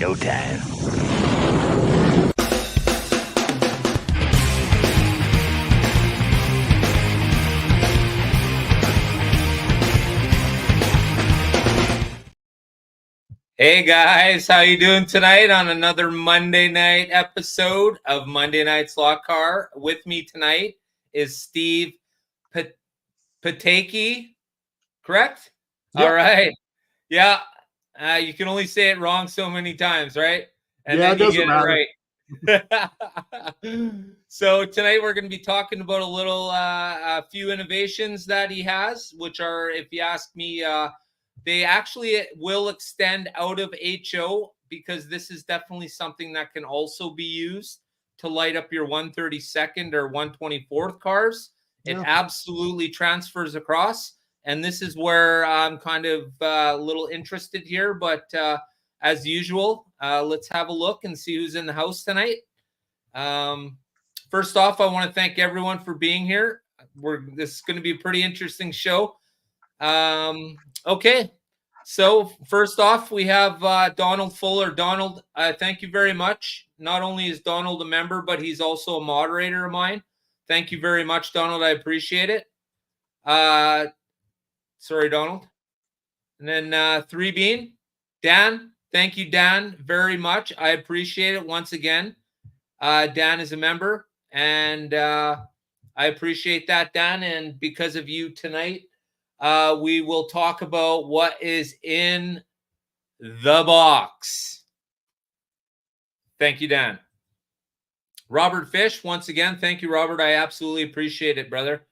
showtime. Hey guys, how you doing tonight on another Monday night episode of Monday Night Slot Car? With me tonight is Steve Pataki, correct? Yep. All right. Yeah, you can only say it wrong so many times, right? And yeah, then it doesn't you get matter. it right. So tonight we're going to be talking about a few innovations that he has, which are, if you ask me, they actually will extend out of HO because this is definitely something that can also be used to light up your 132nd or 124th cars. It absolutely transfers across. And this is where I'm kind of a little interested here. But as usual, let's have a look and see who's in the house tonight. First off, I want to thank everyone for being here. This is going to be a pretty interesting show. Okay. So first off, we have Donald Fuller. Donald, thank you very much. Not only is Donald a member, but he's also a moderator of mine. Thank you very much, Donald. I appreciate it. Sorry, Donald. And then 3 Bean. Dan, thank you, Dan, very much. I appreciate it once again. Dan is a member, and I appreciate that, Dan. And because of you tonight, we will talk about what is in the box. Thank you, Dan. Robert Fish, once again, thank you, Robert. I absolutely appreciate it, brother.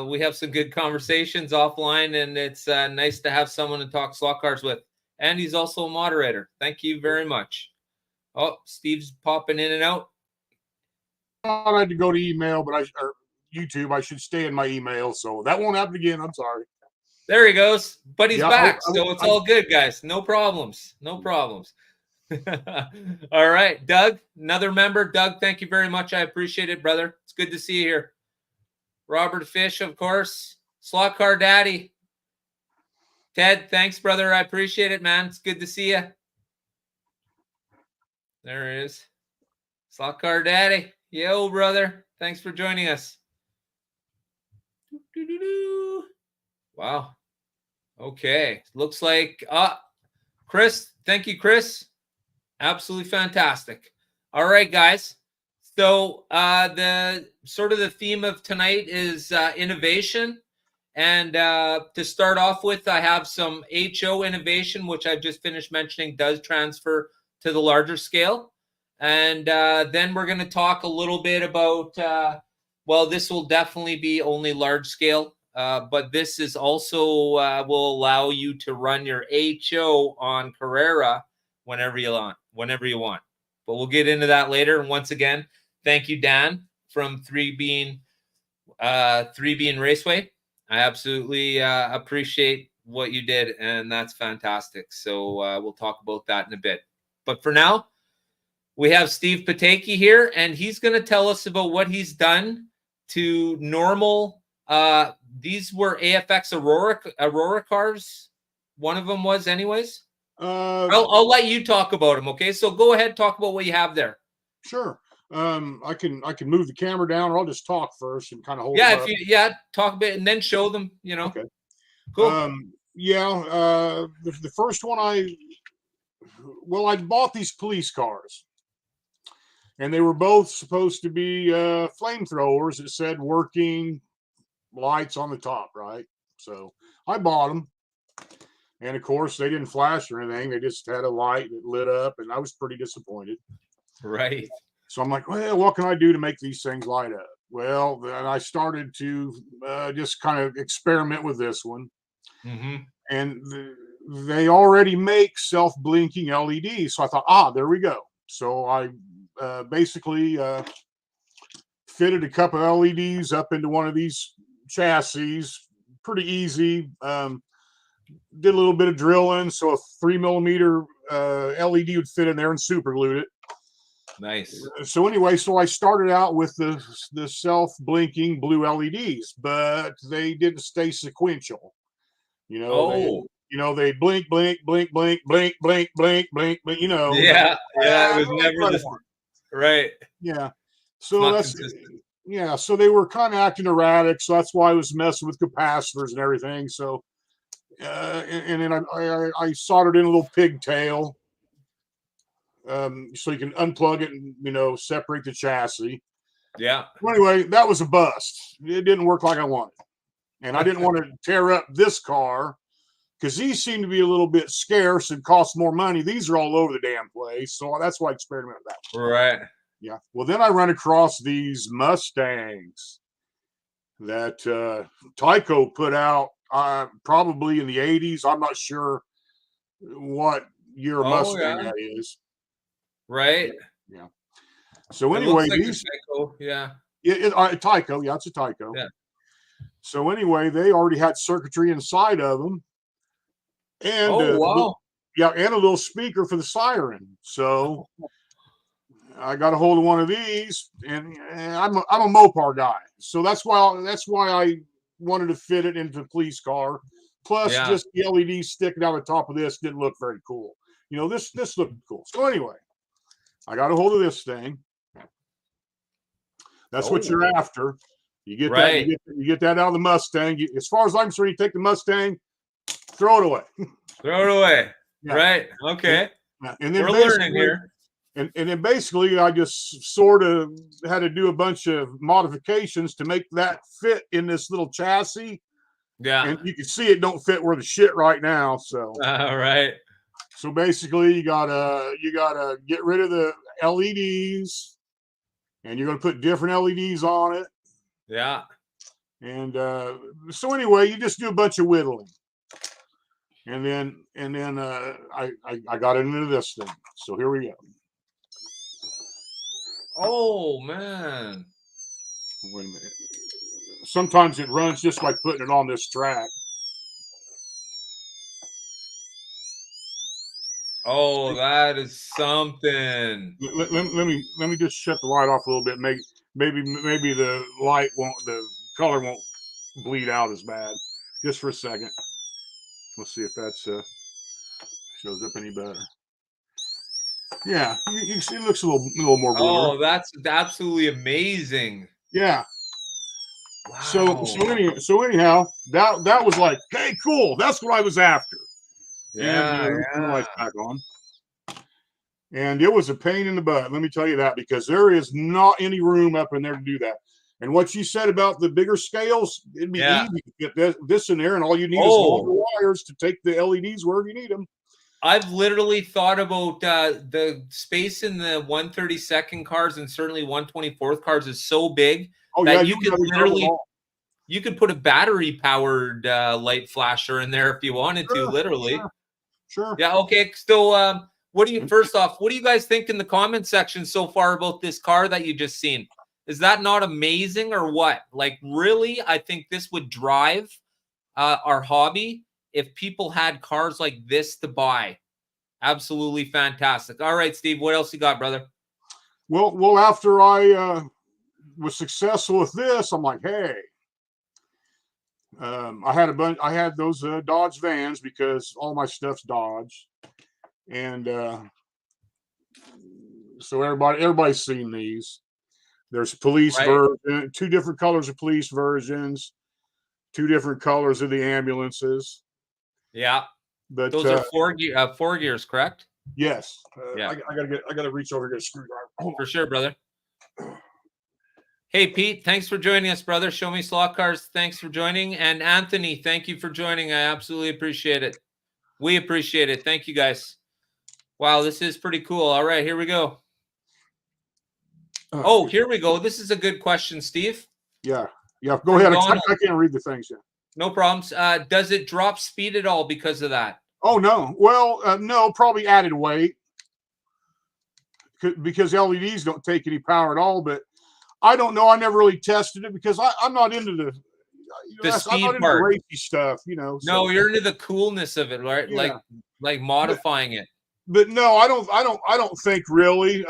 We have some good conversations offline, and it's nice to have someone to talk slot cars with. And he's also a moderator. Thank you very much. Oh, Steve's popping in and out. I had to go to email, or YouTube. I should stay in my email, so that won't happen again. I'm sorry. There he goes. But he's back, so it's all good, guys. No problems. No problems. All right, Doug, another member. Doug, thank you very much. I appreciate it, brother. It's good to see you here. Robert Fish, of course. Slot Car Daddy. Ted, thanks, brother. I appreciate it, man. It's good to see you. There he is. Slot Car Daddy. Yo, brother. Thanks for joining us. Wow. Okay. Looks like Chris. Thank you, Chris. Absolutely fantastic. All right, guys. So the theme of tonight is innovation. And to start off with, I have some HO innovation, which I've just finished mentioning does transfer to the larger scale. And then we're going to talk a little bit about, this will definitely be only large scale, but this is also will allow you to run your HO on Carrera whenever you want. But we'll get into that later. And once again, thank you, Dan, from 3 Bean Raceway. I absolutely appreciate what you did, and that's fantastic. So we'll talk about that in a bit. But for now, we have Steve Pataki here, and he's going to tell us about what he's done to normal. These were AFX Aurora cars. One of them was, anyways. I'll let you talk about them. Okay, so go ahead, talk about what you have there. Sure. I can move the camera down, or I'll just talk first and kind of hold. Talk a bit and then show them. Okay. Cool. The first one I bought these police cars, and they were both supposed to be flamethrowers. It said working lights on the top, right? So I bought them. And of course, they didn't flash or anything. They just had a light that lit up, and I was pretty disappointed. Right. So I'm like, well, what can I do to make these things light up? Well, then I started to just kind of experiment with this one. Mm-hmm. And they already make self-blinking LEDs. So I thought, there we go. So I basically fitted a couple of LEDs up into one of these chassis. Pretty easy. Did a little bit of drilling, so a 3mm LED would fit in there, and super glued it. Nice. So anyway, I started out with the self-blinking blue LEDs, but they didn't stay sequential. You know, they blink, blink, blink, blink, blink, blink, blink, blink, blink. You know. Yeah, yeah, it was Like, never the right. yeah. It's So not that's consistent. yeah. So they were kind of acting erratic. So that's why I was messing with capacitors and everything. So and then I soldered in a little pigtail, so you can unplug it and separate the chassis. Yeah. Well, anyway, that was a bust. It didn't work like I wanted, and I didn't want to tear up this car because these seem to be a little bit scarce and cost more money. These are all over the damn place, so that's why I experimented with that. Right. Yeah. Well, then I run across these Mustangs that Tyco put out probably in the 80s. I'm not sure what year Oh Mustang yeah. that is. Right. Yeah. So It anyway, looks like these a Seiko. Yeah. Tyco, yeah, it's a Tyco. Yeah. So anyway, they already had circuitry inside of them, and Oh wow. and a little speaker for the siren. So I got a hold of one of these, and I'm a Mopar guy, so that's why I wanted to fit it into the police car. Plus, Yeah. just the LED sticking out the top of this didn't look very cool. This looked cool. So anyway, I got a hold of this thing. That's what you're after. You get that. Right. You get that out of the Mustang. As far as I'm concerned, you take the Mustang, throw it away. Throw it away. Yeah. Right. Okay. And then we're learning here. And then basically, I just sort of had to do a bunch of modifications to make that fit in this little chassis. Yeah. And you can see it don't fit where the shit right now. So All right. So basically, you gotta get rid of the LEDs, and you're gonna put different LEDs on it. Yeah. And so anyway, you just do a bunch of whittling, and then I got into this thing. So here we go. Oh man. Wait a minute. Sometimes it runs just like putting it on this track. Oh, that is something. Let me just shut the light off a little bit. Maybe the color won't bleed out as bad. Just for a second. We'll see if that's shows up any better. Yeah, you see, it looks a little more blurry. Oh, that's absolutely amazing. Yeah. Wow. So anyhow, that was like, hey, cool. That's what I was after. Yeah. And turn the lights back on. And it was a pain in the butt. Let me tell you that, because there is not any room up in there to do that. And what you said about the bigger scales, it'd be easy to get this in there, and all you need is longer wires to take the LEDs wherever you need them. I've literally thought about the space in the 132nd cars and certainly 124th cars is so big that you could literally put a battery powered light flasher in there if you wanted to, literally. Sure. Yeah. Okay. So, what do you guys think in the comment section so far about this car that you just seen? Is that not amazing or what? Like, really, I think this would drive our hobby if people had cars like this to buy. Absolutely fantastic. All right, Steve, what else you got, brother? Well, after I was successful with this, I'm like, hey, I had those Dodge vans because all my stuff's Dodge, and so everybody's seen these. There's police version, 2 different colors of police versions, 2 different colors of the ambulances. Yeah, but those are 4 gears, correct? Yes. Yeah. I gotta reach over and get a screwdriver. For sure, brother. Hey, Pete, thanks for joining us, brother. Show Me Slot Cars, thanks for joining. And Anthony, thank you for joining. I absolutely appreciate it. We appreciate it. Thank you, guys. Wow, this is pretty cool. All right, here we go. Oh, here we go. This is a good question, Steve. Yeah. Go ahead. I can't read the things yet. No problems. Does it drop speed at all because of that? Oh, no. Well, no, probably added weight because LEDs don't take any power at all. But I don't know. I never really tested it because I'm not into the speed I'm not into part. racy stuff, No, you're into the coolness of it, right? Yeah. Like modifying it. But no, I don't think really.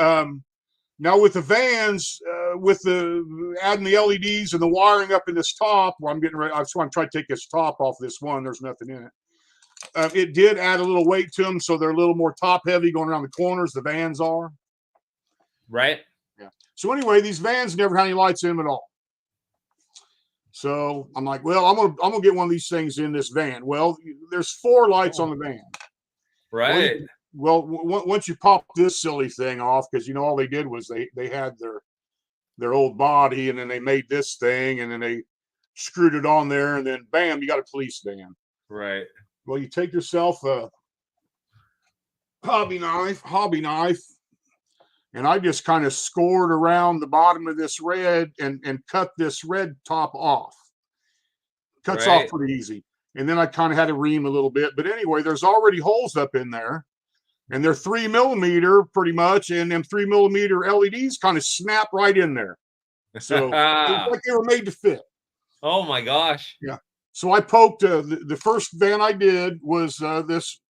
Now with the vans, with the adding the LEDs and the wiring up in this top, where I'm getting ready, I'm trying to take this top off this one. There's nothing in it. it did add a little weight to them, so they're a little more top heavy going around the corners. The vans are. Right. Yeah. So anyway, these vans never had any lights in them at all. So I'm like, well, I'm gonna get one of these things in this van. Well, there's 4 lights on the van. Right. Well, once you pop this silly thing off, because all they did was they had their old body, and then they made this thing, and then they screwed it on there, and then bam, you got a police van. Right. Well, you take yourself a hobby knife, and I just kind of scored around the bottom of this red and cut this red top off. Cuts off pretty easy. And then I kind of had to ream a little bit. But anyway, there's already holes up in there, and they're 3mm pretty much, and them 3mm LEDs kind of snap right in there. So it's like they were made to fit. Oh my gosh. Yeah. So I poked the first van I did was this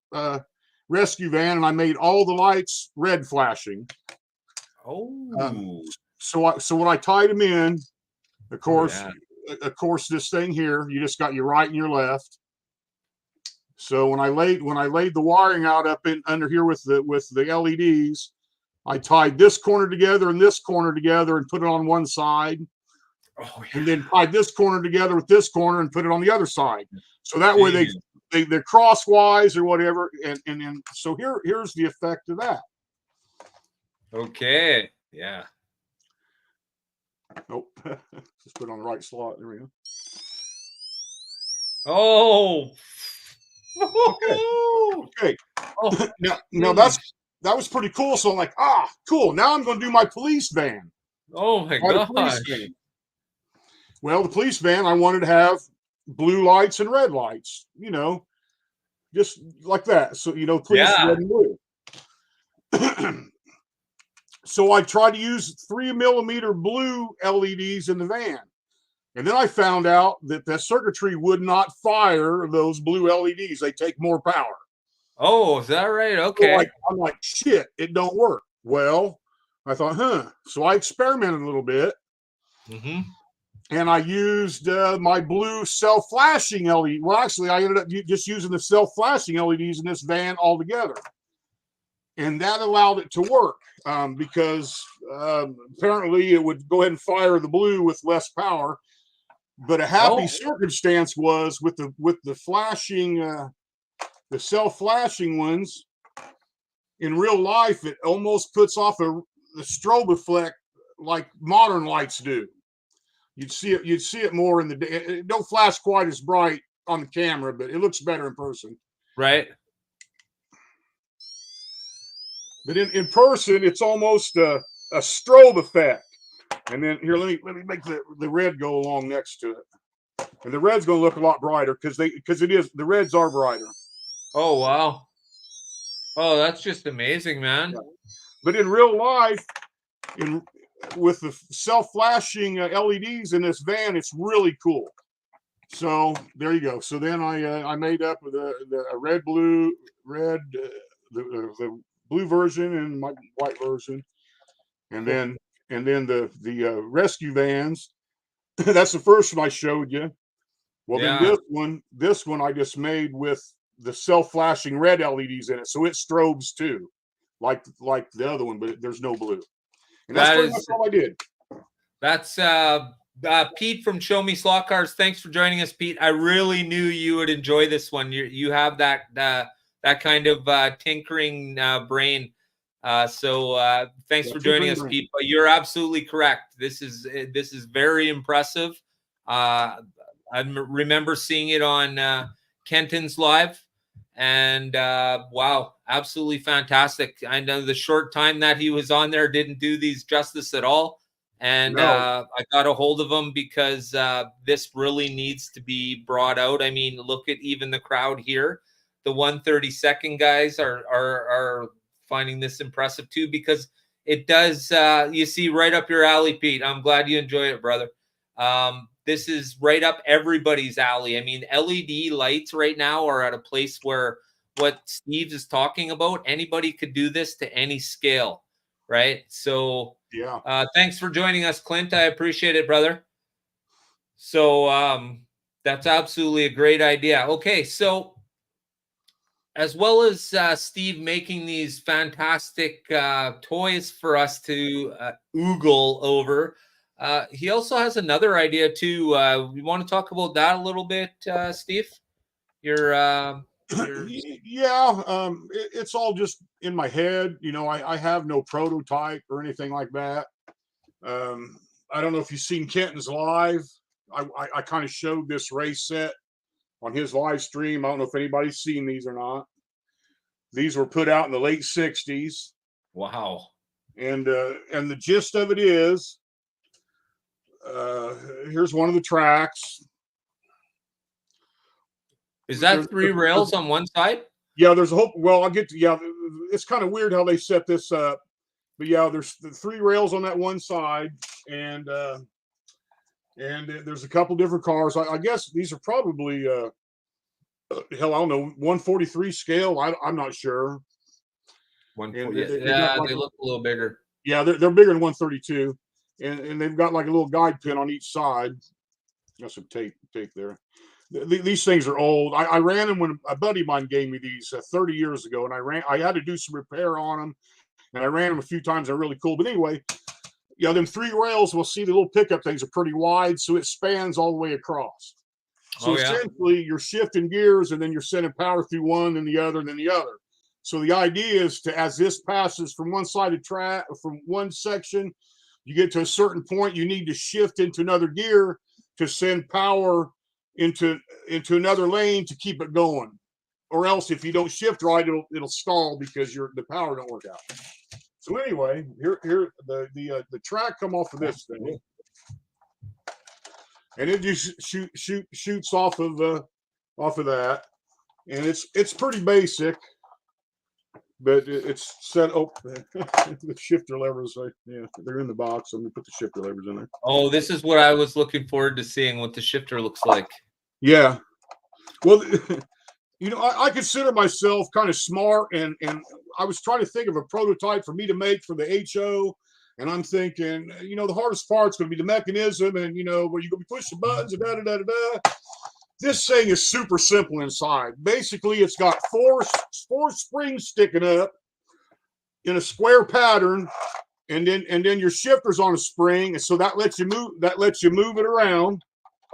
rescue van, and I made all the lights red flashing. Oh. So when I tied them in, of course, this thing here, you just got your right and your left. So when I laid the wiring out up in under here with the LEDs, I tied this corner together and this corner together and put it on one side. Oh, yeah. And then tied this corner together with this corner and put it on the other side. So that way they're crosswise or whatever. And then so here's the effect of that. Okay. Yeah. Nope. Just put it on the right slot. There we go. Oh. Okay. Oh, now that was pretty cool. So I'm like, cool. Now I'm going to do my police van. Oh my gosh. Well, the police van, I wanted to have blue lights and red lights, just like that. So, police red and blue. So I tried to use 3mm blue LEDs in the van. And then I found out that the circuitry would not fire those blue LEDs. They take more power. Oh, is that right? Okay. So I'm like, shit, it don't work. Well, I thought, So I experimented a little bit. Mm-hmm. And I used my blue self-flashing LED. Well, actually, I ended up just using the self-flashing LEDs in this van altogether. And that allowed it to work because apparently it would go ahead and fire the blue with less power. But a happy circumstance was with the flashing, the self-flashing ones. In real life, it almost puts off the strobe effect like modern lights do. You'd see it more in the day. It don't flash quite as bright on the camera, but it looks better in person. Right. But in person, it's almost a strobe effect. And then here, let me make the red go along next to it. And the red's going to look a lot brighter because the reds are brighter. Oh wow. Oh, that's just amazing, man. Yeah. But in real life, with the self-flashing LEDs in this van, it's really cool. So there you go. So then I made up with the red, the blue version and my white version, and then the rescue vans. That's the first one I showed you. Well, then this one I just made with the self-flashing red LEDs in it, so it strobes too, like the other one, but there's no blue. And that's pretty much all I did. That's Pete from Show Me Slot Cars. Thanks for joining us, Pete. I really knew you would enjoy this one. You have that kind of tinkering brain. So thanks for joining us, Pete. But you're absolutely correct. This is very impressive. I remember seeing it on Kenton's Live, and wow, absolutely fantastic. I know the short time that he was on there didn't do these justice at all. And I got a hold of him because this really needs to be brought out. I mean, look at even the crowd here. The 132nd guys are finding this impressive too, because it does, you see, right up your alley, Pete. I'm glad you enjoy it, brother. This is right up everybody's alley. I mean, LED lights right now are at a place where what Steve is talking about, anybody could do this to any scale, right? So yeah. Thanks for joining us, Clint. I appreciate it, brother. So that's absolutely a great idea. Okay, so as well as Steve making these fantastic toys for us to oogle over, he also has another idea too. We want to talk about that a little bit, Steve? Your, your Yeah, it's all just in my head. I have no prototype or anything like that. I don't know if you've seen Kenton's live. I kind of showed this race set on his live stream. I don't know if anybody's seen these or not. These were put out in the late '60s, wow. and the gist of it is, here's one of the tracks. Is that three rails on one side? Yeah, there's a whole. Well, I'll get to. Yeah, it's kind of weird how they set this up, but yeah, there's the three rails on that one side, and there's a couple different cars. I guess these are probably hell, I don't know, 143 scale. I'm not sure. Yeah, they look a little bigger. Yeah, they're bigger than 132, and they've got like a little guide pin on each side. Got some tape there. These things are old. I ran them when a buddy of mine gave me these 30 years ago, and I had to do some repair on them, and I ran them a few times. They're really cool. But anyway, yeah, them three rails, we'll see the little pickup things are pretty wide, so it spans all the way across. So essentially, you're shifting gears, and then you're sending power through one, and the other, and then the other. So the idea is as this passes from one side of track, from one section, you get to a certain point, you need to shift into another gear to send power into another lane to keep it going. Or else, if you don't shift right, it'll stall because the power don't work out. So anyway, here the track come off of this thing, and it just shoots off of that, and it's pretty basic, but it's set. Oh, the shifter levers, yeah, they're in the box. I'm gonna put the shifter levers in there. Oh, this is what I was looking forward to seeing, what the shifter looks like. Yeah, well, I consider myself kind of smart, and I was trying to think of a prototype for me to make for the HO, and I'm thinking, the hardest part's going to be the mechanism, and where you're going to be pushing buttons, and da da da da. This thing is super simple inside. Basically, it's got four springs sticking up in a square pattern, and then your shifter's on a spring, and so that lets you move it around.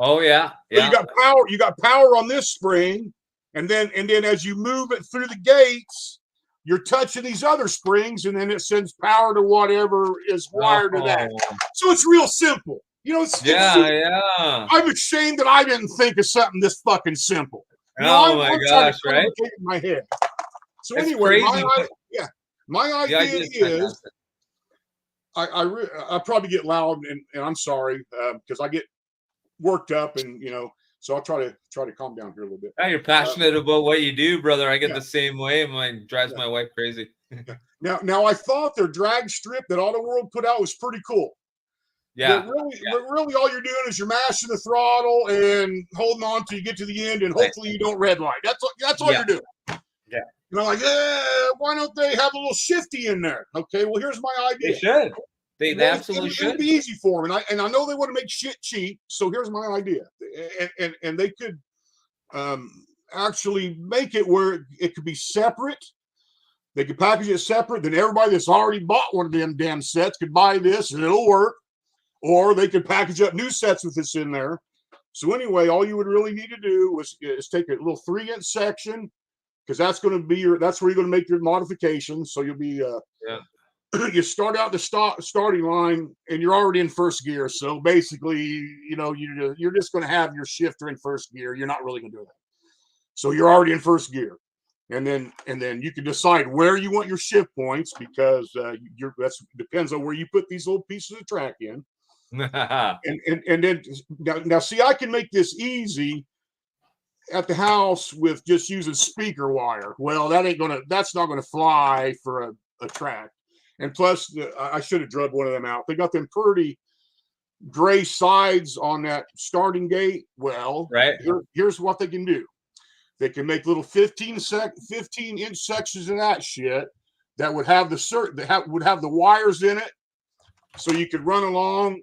Oh yeah, yeah. So you got power on this spring. And then as you move it through the gates, you're touching these other springs, and then it sends power to whatever is wired to that. So it's real simple. Yeah. I'm ashamed that I didn't think of something this fucking simple. My gosh, right? In my head. So it's anyway, crazy, my idea is I probably get loud, and I'm sorry because I get worked up, and so I'll try to calm down here a little bit. Yeah, you're passionate about what you do, brother. I get the same way. Mine drives my wife crazy. Now I thought their drag strip that Auto World put out was pretty cool. Yeah. But really all you're doing is you're mashing the throttle and holding on till you get to the end, and hopefully you don't red light. That's all you're doing. Yeah. Like, why don't they have a little shifty in there? Okay, well, here's my idea. They should. They absolutely should. It'd be easy for them, and I know they want to make shit cheap. So here's my idea, and they could actually make it where it could be separate. They could package it separate. Then everybody that's already bought one of them damn sets could buy this, and it'll work. Or they could package up new sets with this in there. So anyway, all you would really need to do is take a little 3-inch section, because that's going to be that's where you're going to make your modifications. So you'll be you start out the starting line, and you're already in first gear. So basically, you're just going to have your shifter in first gear. You're not really going to do that. So you're already in first gear, and then you can decide where you want your shift points, because that depends on where you put these little pieces of track in. and then now see, I can make this easy at the house with just using speaker wire. Well, that's not gonna fly for a track. And plus, I should have drugged one of them out. They got them pretty gray sides on that starting gate. Well, here's what they can do. They can make little 15-inch sections of that shit that would have the wires in it, so you could run along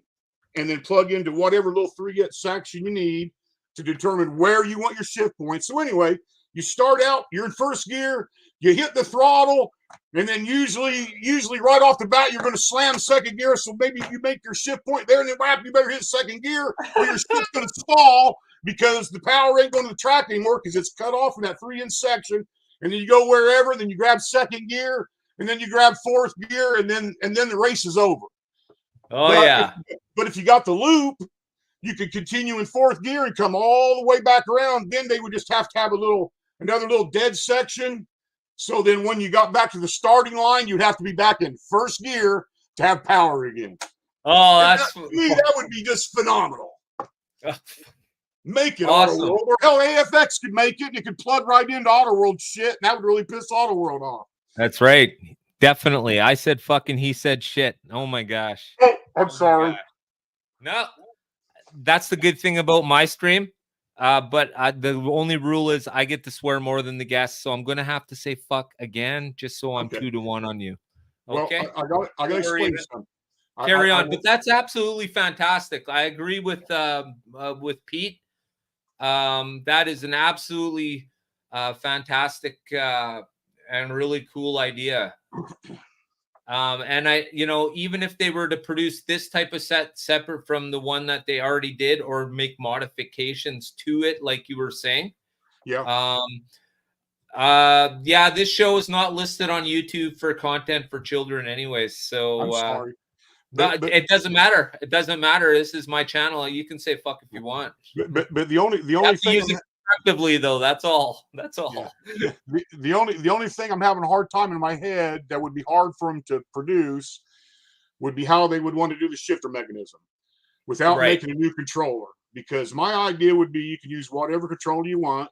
and then plug into whatever little 3-inch section you need to determine where you want your shift points. So anyway, You start out, you're in first gear, you hit the throttle, and then usually right off the bat, you're going to slam second gear. So maybe you make your shift point there, and then you better hit second gear, or your shift's going to stall because the power ain't going to the track anymore because it's cut off in that 3-inch section. And then you go wherever, then you grab second gear, and then you grab fourth gear, and then the race is over. Oh, yeah. But if you got the loop, you could continue in fourth gear and come all the way back around. Then they would just have to have another little dead section. So then when you got back to the starting line, you'd have to be back in first gear to have power again. Oh, that's to me, that would be just phenomenal. Make it awesome. Auto World, or hell, AFX could make it. You could plug right into Auto World shit, and that would really piss Auto World off. That's right. Definitely. I said fucking, he said shit. Oh my gosh. Oh, I'm sorry. No, that's the good thing about my stream. But the only rule is I get to swear more than the guests, so I'm gonna have to say fuck again, just so I'm 2-1 on you. Okay. Well, I gotta explain something. Carry on, but that's absolutely fantastic. I agree with Pete. That is an absolutely fantastic and really cool idea. And even if they were to produce this type of set separate from the one that they already did, or make modifications to it, like you were saying. Yeah. This show is not listed on YouTube for content for children anyways. So I'm sorry. But it doesn't matter. It doesn't matter. This is my channel. You can say fuck if you want. But the only thing use it constructively, though. That's all. That's all. Yeah. The only thing I'm having a hard time in my head that would be hard for them to produce would be how they would want to do the shifter mechanism without making a new controller. Because my idea would be you can use whatever controller you want.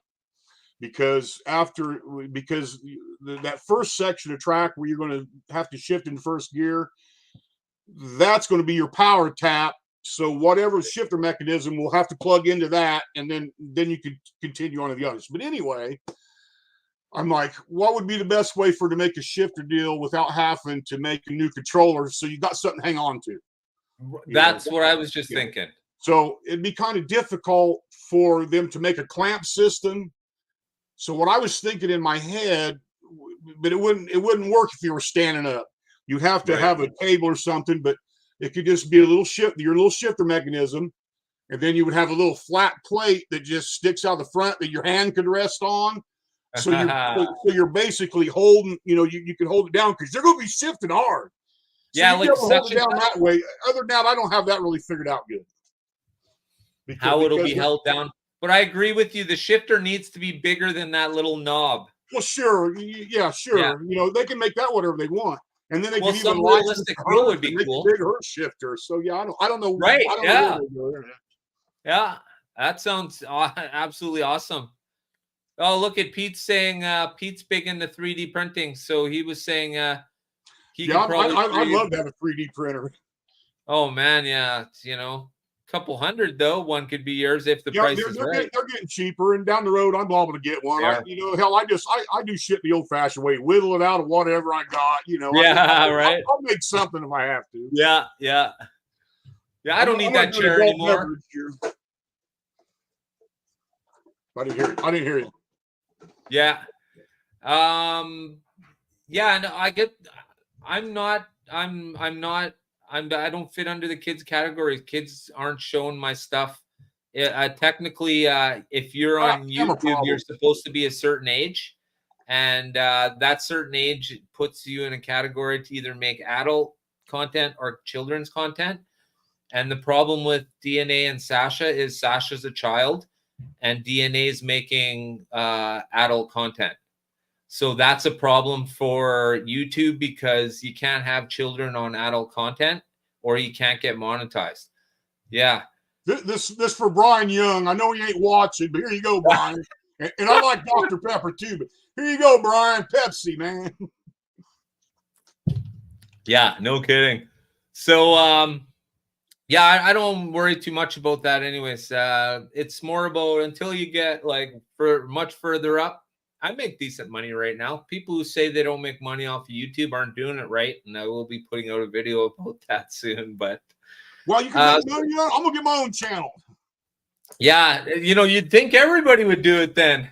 Because that first section of track where you're going to have to shift in first gear, that's going to be your power tap. So whatever shifter mechanism will have to plug into that, and then you could continue on to the others. But anyway, I'm like, what would be the best way to make a shifter deal without having to make a new controller, so you got something to hang on to? That's what I was just thinking. So it'd be kind of difficult for them to make a clamp system. So what I was thinking in my head, but it wouldn't work if you were standing up. You'd have to have a table or something, but it could just be your little shifter mechanism, and then you would have a little flat plate that just sticks out the front that your hand could rest on. So you're basically holding, you can hold it down because they're going to be shifting hard. So yeah, like hold it down that way. Other than that, I don't have that really figured out good. How it'll be held down. But I agree with you. The shifter needs to be bigger than that little knob. Well, sure. Yeah, sure. Yeah. They can make that whatever they want. And then they can some realistic rule would be cool. Big her shifter. So yeah, I don't know. Right. I don't know yeah. That sounds absolutely awesome. Oh, look at Pete saying Pete's big into 3D printing. So he was saying he could probably I'd love to have a 3D printer. Oh man, yeah. Couple hundred though. One could be yours if the price is right. They're getting cheaper, and down the road I'm liable to get one. Yeah. Hell, I do shit the old-fashioned way, whittle it out of whatever I got. Right. I'll make something if I have to. Yeah. I don't need that chair anymore. I didn't hear you. Yeah. Yeah. No, I get. I don't fit under the kids category. Kids aren't showing my stuff. Technically, if you're on YouTube, you're supposed to be a certain age, and that certain age puts you in a category to either make adult content or children's content. And the problem with DNA and Sasha is Sasha's a child, and DNA is making adult content. So that's a problem for YouTube because you can't have children on adult content or you can't get monetized. Yeah. This for Brian Young. I know he ain't watching, but here you go, Brian. and I like Dr. Pepper too, but here you go, Brian. Pepsi, man. Yeah, no kidding. So, I don't worry too much about that anyways. It's more about until you get much further up. I make decent money right now. People who say they don't make money off of YouTube aren't doing it right, and I will be putting out a video about that soon. But you can make money. I'm gonna get my own channel. Yeah, you'd think everybody would do it then.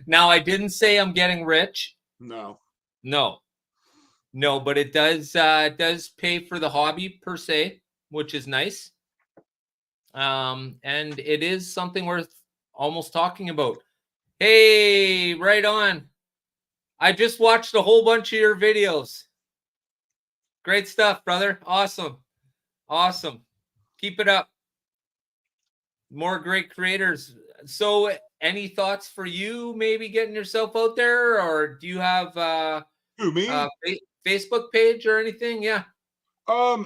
Now, I didn't say I'm getting rich. No. No, but it does pay for the hobby per se, which is nice. And it is something worth almost talking about. Hey, right on. I just watched a whole bunch of your videos. Great stuff, brother. Awesome. Keep it up. More great creators. So, any thoughts for you maybe getting yourself out there, or do you have Who, me? Facebook page or anything? Yeah. I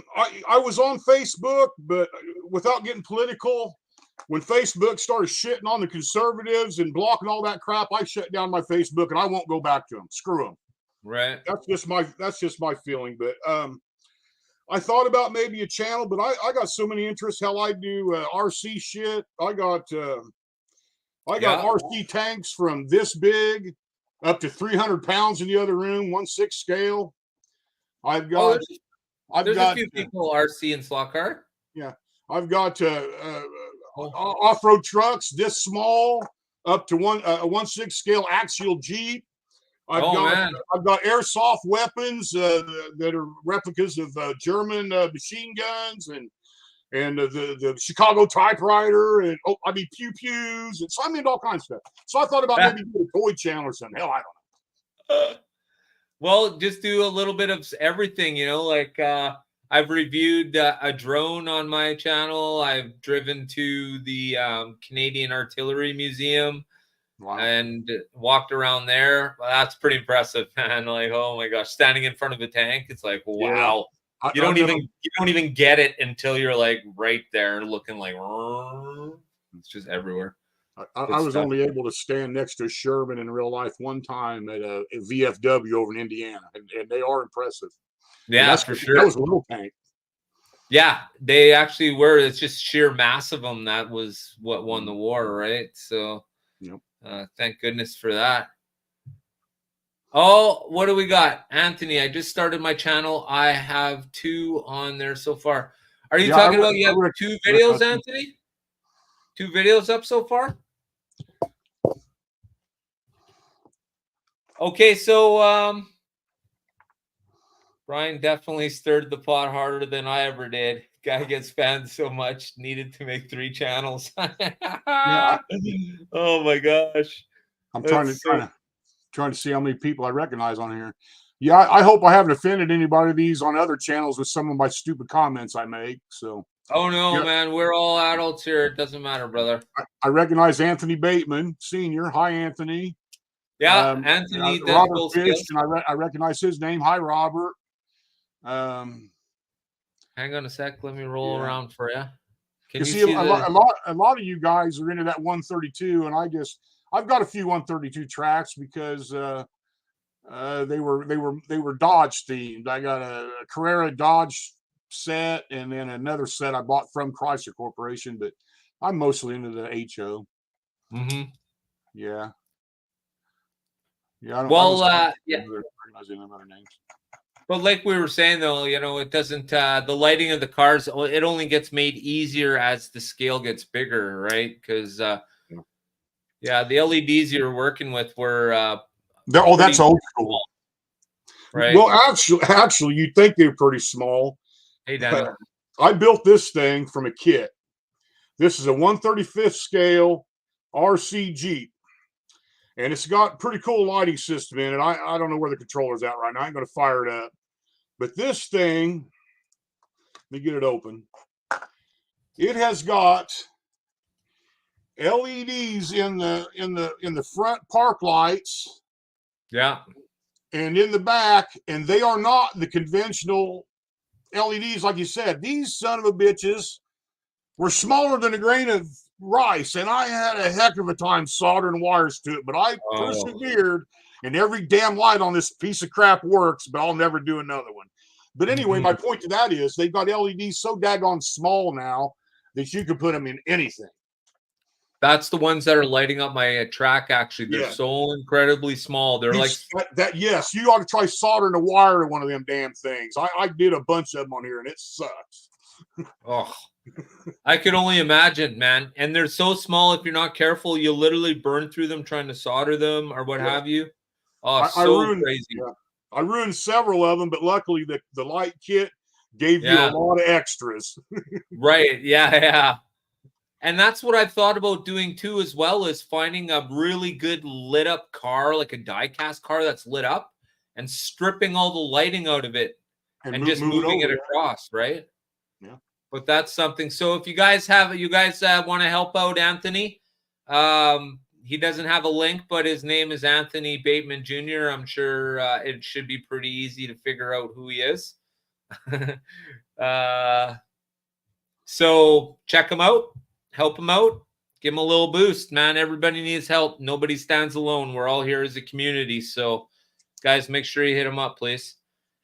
was on Facebook, but without getting political, when Facebook started shitting on the conservatives and blocking all that crap, I shut down my Facebook and I won't go back to them. Screw them. Right. That's just my feeling. But I thought about maybe a channel, but I got so many interests. Hell, I do RC shit. I got RC tanks from this big up to 300 pounds in the other room, 1/6 scale. I've got there's a few people RC and slot car. Yeah, I've got off-road trucks this small up to a 1/6 scale axial Jeep. I've got airsoft weapons that are replicas of German machine guns and the Chicago typewriter and pew pews, and so I'm into all kinds of stuff. So I thought about maybe doing a toy channel or something. Hell, I don't know. Well, just do a little bit of everything, like I've reviewed a drone on my channel. I've driven to the Canadian Artillery Museum. Wow. And walked around there. Well, that's pretty impressive, man. Like, oh my gosh, standing in front of a tank, it's like, wow. Yeah. You don't even get it until you're like right there looking like it's just everywhere. I was only able to stand next to Sherman in real life one time at a VFW over in Indiana, and they are impressive. Yeah, that's for sure. That was a little tank. Yeah, they actually were. It's just sheer mass of them. That was what won the war, right? So, yep. Thank goodness for that. Oh, what do we got? Anthony, I just started my channel. I have 2 on there so far. Are you talking about you have 2 videos, Anthony? 2 videos up so far? Okay, so Brian definitely stirred the pot harder than I ever did. Guy gets fans so much, needed to make 3 channels. Yeah. Oh my gosh. I'm trying to see how many people I recognize on here. Yeah, I hope I haven't offended anybody of these on other channels with some of my stupid comments I make. So. Oh no, man, we're all adults here. It doesn't matter, brother. I recognize Anthony Bateman, Senior. Hi, Anthony. Yeah, Anthony. Robert Fish, and I recognize his name. Hi, Robert. Hang on a sec. Let me roll around for you. Can you see a lot of you guys are into that 132, and I've got a few 132 tracks because they were Dodge themed. I got a Carrera Dodge set, and then another set I bought from Chrysler Corporation, but I'm mostly into the HO. Mm-hmm. Yeah. Yeah. Names. But like we were saying, though, it doesn't. The lighting of the cars, it only gets made easier as the scale gets bigger, right? Because the LEDs you're working with were. That's old school, right? Well, actually, you'd think they're pretty small. Hey, Daniel. I built this thing from a kit. This is a 1/35th scale RC Jeep. And it's got pretty cool lighting system in it. I don't know where the controller's at right now. I ain't going to fire it up. But this thing, let me get it open. It has got LEDs in the front park lights. Yeah. And in the back, and they are not the conventional LEDs like you said. These son of a bitches were smaller than a grain of rice, and I had a heck of a time soldering wires to it, but I persevered, and every damn light on this piece of crap works, but I'll never do another one. But anyway, my point to that is they've got LEDs so daggone small now that you can put them in anything. That's the ones that are lighting up my track, actually. They're so incredibly small. They're yes, you ought to try soldering a wire to one of them damn things. I did a bunch of them on here, and it sucks. Oh, I could only imagine, man. And they're so small. If you're not careful, you'll literally burn through them trying to solder them or what Yeah. have you. Oh, I so ruined crazy. yeah. I ruined several of them, but luckily the light kit gave you a Yeah. lot of extras. Right. Yeah. Yeah. And that's what I've thought about doing too, as well, is finding a really good lit up car, like a die-cast car that's lit up, and stripping all the lighting out of it And and just move it moving over. it across, right? Yeah. But that's something. So if you guys want to help out Anthony, he doesn't have a link, but his name is Anthony Bateman Jr. I'm sure it should be pretty easy to figure out who he is. So check him out, help him out, give him a little boost, man. Everybody needs help. Nobody stands alone. We're all here as a community. So guys, make sure you hit him up, please.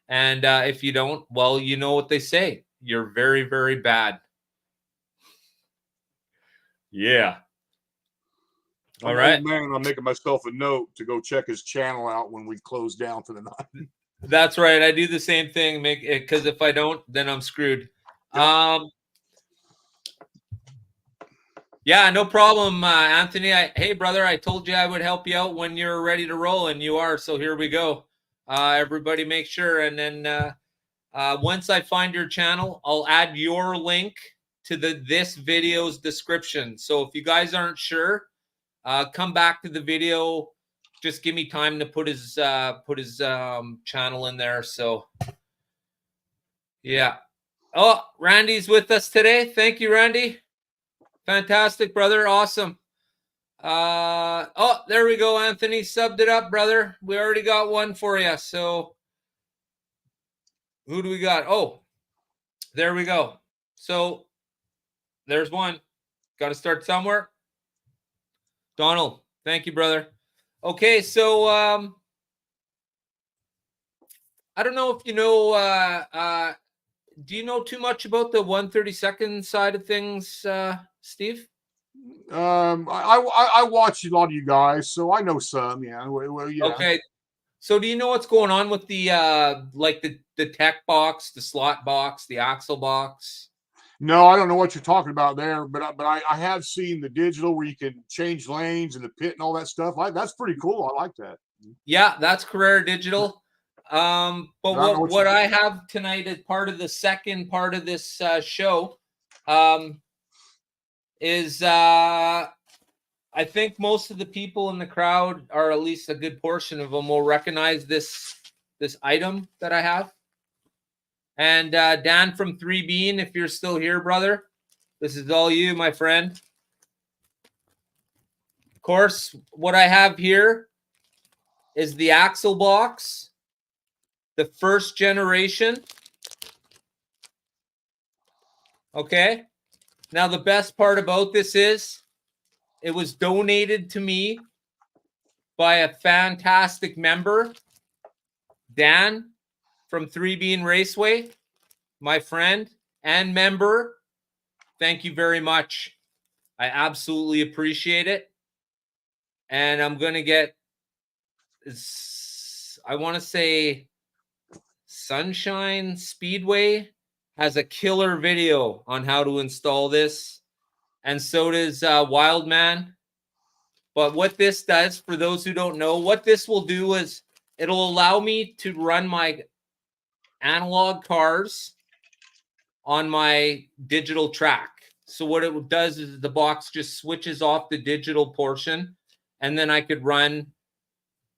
And if you don't, well, you know what they say. You're very, very bad. Yeah. All right. Man, I'm making myself a note to go check his channel out when we close down for the night. That's right. I do the same thing, make it, because if I don't, then I'm screwed. Yep. Yeah, no problem, Anthony. Hey, brother, I told you I would help you out when you're ready to roll, and you are. So here we go. Everybody, make sure, and then once I find your channel, I'll add your link to this video's description. So if you guys aren't sure, come back to the video. Just give me time to put his channel in there. So yeah. Oh, Randy's with us today. Thank you, Randy. Fantastic, brother. Awesome. Oh, there we go. Anthony subbed it up, brother. We already got one for you. So who do we got? Oh, there we go. So there's one. Got to start somewhere. Donald, thank you, brother. Okay, so I don't know if you know. Do you know too much about the 132nd side of things, Steve? I watch a lot of you guys, so I know some. Yeah. Well, yeah. Okay. So do you know what's going on with the like the tech box, the slot box, the axle box? No, I don't know what you're talking about there, but I have seen the digital where you can change lanes and the pit and all that stuff. That's pretty cool. I like that. Yeah, that's Carrera Digital. But what I have tonight as part of the second part of this show is I think most of the people in the crowd, or at least a good portion of them, will recognize this item that I have. And Dan from 3Bean, if you're still here, brother, this is all you, my friend. Of course, what I have here is the axle box, the first generation. Okay. Now, the best part about this is it was donated to me by a fantastic member, Dan from 3Bean Raceway, my friend and member. Thank you very much. I absolutely appreciate it. And I'm going to get, I want to say, Sunshine Speedway has a killer video on how to install this. And so does Wildman. But what this does, for those who don't know, what this will do is it'll allow me to run my analog cars on my digital track. So what it does is the box just switches off the digital portion, and then I could run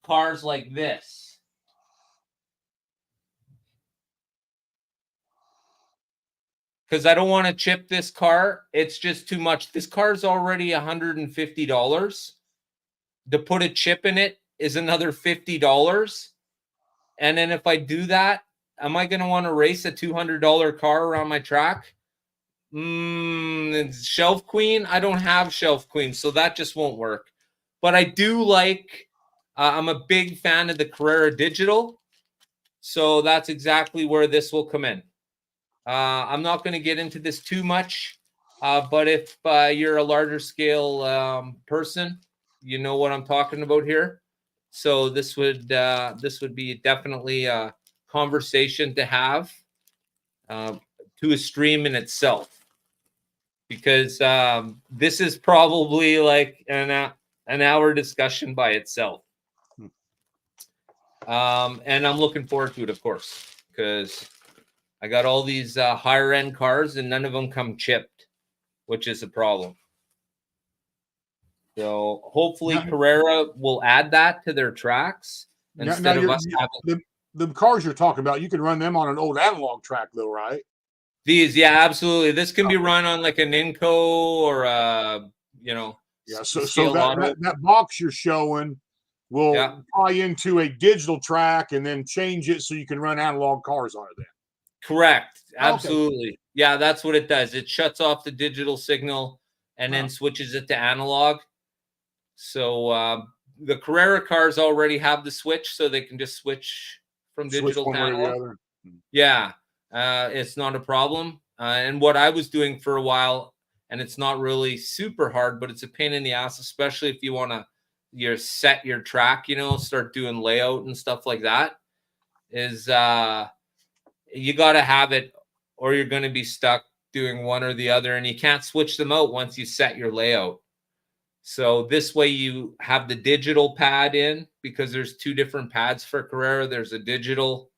cars like this. Because I don't want to chip this car. It's just too much. This car is already $150. To put a chip in it is another $50. And then if I do that, am I going to want to race a $200 car around my track? Shelf Queen? I don't have Shelf Queen, so that just won't work. But I do like, I'm a big fan of the Carrera Digital. So that's exactly where this will come in. I'm not going to get into this too much, but if you're a larger scale person, you know what I'm talking about here. So this would be definitely a conversation to have to a stream in itself. because this is probably like an hour discussion by itself. And I'm looking forward to it, of course, because I got all these higher end cars and none of them come chipped, which is a problem. So hopefully Carrera will add that to their tracks instead of us having the cars you're talking about. You can run them on an old analog track, though, right? these. Yeah, absolutely. This can be run on like an Inco or Yeah. So that box you're showing will tie into a digital track and then change it so you can run analog cars on it then. Correct. Absolutely. Okay. Yeah, that's what it does. It shuts off the digital signal and then switches it to analog. So the Carrera cars already have the switch, so they can just switch from digital to analog. Yeah, it's not a problem. And what I was doing for a while, and it's not really super hard, but it's a pain in the ass, especially if you want to set your track, start doing layout and stuff like that, is you got to have it or you're going to be stuck doing one or the other, and you can't switch them out once you set your layout. So this way you have the digital pad in, because there's two different pads for Carrera. There's a digital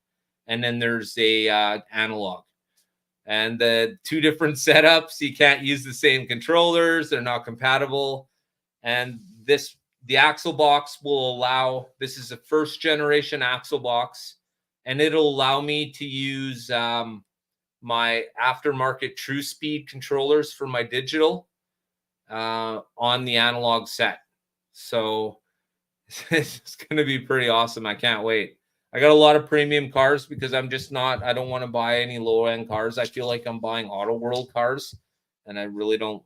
and then there's a analog. And the two different setups, you can't use the same controllers. They're not compatible. And the axle box will allow, this is a first generation axle box, and it'll allow me to use my aftermarket True Speed controllers for my digital on the analog set. So it's going to be pretty awesome. I can't wait. I got a lot of premium cars because I don't want to buy any low end cars. I feel like I'm buying Auto World cars, and I really don't.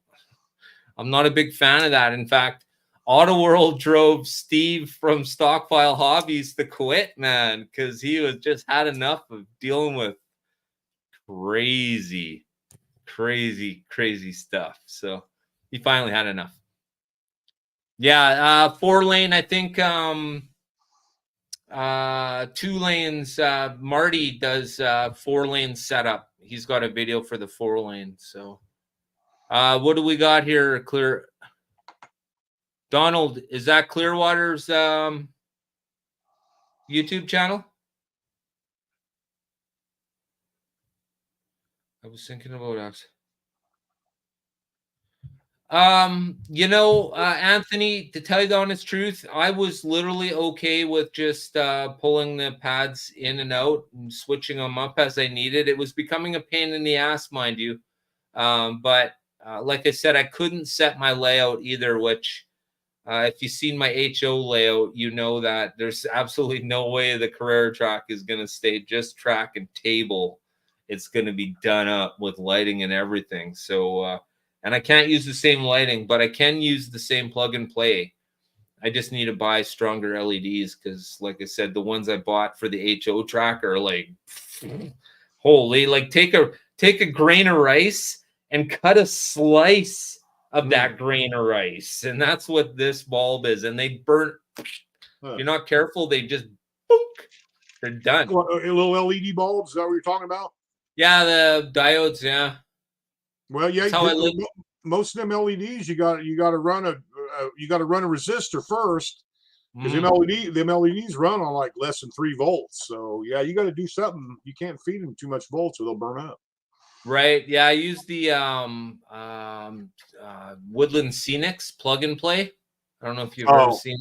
I'm not a big fan of that. In fact, Auto World drove Steve from Stockpile Hobbies to quit, man, because he was just had enough of dealing with crazy stuff. So he finally had enough. Yeah, 4-lane, I think 2 lanes. Marty does 4-lane setup. He's got a video for the 4-lane. So what do we got here? Clear Donald, is that Clearwater's YouTube channel? I was thinking about us. Anthony, to tell you the honest truth, I was literally okay with just pulling the pads in and out and switching them up as I needed. It was becoming a pain in the ass, mind you. But like I said, I couldn't set my layout either, which if you've seen my HO layout, you know that there's absolutely no way the Carrera track is going to stay just track and table. It's going to be done up with lighting and everything. So, and I can't use the same lighting, but I can use the same plug and play. I just need to buy stronger LEDs because, like I said, the ones I bought for the HO track are like, holy, like take a grain of rice and cut a slice of that grain of rice. And that's what this bulb is. And they burn. If you're not careful, they just, they're done. Little LED bulbs, is that what you're talking about? Yeah, the diodes, yeah. Well, yeah, most of them LEDs you got to run a resistor first, because them LEDs run on like less than 3 volts. So yeah, you got to do something. You can't feed them too much volts or they'll burn up. Right. Yeah, I use the Woodland Scenics plug and play. I don't know if you've ever seen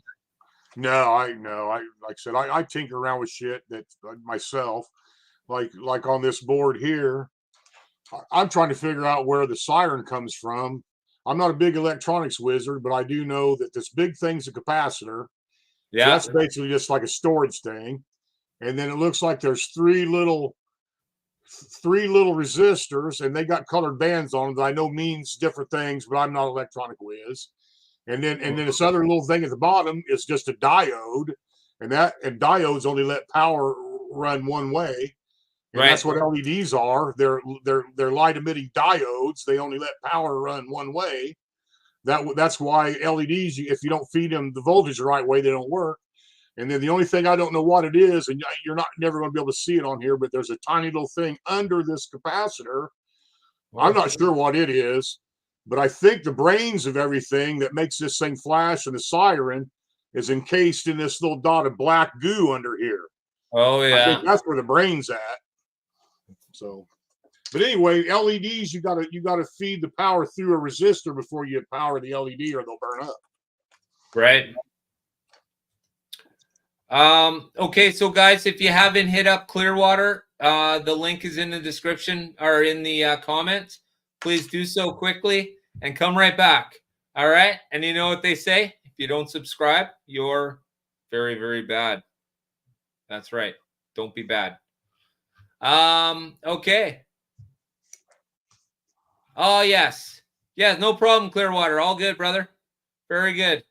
that. No, I like I said, I tinker around with shit that myself. Like on this board here, I'm trying to figure out where the siren comes from. I'm not a big electronics wizard, but I do know that this big thing's a capacitor. Yeah, so that's basically just like a storage thing. And then it looks like there's three little resistors, and they got colored bands on them that I know means different things, but I'm not electronic whiz. And then this other little thing at the bottom is just a diode, and diodes only let power run one way. And that's what LEDs are. They're light emitting diodes. They only let power run one way. That's why LEDs, if you don't feed them the voltage the right way, they don't work. And then the only thing I don't know what it is, and you're never going to be able to see it on here, but there's a tiny little thing under this capacitor. I'm not sure what it is, But I think the brains of everything that makes this thing flash and the siren is encased in this little dot of black goo under here. Oh I yeah. think that's where the brain's at. So, but anyway, LEDs, you gotta feed the power through a resistor before you power the LED, or they'll burn up. Right. Okay, so guys, if you haven't hit up Clearwater, the link is in the description or in the comments. Please do so quickly and come right back. All right. And you know what they say? If you don't subscribe, you're very, very bad. That's right. Don't be bad. Okay. Oh, yes. Yeah, no problem, Clearwater. All good, brother. Very good.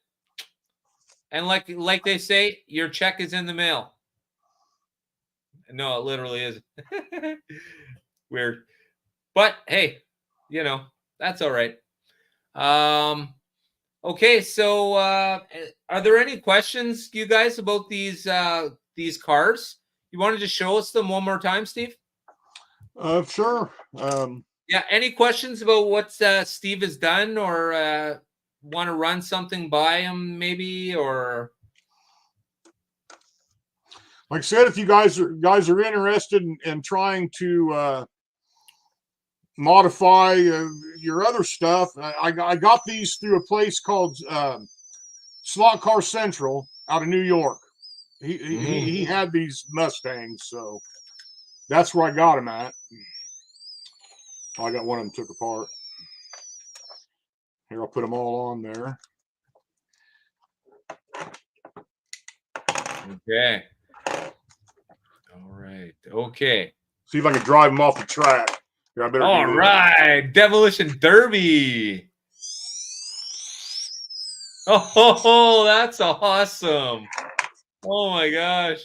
And like they say, your check is in the mail. No, it literally is. Weird. But hey, you know, that's all right. Okay, so are there any questions, you guys, about these cars? You want to just show us them one more time, Steve? Sure. Yeah, any questions about what Steve has done, or want to run something by him maybe, or like I said, if you guys are interested in trying to modify your other stuff, I got these through a place called Slot Car Central out of New York. He had these Mustangs, so that's where I got them at. Oh, I got one of them took apart. Here, I'll put them all on there. Okay. All right. Okay. See if I can drive them off the track. Here, I better all right. Demolition Derby. Oh, that's awesome. Oh my gosh.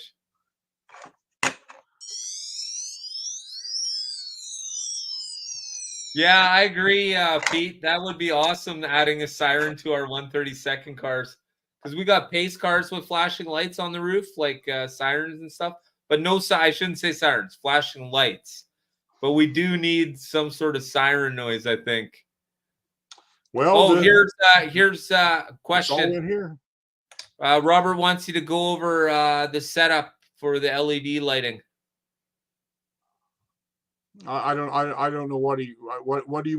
Yeah, I agree, Pete. That would be awesome, adding a siren to our 132nd cars, because we got pace cars with flashing lights on the roof, like sirens and stuff. But no, I shouldn't say sirens, flashing lights. But we do need some sort of siren noise, I think. Well, here's a question. All in here. Robert wants you to go over the setup for the LED lighting. I don't know what do you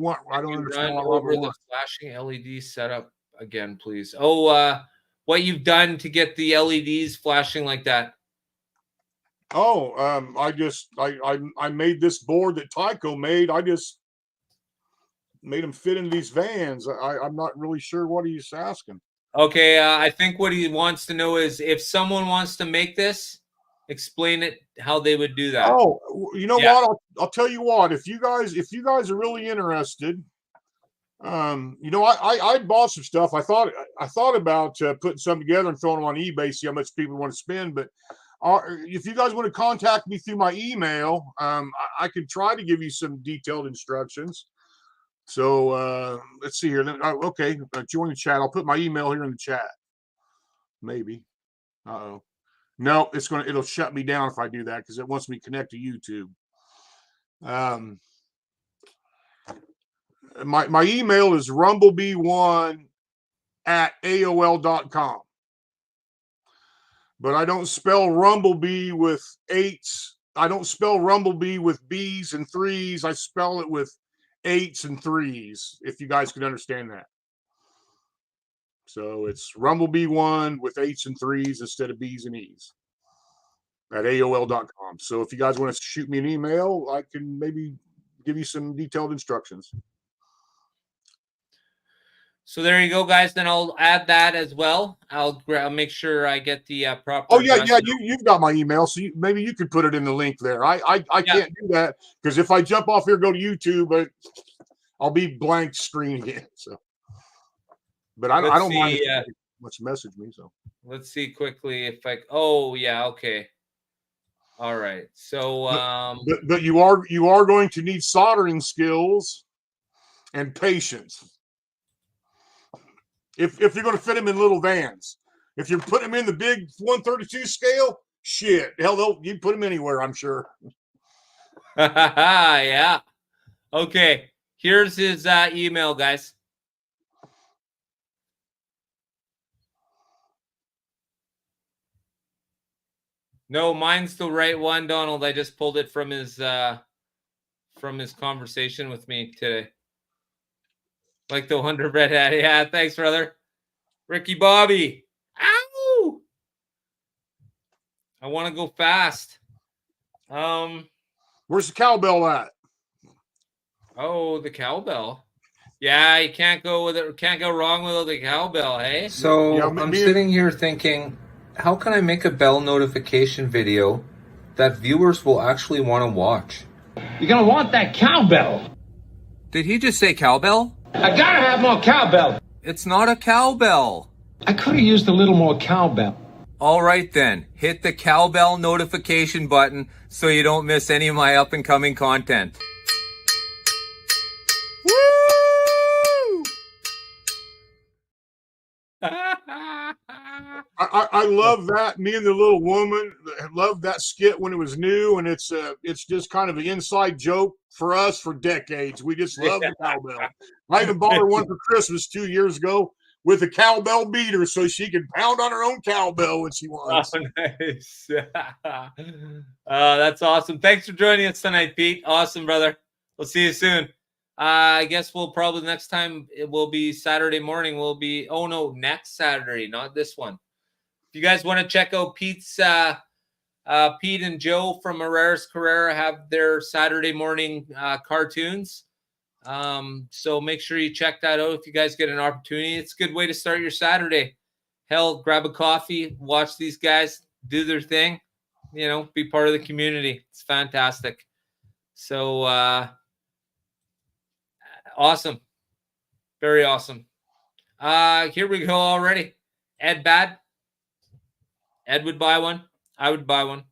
want? I don't understand. Run over the flashing LED setup again, please. Oh, what you've done to get the LEDs flashing like that? Oh, I made this board that Tyco made. I just made them fit in these vans. I'm not really sure what he's asking. Okay, I think what he wants to know is if someone wants to make this, explain it how they would do that. Oh, you know what? I'll tell you what. If you guys are really interested, you know, I bought some stuff. I thought about putting some together and throwing them on eBay, see how much people want to spend. But if you guys want to contact me through my email, I can try to give you some detailed instructions. So let's see here. Okay, join the chat. I'll put my email here in the chat. Maybe. Uh-oh. No, it'll shut me down if I do that because it wants me to connect to YouTube. My email is rumblebee1@aol.com. But I don't spell Rumblebee with 8s. I don't spell Rumblebee with B's and 3s. I spell it with 8s and 3s, if you guys could understand that. So it's Rumblebee1 with 8s and 3s instead of B's and E's at AOL.com. So if you guys want to shoot me an email, I can maybe give you some detailed instructions. So there you go, guys. Then I'll add that as well. I'll make sure I get the proper. Oh yeah, you've got my email, so maybe you could put it in the link there. I can't do that because if I jump off here, go to YouTube, I'll be blank screen again. So, but I don't mind if you much message me. So let's see quickly if I. Oh yeah, okay. All right. So, but you are going to need soldering skills and patience. If you're going to fit them in little vans. If you're putting them in the big 132 scale, shit, hell, you put them anywhere, I'm sure. Yeah. Okay. Here's his email, guys. No, mine's the right one, Donald. I just pulled it from his conversation with me today. Like the Wonder Bread hat. Yeah, thanks, brother. Ricky Bobby. Ow! I want to go fast. Where's the cowbell at? Oh, the cowbell. Yeah, you can't go with it. Can't go wrong with the cowbell, hey? So Yeah, I'm sitting here thinking, how can I make a bell notification video that viewers will actually want to watch? You're gonna want that cowbell. Did he just say cowbell? I gotta have more cowbell. It's not a cowbell. I could have used a little more cowbell. All right then, hit the cowbell notification button so you don't miss any of my up and coming content. Woo! I love that. Me and the little woman loved that skit when it was new, and it's just kind of an inside joke for us for decades. We just love the cowbell. I even bought her one for Christmas 2 years ago with a cowbell beater so she can pound on her own cowbell when she wants. Oh, nice. That's awesome. Thanks for joining us tonight, Pete. Awesome, brother. We'll see you soon. I guess we'll probably next time it will be Saturday morning. Next Saturday, not this one. If you guys want to check out Pete's, Pete and Joe from Carrera have their Saturday morning cartoons. So make sure you check that out if you guys get an opportunity. It's a good way to start your Saturday. Hell, grab a coffee, watch these guys do their thing, be part of the community. It's fantastic. So, awesome. Very awesome. Here we go already. Ed Bad. Ed would buy one. I would buy one.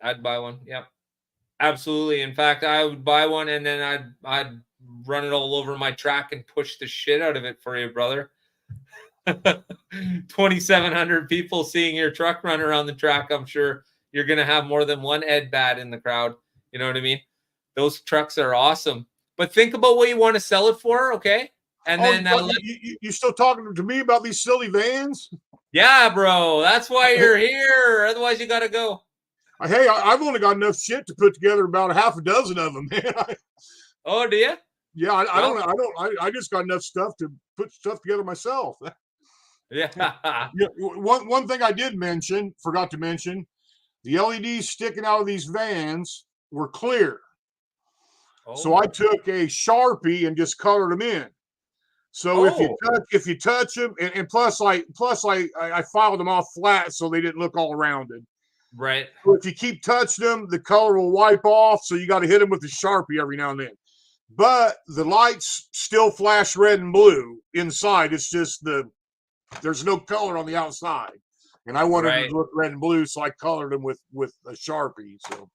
I'd buy one. Yep. Absolutely. In fact, I would buy one and then I'd run it all over my track and push the shit out of it for you, brother. 2,700 people seeing your truck run around the track. I'm sure you're going to have more than one Ed Bad in the crowd. You know what I mean? Those trucks are awesome. But think about what you want to sell it for, okay? And then you still talking to me about these silly vans? Yeah, bro. That's why you're here. Otherwise, you got to go. Hey, I've only got enough shit to put together about a half a dozen of them, man. Oh, do you? Yeah, I just got enough stuff to put stuff together myself. Yeah. Yeah. One thing I forgot to mention, the LEDs sticking out of these vans were clear. Oh. So I took a Sharpie and just colored them in. So if you touch them, and plus I filed them off flat so they didn't look all rounded. Right. So if you keep touching them, the color will wipe off. So you got to hit them with the Sharpie every now and then. But the lights still flash red and blue inside. It's just there's no color on the outside. And I wanted them to look red and blue, so I colored them with a Sharpie. So.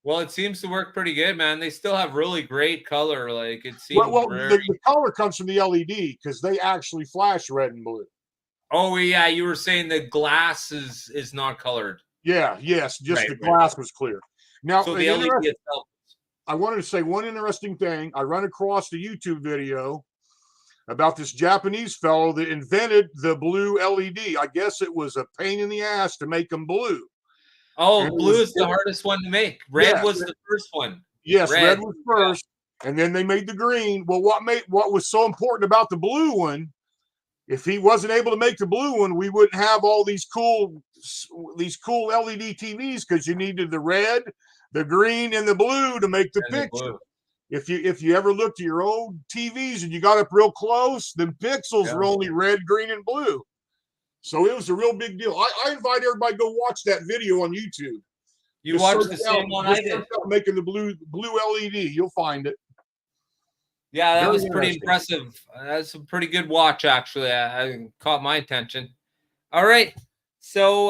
Well, it seems to work pretty good, man. They still have really great color. Like it seems. Well, the color comes from the LED because they actually flash red and blue. Oh yeah, you were saying the glass is not colored. Yeah, yes, just the glass was clear. Now, so the LED itself. I wanted to say one interesting thing. I run across the YouTube video about this Japanese fellow that invented the blue LED. I guess it was a pain in the ass to make them blue. Oh, blue is the hardest one to make. Red was the first one. Yes, red was first, and then they made the green. Well, what was so important about the blue one? If he wasn't able to make the blue one, we wouldn't have all these cool LED TVs because you needed the red, the green, and the blue to make the picture. If you ever looked at your old TVs and you got up real close, them pixels were only red, green, and blue. So it was a real big deal. I invite everybody to go watch that video on YouTube. You watched the same one I did. Making the blue LED. You'll find it. Yeah, that was pretty impressive. That's a pretty good watch, actually. I caught my attention. All right. So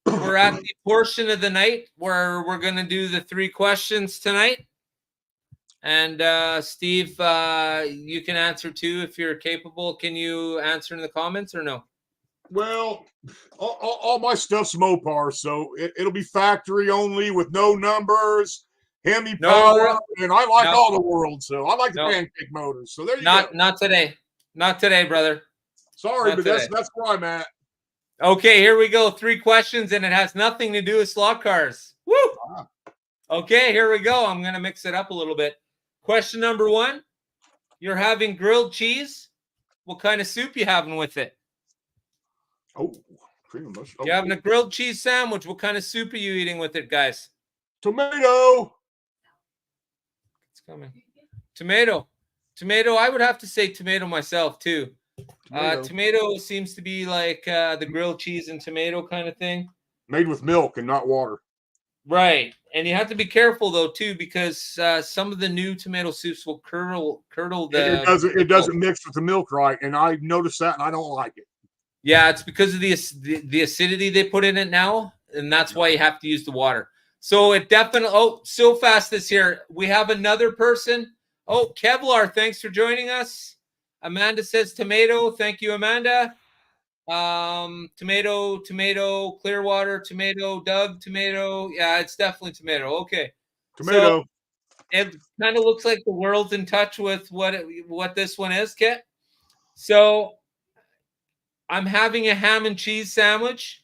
we're at the portion of the night where we're going to do the 3 questions tonight. And Steve, you can answer too if you're capable. Can you answer in the comments or no? Well, all my stuff's Mopar, so it'll be factory only with no numbers. Hemi power, and I like all the world, so I like the pancake motors. So there you go. Not today, brother. Sorry, but that's where I'm at. Okay, here we go. 3 questions, and it has nothing to do with slot cars. Woo! Okay, here we go. I'm going to mix it up a little bit. Question number 1. You're having grilled cheese. What kind of soup you having with it? Oh, cream of mushroom. You're having a grilled cheese sandwich. What kind of soup are you eating with it, guys? Tomato. It's coming. Tomato. Tomato. I would have to say tomato myself, too. Tomato seems to be like the grilled cheese and tomato kind of thing. Made with milk and not water. Right. And you have to be careful, though, too, because some of the new tomato soups will curdle the... It doesn't mix with the milk right, and I noticed that, and I don't like it. Yeah, it's because of the acidity they put in it now, and that's why you have to use the water. So it definitely... Oh, so fast this here. We have another person. Oh, Kevlar, thanks for joining us. Amanda says tomato. Thank you, Amanda. Tomato, Clearwater, tomato, Doug, tomato. Yeah, it's definitely tomato. Okay. Tomato. So it kind of looks like the world's in touch with what this one is, Kit. So I'm having a ham and cheese sandwich.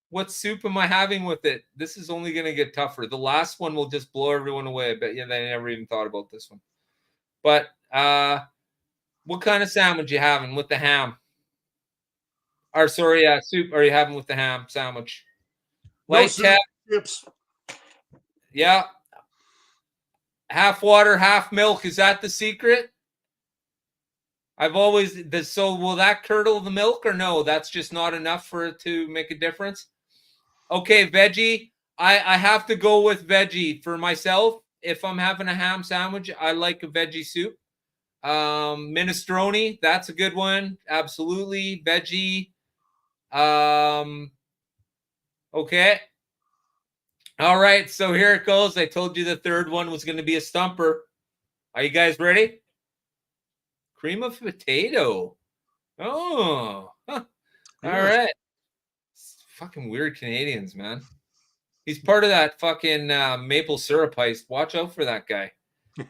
What soup am I having with it? This is only going to get tougher. The last one will just blow everyone away. I bet you they never even thought about this one. But what kind of sandwich you having with the ham? Or sorry, soup are you having with the ham sandwich? Light tap. Chips. Yeah. Half water, half milk. Is that the secret? So will that curdle the milk or no? That's just not enough for it to make a difference. Okay, veggie. I have to go with veggie for myself. If I'm having a ham sandwich, I like a veggie soup. Minestrone, that's a good one. Absolutely. Veggie. Okay. All right, so here it goes. I told you the third one was going to be a stumper. Are you guys ready? Cream of potato. Oh. Huh. All right. Fucking weird Canadians, man. He's part of that fucking maple syrup heist. Watch out for that guy.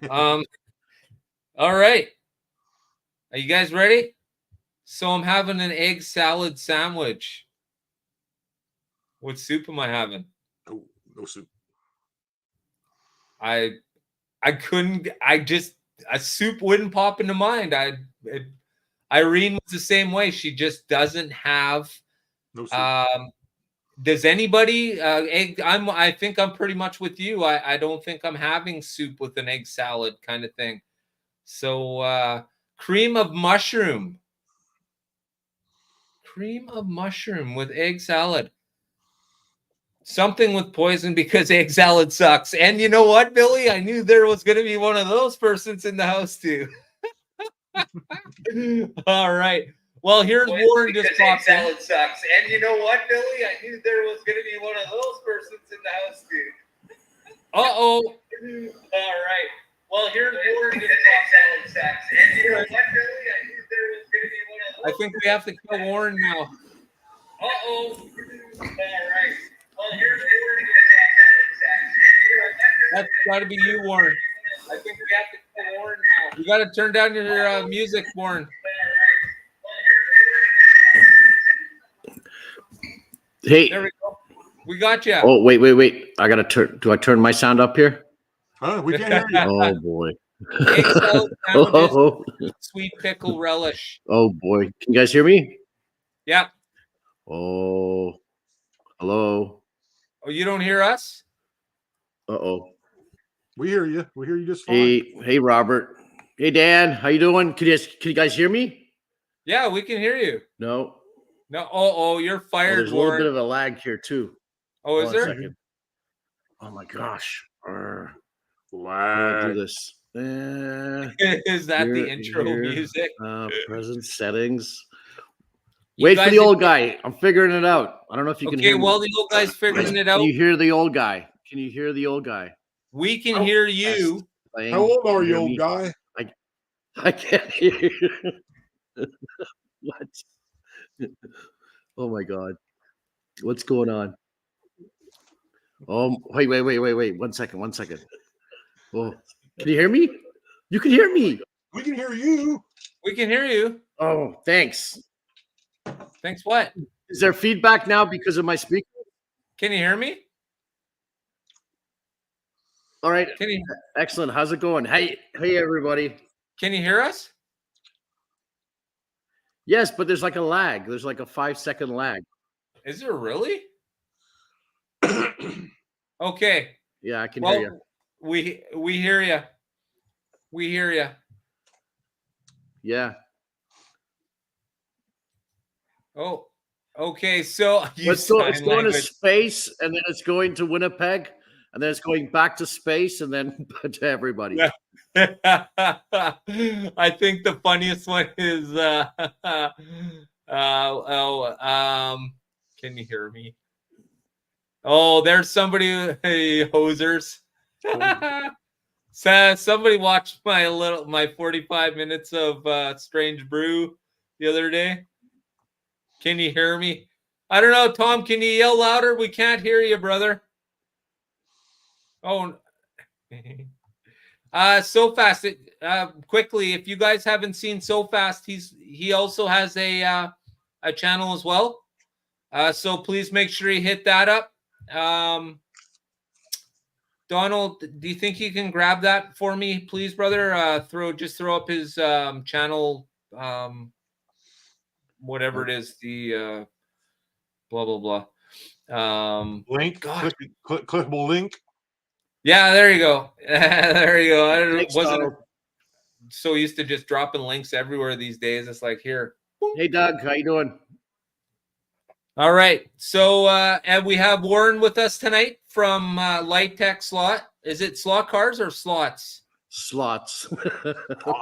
All right. Are you guys ready? So I'm having an egg salad sandwich. What soup am I having? Oh, no soup. A soup wouldn't pop into mind. Irene was the same way. She just doesn't have No soup. Does anybody egg? I think I'm pretty much with you. I don't think I'm having soup with an egg salad kind of thing. So cream of mushroom with egg salad. Something with poison because egg salad sucks. And you know what, Billy? I knew there was going to be one of those persons in the house too. All right. Well, here's Warren just popped in. Salad sucks. And you know what, Billy? I knew there was going to be one of those persons in the house too. Uh-oh. All right. Well, here's Warren just popped in. Salad sucks. And you know what, Billy? I knew there was going to be one of those. I think we have to kill Warren now. Uh-oh. All right. Well, here's Warren. That's got to be you, Warren. I think we have to kill Warren now. You got to turn down your music, Warren. Hey. There we go. We got you. Oh, wait. I got to turn. Do I turn my sound up here? We can't hear you. Oh, boy. Egg salad sandwiches, sweet pickle relish. Oh, boy. Can you guys hear me? Yeah. Oh, hello. Oh, you don't hear us? Uh-oh. We hear you. We hear you just fine. Hey, Robert. Hey, Dan. How you doing? Can you guys hear me? Yeah, we can hear you. No. Oh, you're fired. There's a little bit of a lag here too. Oh, is there? Second. Oh my gosh. Lag. Do this. Is that the intro music? Present settings. Wait for the old guy. I'm figuring it out. I don't know if you can hear me. Okay, while the old guy's figuring it out. Can you hear the old guy? Can you hear the old guy? We can hear you. How old are you, old guy? I can't hear you. What? Oh my God. What's going on? Oh, wait. 1 second. Oh, can you hear me? You can hear me. We can hear you. We can hear you. Oh, thanks. Thanks what? Is there feedback now because of my speaker? Can you hear me? All right. Can you Excellent. How's it going? Hey, everybody. can you hear us? Yes, but there's like a lag. There's like a 5-second lag. Is there really? Okay. Yeah, I can hear you. We hear you. We hear you. Yeah. Oh, okay. So It's going to space, and then it's going to Winnipeg, and then it's going back to space, and then to everybody. Yeah. I think the funniest one is can you hear me? Oh, there's somebody. Hey, hosers. So somebody watched my 45 minutes of Strange Brew the other day. Can you hear me? I don't know, Tom. Can you yell louder? We can't hear you, brother. Oh, So Fast. Quickly, if you guys haven't seen So Fast, he also has a channel as well. So please make sure you hit that up. Donald, do you think you can grab that for me, please, brother? Throw up his channel, whatever it is, the blah blah blah. Link, clickable link. Yeah, there you go. There you go. I Thanks, wasn't Donald. so used to just dropping links everywhere these days. It's like here. Hey, Doug, how you doing? All right. So and we have Warren with us tonight from Light Tech Slot. Is it slot cars or slots? Slots.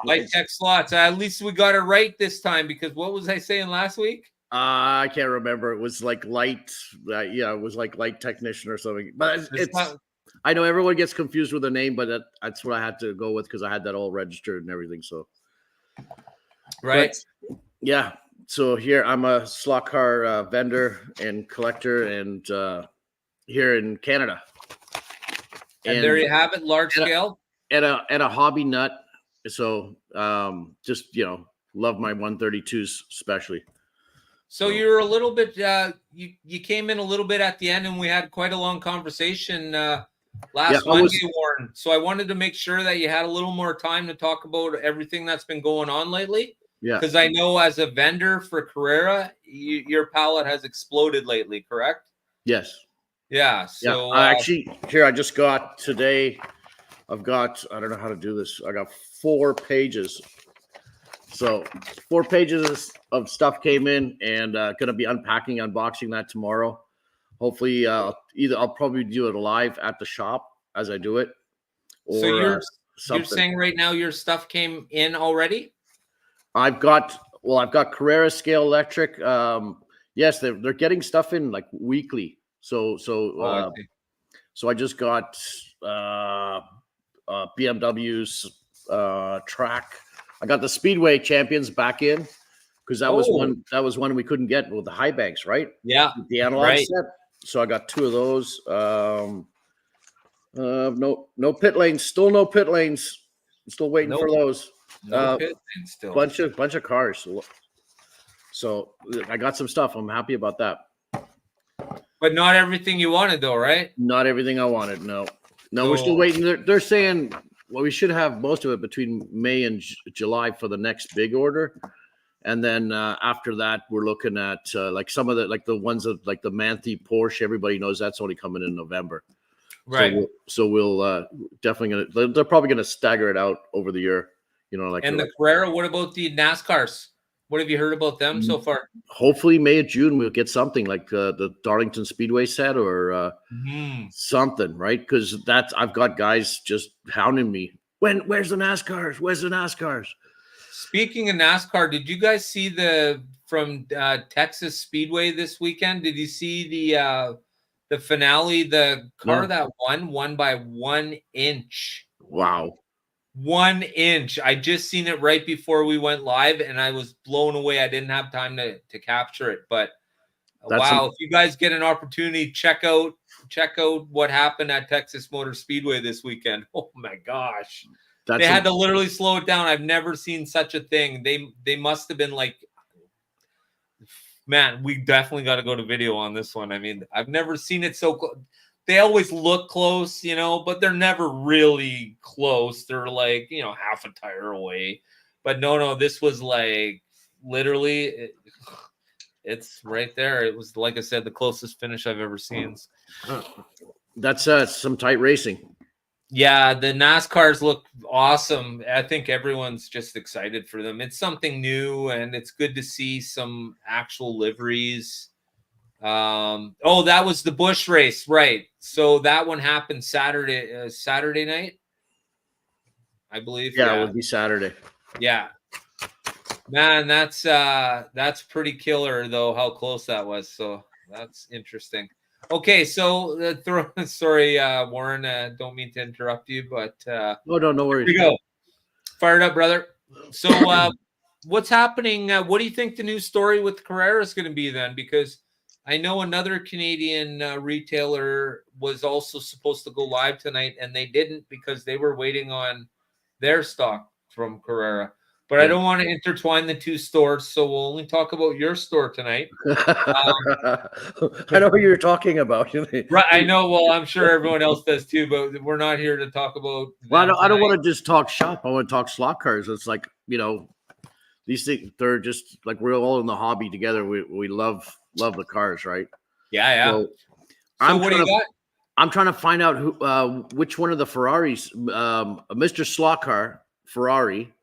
Light Tech Slots. At least we got it right this time, because what was I saying last week? I can't remember. It was like light. Yeah, it was like light technician or something. But it's I know everyone gets confused with the name, but that's what I had to go with because I had that all registered and everything. So, right. But, yeah. So here I'm a slot car vendor and collector, and here in Canada. And there you have it, large scale. And a hobby nut. So just love my 132s especially. So you're a little bit you came in a little bit at the end, and we had quite a long conversation last Monday, Warren. So I wanted to make sure that you had a little more time to talk about everything that's been going on lately. Yeah. Because I know as a vendor for Carrera, your palette has exploded lately, correct? Yes. Yeah. So actually, here I just got today. I've got, I don't know how to do this. I got 4 pages. So 4 pages of stuff came in, and going to be unboxing that tomorrow. Hopefully, I'll probably do it live at the shop as I do it. Or, so you're saying right now your stuff came in already? I've got Carrera Scale Electric. Yes, they're getting stuff in like weekly. So I just got BMW's track. I got the Speedway Champions back in because that was one we couldn't get with the high banks, right? Yeah, the analog set. So I got 2 of those. No pit lanes. Still no pit lanes. I'm still waiting for those. Pit lanes still. Bunch of cars. So I got some stuff. I'm happy about that. But not everything you wanted, though, right? Not everything I wanted. No, we're still waiting. They're saying, well, we should have most of it between May and July for the next big order, and then after that, we're looking at like some of the ones that like the Manthe Porsche. Everybody knows that's only coming in November, right? So we'll definitely they're probably gonna stagger it out over the year, And the Carrera. What about the NASCARs? What have you heard about them so far? Hopefully May or June we'll get something like the Darlington Speedway set or something, right? Because I've got guys just hounding me. Where's the NASCARs? Where's the NASCARs? Speaking of NASCAR, did you guys see from Texas Speedway this weekend? Did you see the finale? The car that won by 1 inch. Wow. 1 inch. I just seen it right before we went live, and I was blown away. I didn't have time to capture it, but wow! If you guys get an opportunity, check out what happened at Texas Motor Speedway this weekend. Oh my gosh, they had to literally slow it down. I've never seen such a thing. They must have been like man, we definitely got to go to video on this one. I mean, I've never seen it so close. They always look close, but they're never really close. They're like, half a tire away. But no, this was like literally, it's right there. It was, like I said, the closest finish I've ever seen. That's some tight racing. Yeah, the NASCARs look awesome. I think everyone's just excited for them. It's something new, and it's good to see some actual liveries. That was the Busch race, right? So that one happened Saturday night, I believe. Yeah, it would be Saturday. Yeah, man, that's pretty killer though. How close that was. So that's interesting. Okay, so sorry, Warren, don't mean to interrupt you, but no worries. Here we go. Fired up, brother. So what's happening? What do you think the new story with Carrera is going to be then? Because I know another Canadian retailer was also supposed to go live tonight, and they didn't because they were waiting on their stock from Carrera. But I don't want to intertwine the two stores, so we'll only talk about your store tonight. I know what you're talking about. Right, I know. Well, I'm sure everyone else does too, but we're not here to talk about. Well, I don't want to just talk shop. I want to talk slot cars. It's like, these things, they're just like we're all in the hobby together. We love the cars, right? Yeah. So what do you got? I'm trying to find out which one of the Ferraris, Mr. Slot Car Ferrari.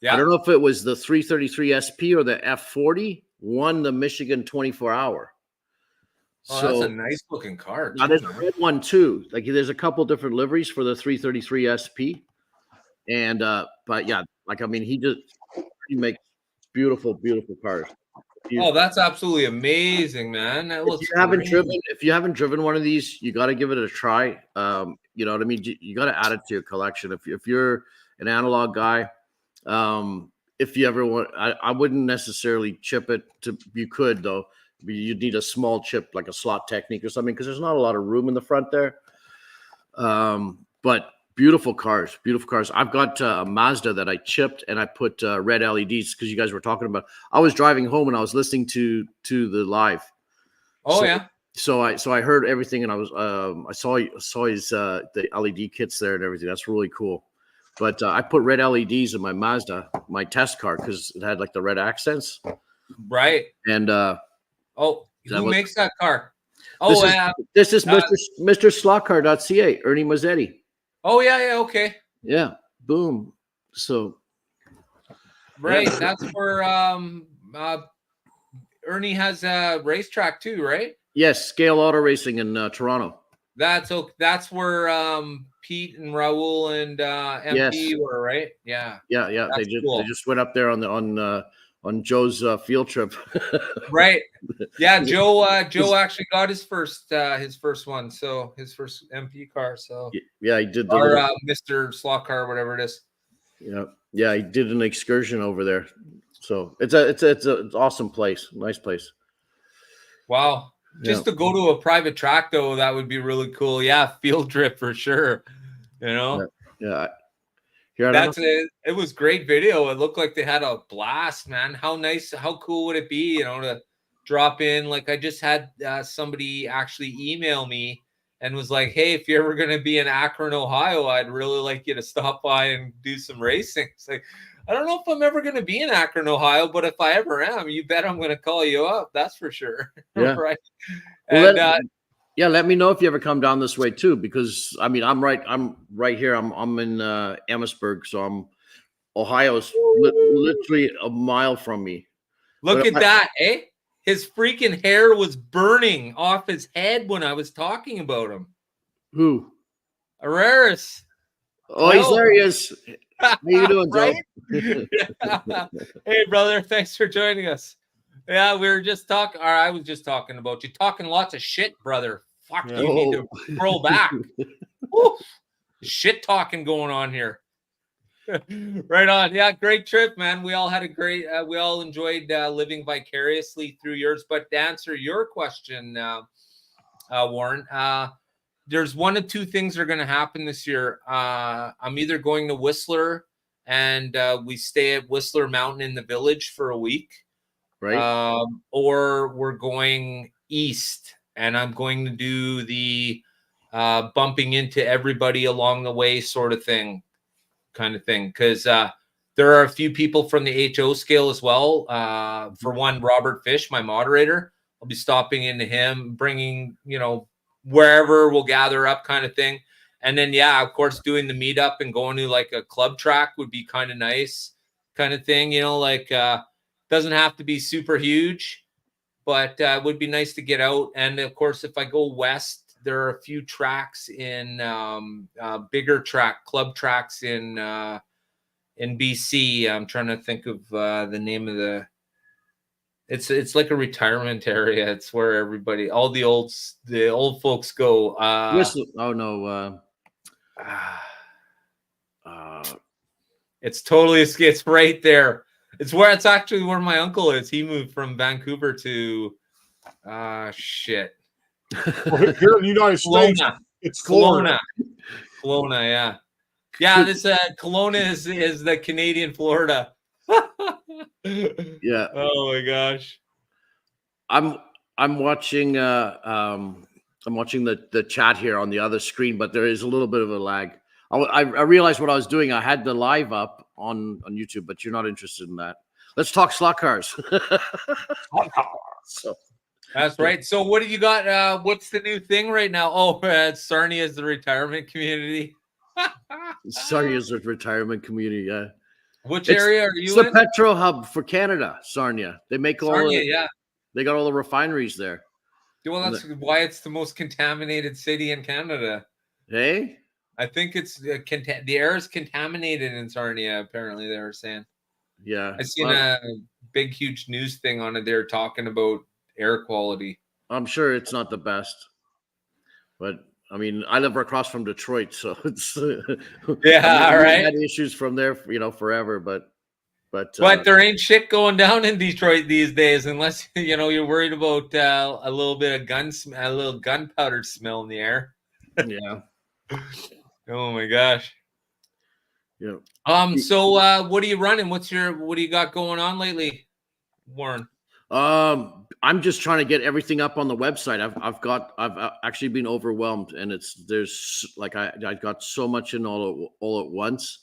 Yeah. I don't know if it was the 333 SP or the F40 won the Michigan 24-hour. Oh, so, that's a nice looking car. Now there's a red one too. Like there's a couple different liveries for the 333 SP. And but yeah, he makes beautiful cars. That's absolutely amazing, man. That looks if you haven't driven one of these, you got to give it a try. You know what I mean? You got to add it to your collection. If you're an analog guy, if you ever want, I wouldn't necessarily chip it. You could though. You'd need a small chip like a Slot Technique or something because there's not a lot of room in the front there. But beautiful cars. I've got a Mazda that I chipped and I put red LEDs because you guys were talking about. I was driving home and I was listening to the live. So I heard everything and I was I saw his the LED kits there and everything. That's really cool. But I put red LEDs in my Mazda, my test car, because it had like the red accents. Right. And who makes that car? This is Mr. Slotcar.ca, Ernie Mazzetti. Oh yeah, okay. Yeah, boom. So right, that's where Ernie has a racetrack too, right? Yes, Scale Auto Racing in Toronto. That's where Pete and Raul and MP were, right? Yeah. They just went up there on Joe's field trip. Right. Yeah, Joe actually got his first one, so his first MP car. So yeah, he did Mr. Slot Car, whatever it is. Yeah, he did an excursion over there. So it's an awesome place, nice place. Wow. Just to go to a private track though, that would be really cool. Yeah, field trip for sure. Yeah. It was great video. It looked like they had a blast, man. How nice, how cool would it be, to drop in? Like I just had somebody actually email me and was like, hey, if you're ever going to be in Akron, Ohio, I'd really like you to stop by and do some racing. It's like, I don't know if I'm ever going to be in Akron, Ohio, but if I ever am, you bet I'm going to call you up. That's for sure. Yeah. Right. Well, let me know if you ever come down this way too, because I mean, I'm right here. I'm in Amherstburg, so Ohio's literally a mile from me. Look at that, eh? His freaking hair was burning off his head when I was talking about him. Who? Araris. Oh, there he is. How you doing, Joe? Hey, brother. Thanks for joining us. Yeah, we were just talking. Or I was just talking about you. Talking lots of shit, brother. Fuck, you need to roll back. Shit talking going on here. Right on. Yeah, great trip, man. We all had a great. We all enjoyed living vicariously through yours. But to answer your question, Warren, there's one of two things that are going to happen this year. I'm either going to Whistler and we stay at Whistler Mountain in the Village for a week, Right. Or we're going east, and I'm going to do the bumping into everybody along the way sort of thing, because there are a few people from the HO scale as well. For one, Robert Fish, my moderator, I'll be stopping into him, bringing, wherever we'll gather up kind of thing. And then, yeah, of course, doing the meetup and going to like a club track would be kind of nice kind of thing, doesn't have to be super huge, but it would be nice to get out. And of course, if I go west, there are a few tracks in bigger club tracks in BC. I'm trying to think of the name of it's like a retirement area. It's where all the old folks go. Oh no. It's right there. It's actually where my uncle is. He moved from Vancouver to shit. Well, here in the United States, Kelowna. it's Florida. Kelowna, yeah. Yeah, this Kelowna is the Canadian Florida. Yeah. Oh my gosh. I'm watching the chat here on the other screen, but there is a little bit of a lag. I realized what I was doing. I had the live up on YouTube, but you're not interested in that. Let's talk slot cars. So, that's right. So what do you got? What's the new thing right now? Oh, Sarnia is the retirement community. Sarnia is a retirement community. Yeah. Which area are you in? It's the petro hub for Canada, Sarnia. They make Sarnia, yeah. They got all the refineries there. Well, that's why it's the most contaminated city in Canada. Hey? I think it's the air is contaminated in Sarnia, apparently they were saying. Yeah. I seen a big, huge news thing on it there talking about air quality. I'm sure it's not the best. But, I mean, I live across from Detroit, so it's... yeah, all right. I've had issues from there, forever, but there ain't shit going down in Detroit these days, unless you're worried about a little bit of a little gunpowder smell in the air. Yeah. Oh my gosh. Yeah. So what are you running? What do you got going on lately, Warren? I'm just trying to get everything up on the website. I've actually been overwhelmed, and there's like I got so much in all at once.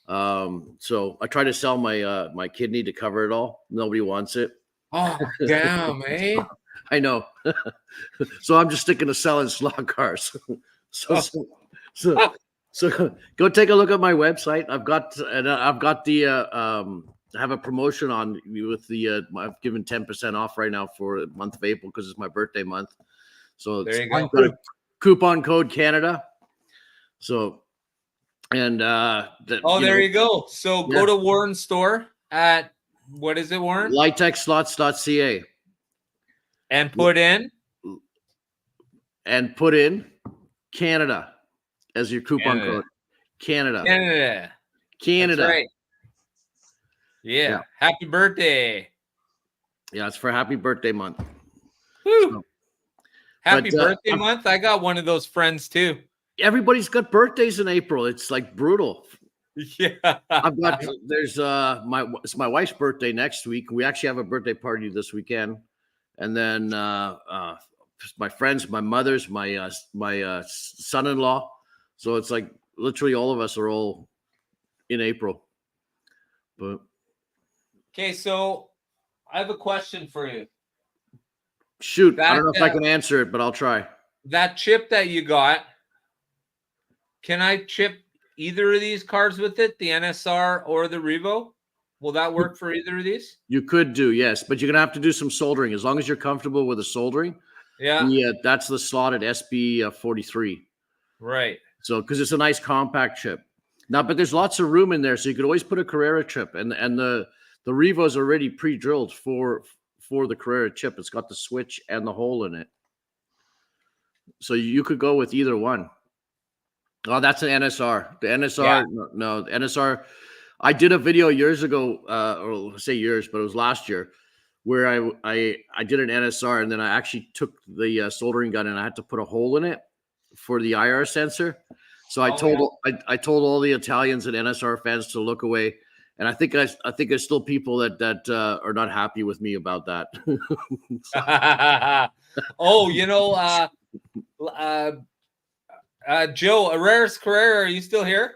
So I try to sell my kidney to cover it all. Nobody wants it. Oh, damn, eh? I know. So I'm just sticking to selling slot cars. So go take a look at my website. I've got I have a promotion on with the I've given 10% off right now for the month of April because it's my birthday month. So there you go. Got a coupon code Canada. So. And there you go. So go to Warren's store at what is it, Warren? LightTechSlots.ca and put in Canada as your coupon code. Canada. That's right. Yeah. Happy birthday. Yeah, it's for happy birthday month. Woo. So, happy birthday month. I got one of those friends too. Everybody's got birthdays in April. It's like brutal. Yeah. It's my wife's birthday next week. We actually have a birthday party this weekend. And then my friends, my mother's, my son-in-law. So it's like literally all of us are all in April. But okay, so I have a question for you. Shoot, I don't know if I can answer it, but I'll try. That chip that you got, can I chip either of these cars with it, the NSR or the Revo? Will that work for either of these? You could do, yes, but you're going to have to do some soldering. As long as you're comfortable with the soldering. Yeah. That's the slotted SB43. Right. So, because it's a nice compact chip. Now, but there's lots of room in there, so you could always put a Carrera chip. And the Revo is already pre-drilled for the Carrera chip. It's got the switch and the hole in it. So you could go with either one. Oh, that's an NSR. The NSR, no, the NSR. I did a video years ago, or say years, but it was last year, where I did an NSR, and then I actually took the soldering gun and I had to put a hole in it for the IR sensor. So I told all the Italians and NSR fans to look away, And I think there's still people that are not happy with me about that. Oh, Joe, Herrera's Carrera, are you still here?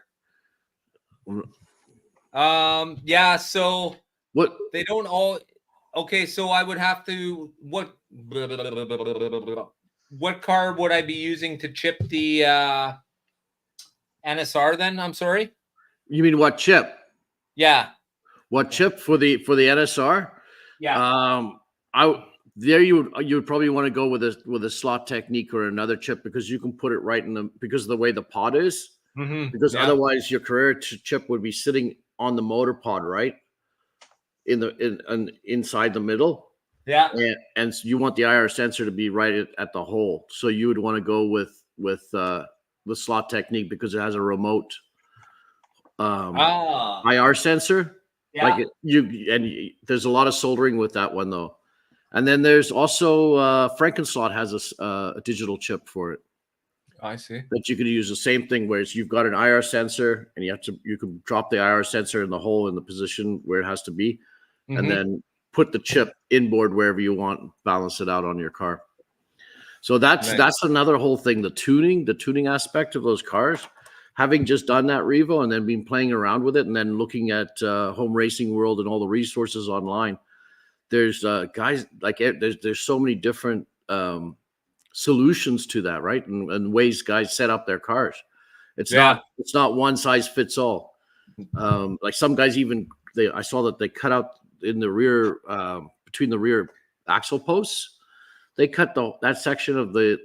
Yeah, so What? they don't all. Okay, so I would have to what car would I be using to chip the NSR then? I'm sorry. You mean what chip? Yeah. What chip for the NSR? Yeah. You would probably want to go with a slot technique or another chip, because you can put it right in because of the way the pod is. Mm-hmm. Because otherwise your Carrera chip would be sitting on the motor pod, right? Inside the middle. Yeah. And you want the IR sensor to be right at the hole. So you would want to go with the slot technique, because it has a remote IR sensor. Yeah. There's a lot of soldering with that one though. And then there's also Frankenslot has a digital chip for it. I see. That you could use the same thing, whereas you've got an IR sensor and you can drop the IR sensor in the hole in the position where it has to be, and then put the chip inboard wherever you want, balance it out on your car. So that's another whole thing. The tuning aspect of those cars, having just done that Revo and then been playing around with it, and then looking at Home Racing World and all the resources online, there's guys like there's so many different solutions to that, right? And ways guys set up their cars. It's not one size fits all. Like some guys I saw that they cut out in the rear between the rear axle posts. They cut that section of the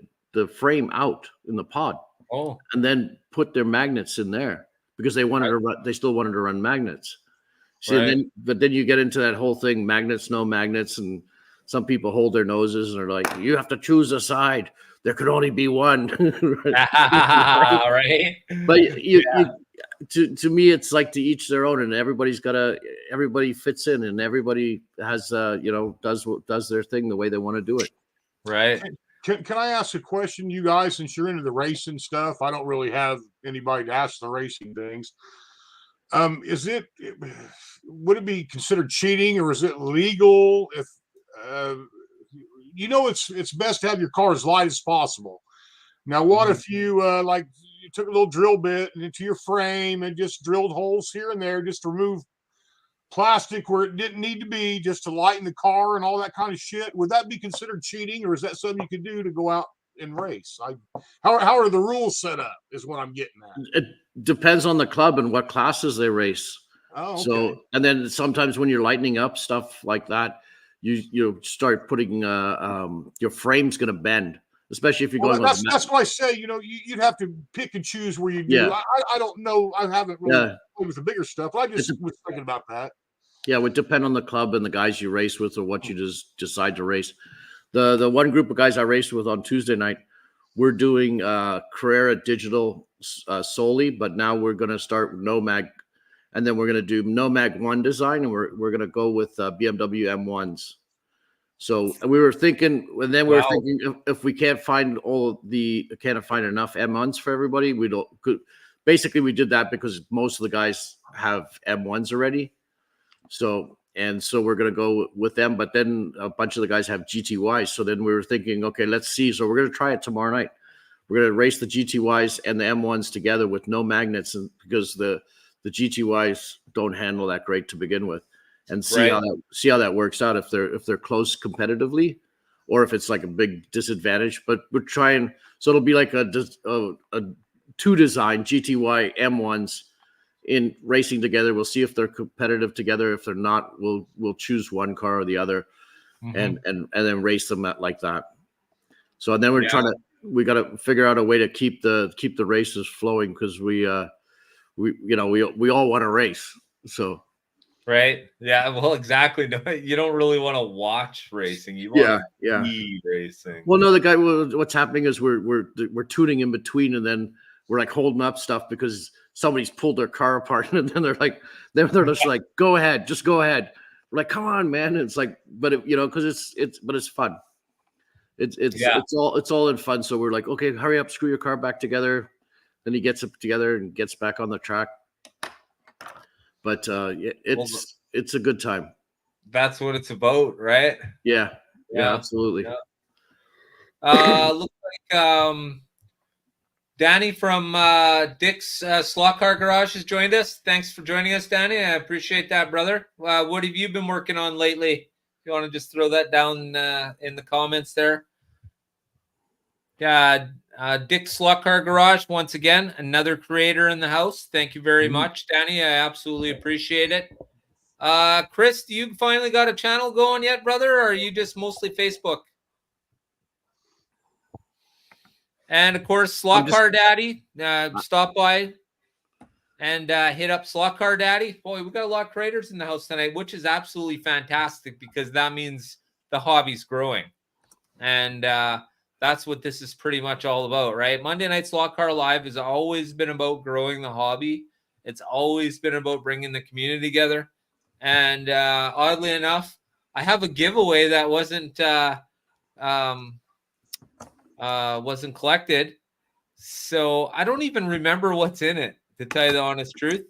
frame out in the pod. Oh. And then put their magnets in there, because they still wanted to run magnets. See, right. But then you get into that whole thing, magnets, no magnets, and some people hold their noses and are like, you have to choose a side. There could only be one. Right. But to me, it's like to each their own, and everybody fits in, and everybody has does their thing the way they want to do it. Right. Can I ask a question, you guys, since you're into the racing stuff? I don't really have anybody to ask the racing things. Would it be considered cheating, or is it legal if it's best to have your car as light as possible? Now, what if you you took a little drill bit into your frame and just drilled holes here and there just to remove plastic where it didn't need to be, just to lighten the car and all that kind of shit? Would that be considered cheating, or is that something you could do to go out and race? How are the rules set up is what I'm getting at. It depends on the club and what classes they race. Oh, okay. So, and then sometimes when you're lightening up stuff like that, you start putting your frame's going to bend, especially if you're going. That's why I say you'd have to pick and choose where you do. Yeah. I don't know. I haven't really played with the bigger stuff. I just was thinking about that. Yeah, it would depend on the club and the guys you race with, or what you just decide to race. The one group of guys I raced with on Tuesday night, we're doing Carrera digital solely, but now we're going to start Nomag, and then we're going to do Nomag 1 design, and we're going to go with BMW M1s. So we were thinking, and then we were thinking if we can't find enough M1s for everybody, we did that because most of the guys have M1s already. So we're going to go with them, but then a bunch of the guys have GTYs. So then we were thinking, okay, let's see. So we're going to try it tomorrow night. We're going to race the GTYs and the M1s together with no magnets, because the GTYs don't handle that great to begin with, and see how that works out, if they're close competitively, or if it's like a big disadvantage. But we're trying, so it'll be like a two design GTY M1s in racing together. We'll see if they're competitive together. If they're not, we'll choose one car or the other, and then race them like that. So, and then we got to figure out a way to keep the races flowing, because we all want to race. So. Right. Yeah. Well, exactly. No, you don't really want to watch racing. You want to be racing. Well, no, what's happening is we're tuning in between, and then we're like holding up stuff because somebody's pulled their car apart, and then they're just like, go ahead, just go ahead. We're like, come on, man. And it's like, but because it's fun. It's all in fun. So we're like, okay, hurry up, screw your car back together. Then he gets it together and gets back on the track. but it's a good time. That's what it's about, right? Yeah, absolutely. Yeah. Looks like Danny from Dick's Slot Car Garage has joined us. Thanks for joining us, Danny. I appreciate that, brother. What have you been working on lately? If you want to just throw that down in the comments there. Yeah, Dick's Slot Car Garage, once again, another creator in the house. Thank you very much, Danny. I absolutely appreciate it. Chris, do you finally got a channel going yet, brother, or are you just mostly Facebook? And of course, Slot Car Daddy, stop by and hit up Slot Car Daddy. Boy, we got a lot of creators in the house tonight, which is absolutely fantastic because that means the hobby's growing. And that's what this is pretty much all about, right? Monday Night Slot Car Live has always been about growing the hobby. It's always been about bringing the community together. And oddly enough, I have a giveaway that wasn't collected. So I don't even remember what's in it, to tell you the honest truth.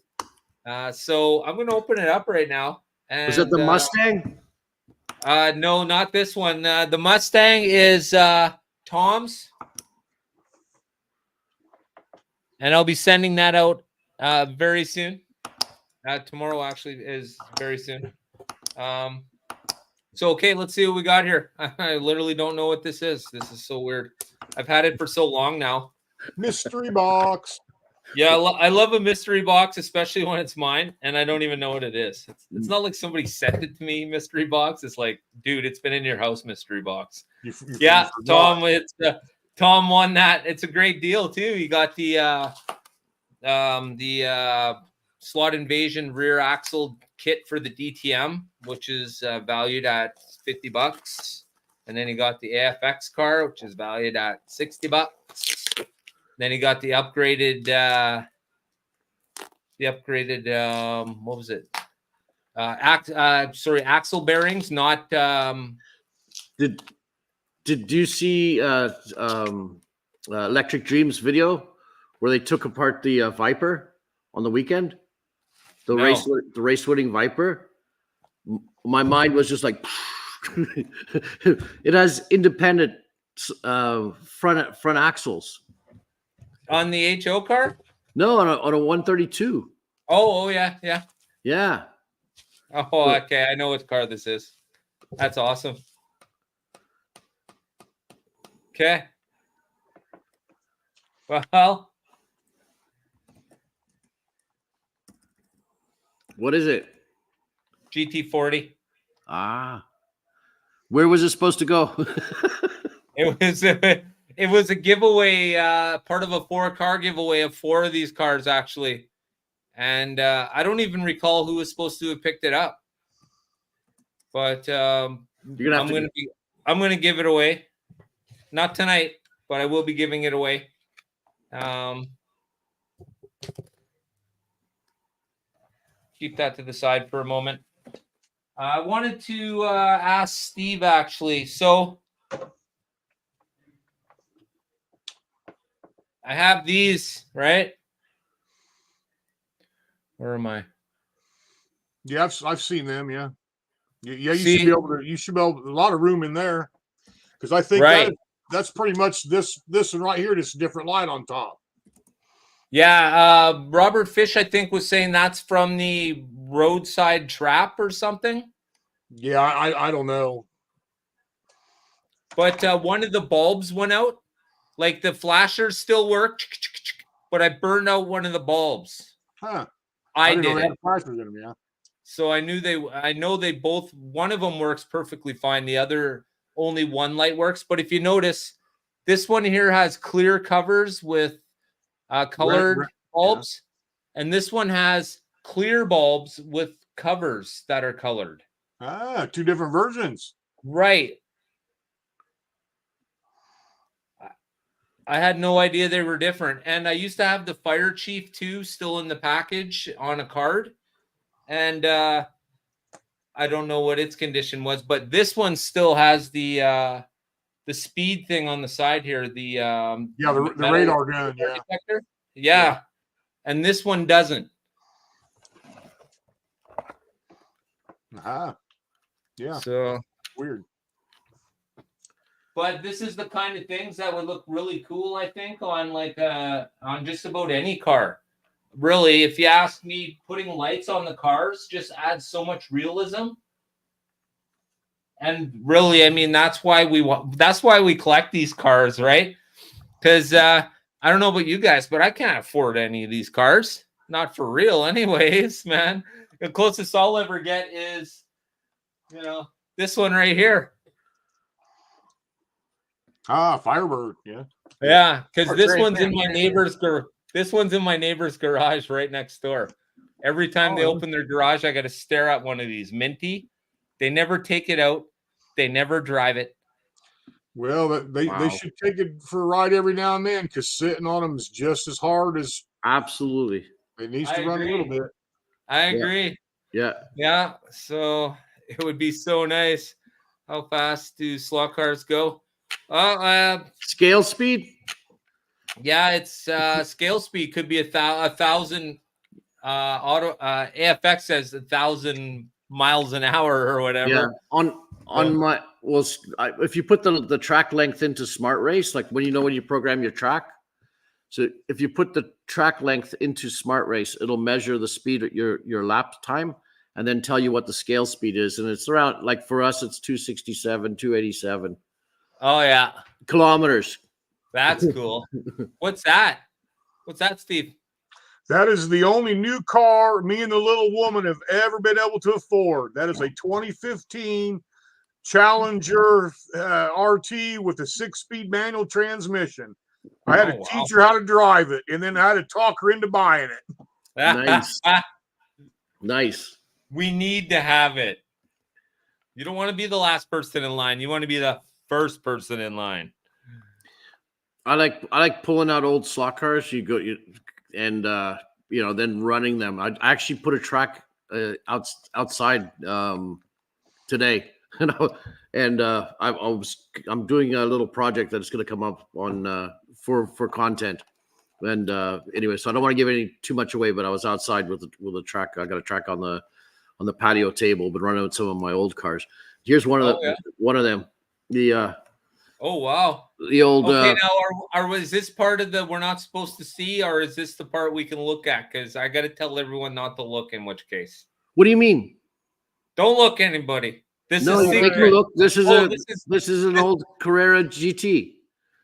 So I'm going to open it up right now. And, was it the Mustang? No, not this one. The Mustang is Tom's. And I'll be sending that out very soon. Tomorrow actually is very soon. So, okay, let's see what we got here. I literally don't know what this is. This is so weird. I've had it for so long now. Mystery box. Yeah, I love a mystery box, especially when it's mine, and I don't even know what it is. It's not like somebody sent it to me, mystery box. It's like, dude, it's been in your house, mystery box. Yeah, Tom, Tom won that. It's a great deal too. You got the Slot Invasion rear axle kit for the DTM, which is valued at $50, and then you got the AFX car, which is valued at $60. Then you got the upgraded, what was it? Axle bearings, not. Did you see Electric Dreams video where they took apart the Viper on the weekend? The race winning Viper. My mind was just like, it has independent front axles. On the HO car? No, on a 132. Oh yeah. Yeah. Oh, okay. I know what car this is. That's awesome. Okay. Well, what is it? GT40. Ah. Where was it supposed to go? It was a giveaway, part of a 4-car giveaway of 4 of these cars, actually. And I don't even recall who was supposed to have picked it up. But I'm going to give it away. Not tonight, but I will be giving it away. Keep that to the side for a moment. I wanted to ask Steve, actually. So I have these, right? Where am I? Yeah, I've seen them. Yeah. You should be able to. You should be able a lot of room in there, because I think that's pretty much this one right here. Just a different light on top. Yeah, Robert Fish, I think, was saying that's from the roadside trap or something. Yeah, I don't know. But one of the bulbs went out. Like the flashers still work, but I burned out one of the bulbs. Huh. I did it. Flashers in them, yeah. So I know they both, one of them works perfectly fine. The other, only one light works. But if you notice, this one here has clear covers with colored bulbs. Yeah. And this one has clear bulbs with covers that are colored. Ah, 2 different versions. Right. I had no idea they were different. And I used to have the Fire Chief 2 still in the package on a card. And I don't know what its condition was, but this one still has the speed thing on the side here. The the radar gun, detector. Yeah. And this one doesn't. Yeah, So, weird. but this is the kind of things that would look really cool, I think, on on just about any car. Really, if you ask me, putting lights on the cars just adds so much realism. And really, I mean, that's why we collect these cars, right? Because I don't know about you guys, but I can't afford any of these cars. Not for real, anyways, man. The closest I'll ever get is, this one right here. Firebird. Yeah. Yeah, because this Great. one's in my neighbor's garage right next door. Every time they open their garage, I got to stare at one of these minty. They never take it out. They never drive it. Well, they should take it for a ride every now and then, because sitting on them is just as hard as Absolutely. it needs to I run a little agree. bit. I agree. Yeah. Yeah. So it would be so nice. How fast do slot cars go? Scale speed. Yeah, it's scale speed could be 1,000. Auto AFX says 1,000 miles an hour or whatever. Yeah. On my if you put the track length into Smart Race, like when you program your track. So if you put the track length into Smart Race, it'll measure the speed at your lap time and then tell you what the scale speed is. And it's around, like for us, it's 267, 287 Oh yeah, kilometers. that's cool. What's that? What's that, Steve? That is the only new car me and the little woman have ever been able to afford. That is a 2015 Challenger RT with a 6-speed manual transmission. I had to teach her how to drive it, and then I had to talk her into buying it. Nice. Nice. We need to have it. You don't want to be the last person in line. You want to be the first person in line. I like pulling out old slot cars. And then running them. I actually put a track outside today, and I'm doing a little project that's going to come up on for content. And anyway, so I don't want to give too much away, but I was outside with a track. I got a track on the patio table, but running with some of my old cars. Here's one of them. Oh wow! The old. Okay, now is this part of the we're not supposed to see, or is this the part we can look at? Because I got to tell everyone not to look. In which case, what do you mean? Don't look, anybody. This is take a look. This is an old Carrera GT.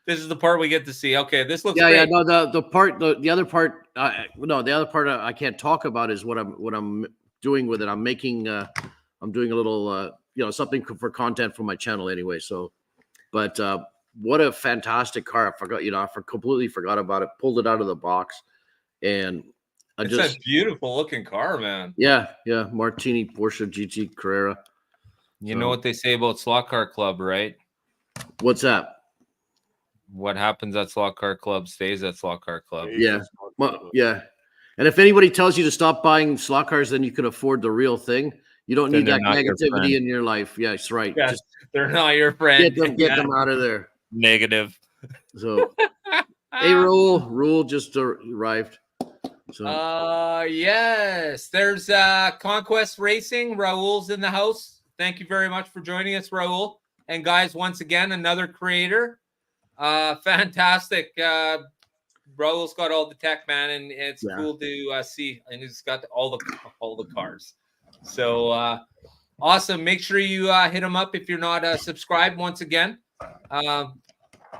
This is the part we get to see. Okay, this looks great. Yeah, no, the other part. The other part I can't talk about is what I'm doing with it. I'm making. I'm doing a little. Something for content for my channel anyway. So. But what a fantastic car! I forgot, I completely forgot about it. Pulled it out of the box, and it's a beautiful looking car, man. Yeah, Martini Porsche GT Carrera. You know what they say about Slot Car Club, right? What's that? What happens at Slot Car Club stays at Slot Car Club. Yeah, yeah. And if anybody tells you to stop buying slot cars, then you can afford the real thing. You don't need that negativity in your life. Yeah, that's right. Yes, they're not your friend. Get them out of there. Negative. So, hey, Rule just arrived. So, yes, there's Conquest Racing. Raul's in the house. Thank you very much for joining us, Raul. And guys, once again, another creator. Fantastic. Raul's got all the tech, man, and it's cool to see. And he's got all the cars. So awesome. Make sure you hit him up if you're not subscribed once again.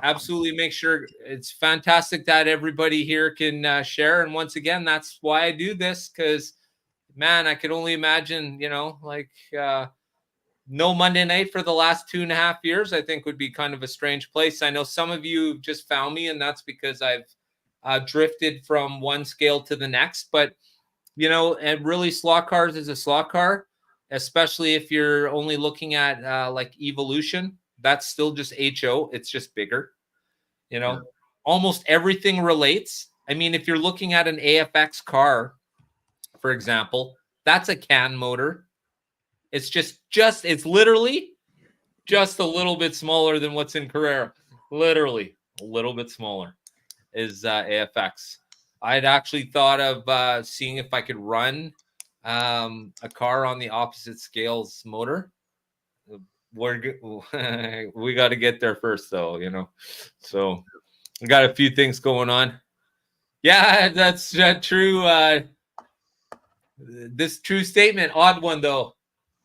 Absolutely make sure. It's fantastic that everybody here can share. And once again, that's why I do this, because, man, I could only imagine, no Monday night for the last 2.5 years, I think would be kind of a strange place. I know some of you just found me, and that's because I've drifted from one scale to the next. But and really, slot cars is a slot car, especially if you're only looking at like Evolution. That's still just HO. It's just bigger. Almost everything relates. I mean, if you're looking at an AFX car, for example, that's a CAN motor. It's it's literally just a little bit smaller than what's in Carrera. Literally a little bit smaller is AFX. I'd actually thought of seeing if I could run a car on the opposite scales motor. We got to get there first, though, you know. So we got a few things going on. Yeah, that's true. This true statement. Odd one though.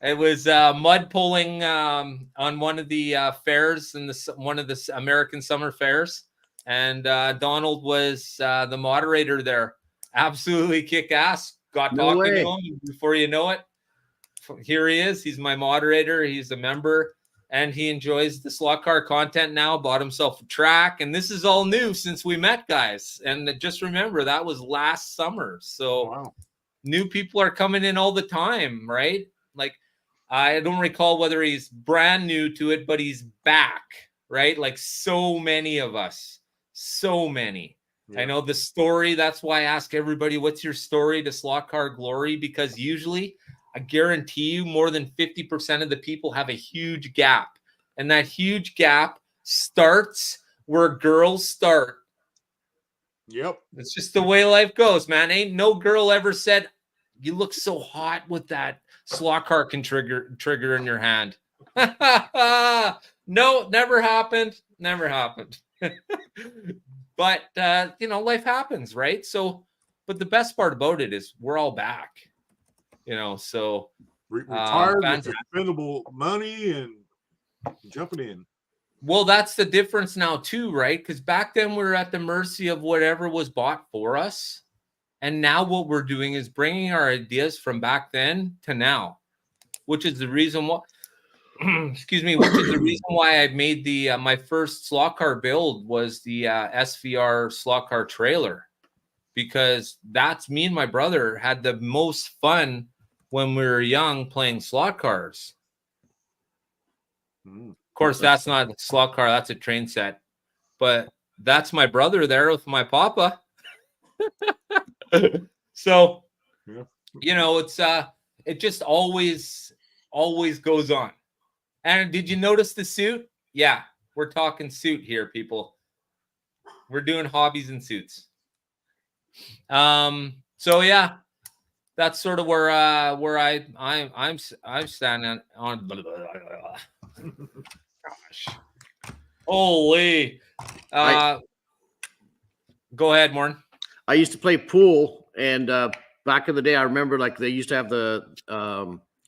It was mud pulling on one of the fairs in one of the American summer fairs, and Donald was the moderator there. Absolutely kick ass. Got No talking way. to him before you know it. Here he is. He's my moderator. He's a member, and he enjoys the slot car content now. Bought himself a track, and this is all new since we met, guys. And just remember, that was last summer. So Wow. new people are coming in all the time, right? Like, I don't recall whether he's brand new to it, but he's back, right? Like so many of us, so many. Yeah. I know the story. That's why I ask everybody, what's your story to slot car glory? Because usually, I guarantee you, more than 50% of the people have a huge gap. And that huge gap starts where girls start. Yep. It's just the way life goes, man. Ain't no girl ever said, you look so hot with that slot car trigger in your hand. No, never happened. Never happened. But, you know, life happens, right? So, but the best part about it is we're all back, you know, so. Retired with fantastic. expendable money and jumping in. Well, that's the difference now too, right? Because back then we were at the mercy of whatever was bought for us. And now what we're doing is bringing our ideas from back then to now, which is the reason why, excuse me, which is the reason why I made the, my first slot car build was the SVR slot car trailer, because that's me and my brother had the most fun when we were young playing slot cars. Of course, that's not a slot car, that's a train set. But that's my brother there with my papa. So, Yeah. you know, it's it just always goes on. And did you notice the suit? Yeah, we're talking suit here, people. We're doing hobbies and suits. So yeah, that's sort of where I'm standing on. Gosh, holy! Go ahead, Morn. I used to play pool, and back in the day, I remember like they used to have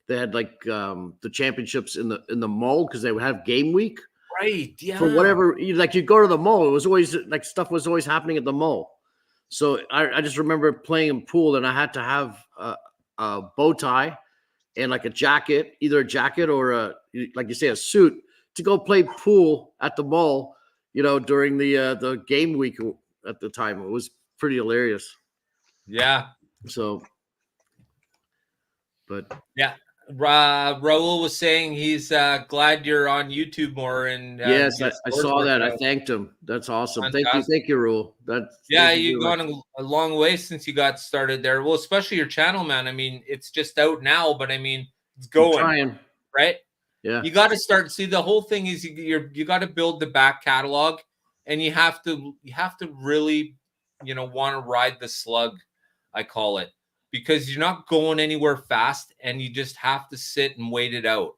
they had like the championships in the mall because they would have game week. Right. Yeah. For whatever, like you go to the mall, it was always like stuff was always happening at the mall. So I just remember playing in pool, and I had to have a bow tie and like a jacket, either a jacket or like you say, a suit to go play pool at the mall. You know, during the game week at the time, it was pretty hilarious. Yeah. So, but yeah, Raul was saying he's glad you're on YouTube more. And yes, I saw that. I thanked him. That's awesome. Fantastic. Thank you, Raul. You've gone a long way since you got started there. Well, especially your channel, man. I mean, it's just out now, but I mean, it's going, right? Yeah. You got to start. See, the whole thing is you got to build the back catalog, and you have to really, you know, want to ride the slug, I call it, because you're not going anywhere fast, and you just have to sit and wait it out,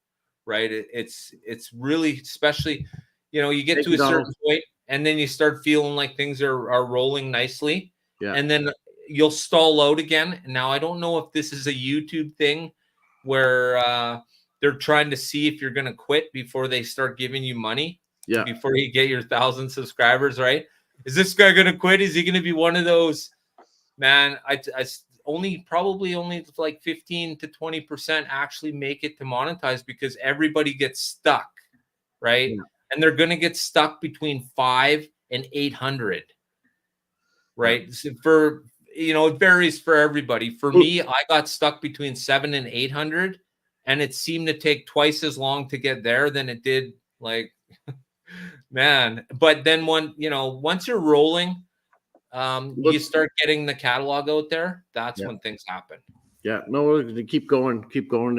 right? It's really, especially, you know, you get to a certain point, and then you start feeling like things are rolling nicely, and then you'll stall out again. Now, I don't know if this is a YouTube thing where they're trying to see if you're going to quit before they start giving you money, before you get your 1,000 subscribers, right? Is this guy going to quit? Is he going to be one of those? Man, I probably only like 15 to 20% actually make it to monetize, because everybody gets stuck, right? Yeah. And they're going to get stuck between 5 and 800, right? So for, you know, it varies for everybody. For me, I got stuck between 7 and 800, and it seemed to take twice as long to get there than it did, like, man. But then once you're rolling, you start getting the catalog out there. That's when things happen. Yeah, no, keep going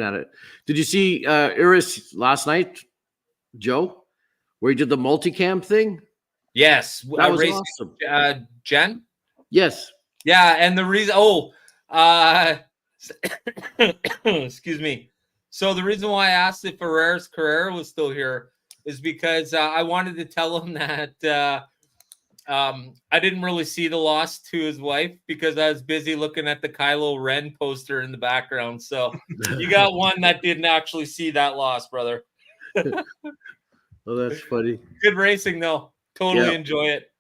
at it. Did you see Iris last night, Joe, where he did the multicam thing? Yes, that was awesome. Jen. Yes. Yeah, and the reason. Excuse me. So the reason why I asked if Carrera was still here is because I wanted to tell him that I didn't really see the loss to his wife because I was busy looking at the Kylo Ren poster in the background. So you got one that didn't actually see that loss, brother. Oh, that's funny. Good racing, though. Totally Yeah. enjoy it.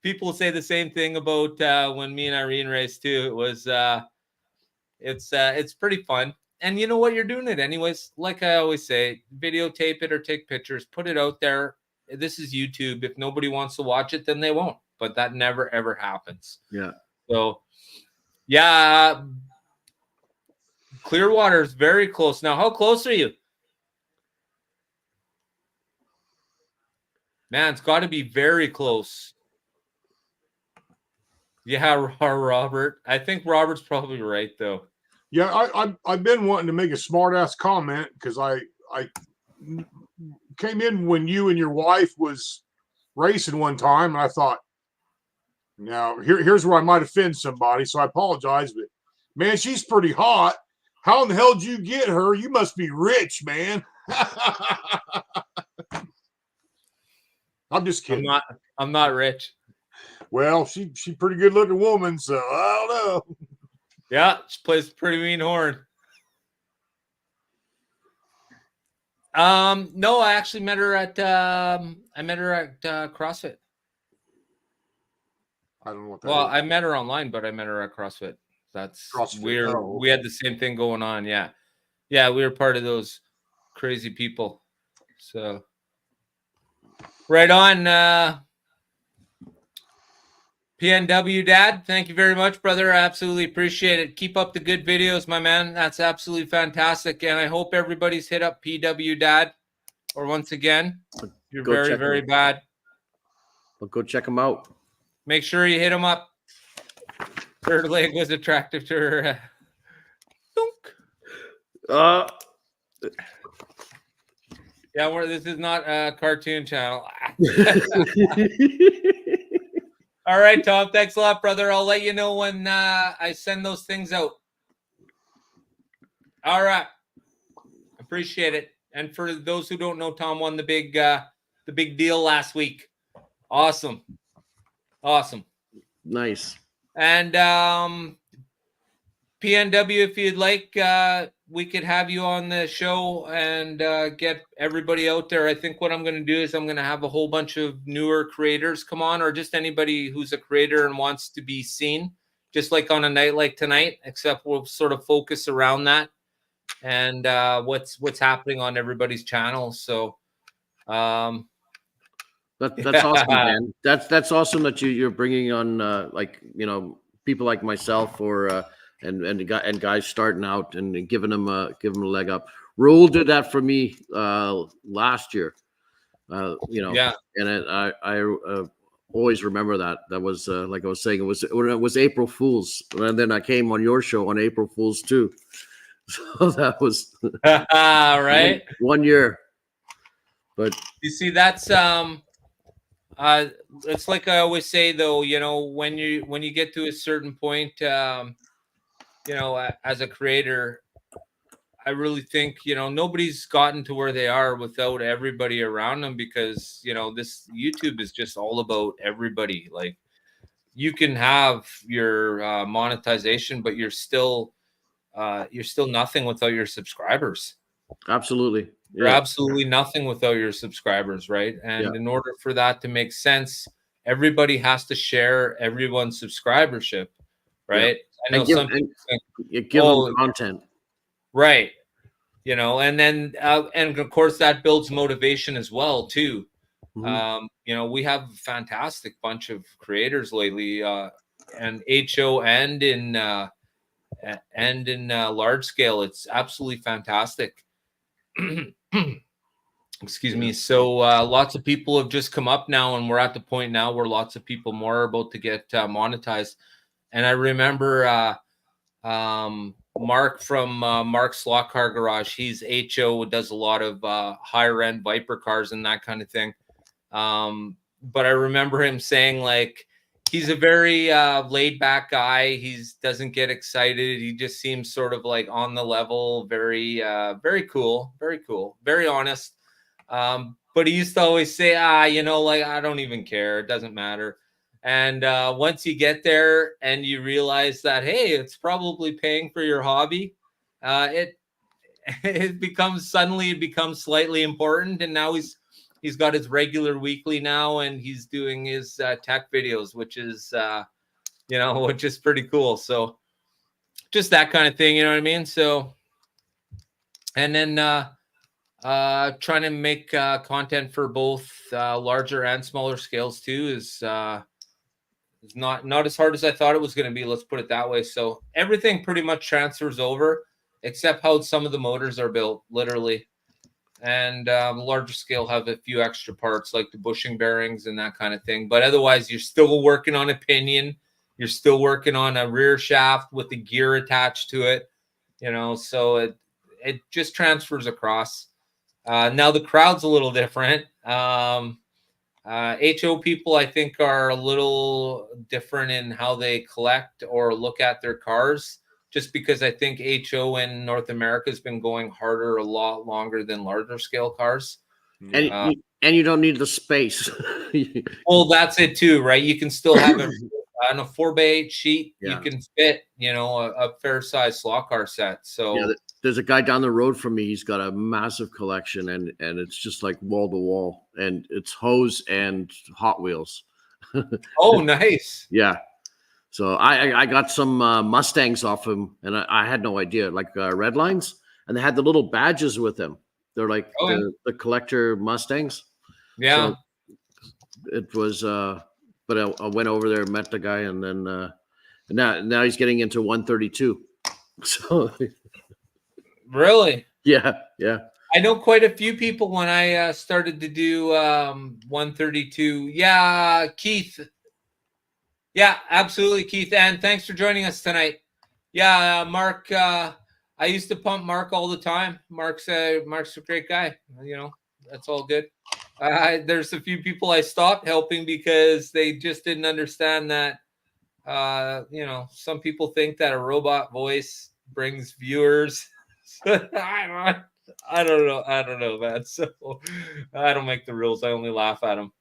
People say the same thing about when me and Irene raced too. It was it's pretty fun. And you know what? You're doing it anyways. Like I always say, videotape it or take pictures, put it out there. This is YouTube. If nobody wants to watch it, then they won't. But that never, ever happens. Yeah. So, yeah, Clearwater is very close. Now, how close are you? Man, it's got to be very close. Yeah, Robert. I think Robert's probably right, though. Yeah, I've been wanting to make a smart ass comment because I came in when you and your wife was racing one time, and I thought, now here's where I might offend somebody, so I apologize, but man, she's pretty hot. How in the hell did you get her? You must be rich, man. I'm just kidding. I'm not rich. Well, she pretty good looking woman, so I don't know. Yeah, she plays a pretty mean horn. No, I actually met her at CrossFit. I don't know what that Well, is. I met her online, but I met her at CrossFit. That's CrossFit. weird. Oh, We had the same thing going on. Yeah. Yeah, we were part of those crazy people. So right on. PNW Dad, thank you very much, brother. I absolutely appreciate it. Keep up the good videos, my man. That's absolutely fantastic. And I hope everybody's hit up PW Dad. Or once again, you're Go very, check very him. bad. But go check him out. Make sure you hit him up. Third leg was attractive to her. Yeah, this is not a cartoon channel. All right, Tom. Thanks a lot, brother. I'll let you know when I send those things out. All right. Appreciate it. And for those who don't know, Tom won the big deal last week. Awesome. Nice. And PNW, if you'd like, we could have you on the show and get everybody out there. I think what I'm going to do is I'm going to have a whole bunch of newer creators come on, or just anybody who's a creator and wants to be seen, just like on a night like tonight, except we'll sort of focus around that and what's happening on everybody's channel. So that's awesome, man. That's awesome that you're bringing on like, you know, people like myself or and guys starting out and giving them a leg up. Raul did that for me last year. You know, yeah. And I always remember that. That was like I was saying, it was April Fool's, and then I came on your show on April Fool's too. So that was right. one year. But you see, that's it's like I always say, though, you know, when you get to a certain point, you know, as a creator, I really think, you know, nobody's gotten to where they are without everybody around them, because, you know, this YouTube is just all about everybody. Like, you can have your monetization, but you're still nothing without your subscribers. Absolutely. You're absolutely nothing without your subscribers, right? And in order for that to make sense, everybody has to share everyone's subscribership, right? I know some people think, give them content, right? You know, and then and of course that builds motivation as well too. Mm-hmm. You know, we have a fantastic bunch of creators lately, and HO and in large scale. It's absolutely fantastic. Excuse me. So lots of people have just come up now, and we're at the point now where lots of people more are about to get monetized. And I remember Mark from Mark's Slot Car Garage. He's HO, does a lot of higher end Viper cars and that kind of thing. But I remember him saying, like, he's a very laid back guy. He doesn't get excited. He just seems sort of like on the level, very cool, very honest. But he used to always say, like, I don't even care. It doesn't matter. And once you get there and you realize that, hey, it's probably paying for your hobby, it becomes slightly important. And now he's got his regular weekly now, and he's doing his tech videos, which is which is pretty cool. So just that kind of thing, you know what I mean? So, and then trying to make content for both larger and smaller scales too is not as hard as I thought it was going to be. Let's put it that way. So everything pretty much transfers over, except how some of the motors are built, literally. And larger scale have a few extra parts like the bushing bearings and that kind of thing. But otherwise, you're still working on a pinion. You're still working on a rear shaft with the gear attached to it. So it just transfers across. Now the crowd's a little different. HO people, I think, are a little different in how they collect or look at their cars, just because I think HO in North America has been going harder a lot longer than larger scale cars. And you don't need the space. Well, that's it too, right? You can still have it on a 4x8 sheet. Yeah. You can fit, a fair size slot car set. So yeah, there's a guy down the road from me. He's got a massive collection, and it's just like wall to wall, and it's hose and Hot Wheels. Oh, nice. Yeah. So I got some Mustangs off him, and I had no idea, like red lines, and they had the little badges with them. They're like the collector Mustangs. Yeah. So it was, but I went over there, met the guy, and then now he's getting into 132. So. Really? Yeah. I know quite a few people when I started to do 132. Yeah, Keith. Yeah, absolutely, Keith. And thanks for joining us tonight. Yeah, Mark. I used to pump Mark all the time. Mark's a great guy. That's all good. There's a few people I stopped helping because they just didn't understand that. Some people think that a robot voice brings viewers. I don't know, man. So I don't make the rules. I only laugh at them.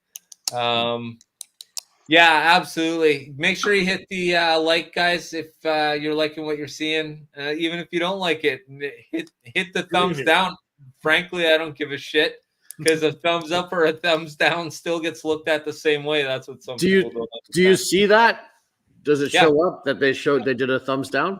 Yeah, absolutely. Make sure you hit the like, guys, if you're liking what you're seeing. Even if you don't like it, hit the thumbs down. Frankly, I don't give a shit, because a thumbs up or a thumbs down still gets looked at the same way. That's what some people don't understand. Do you see that? Does it show up that they did a thumbs down?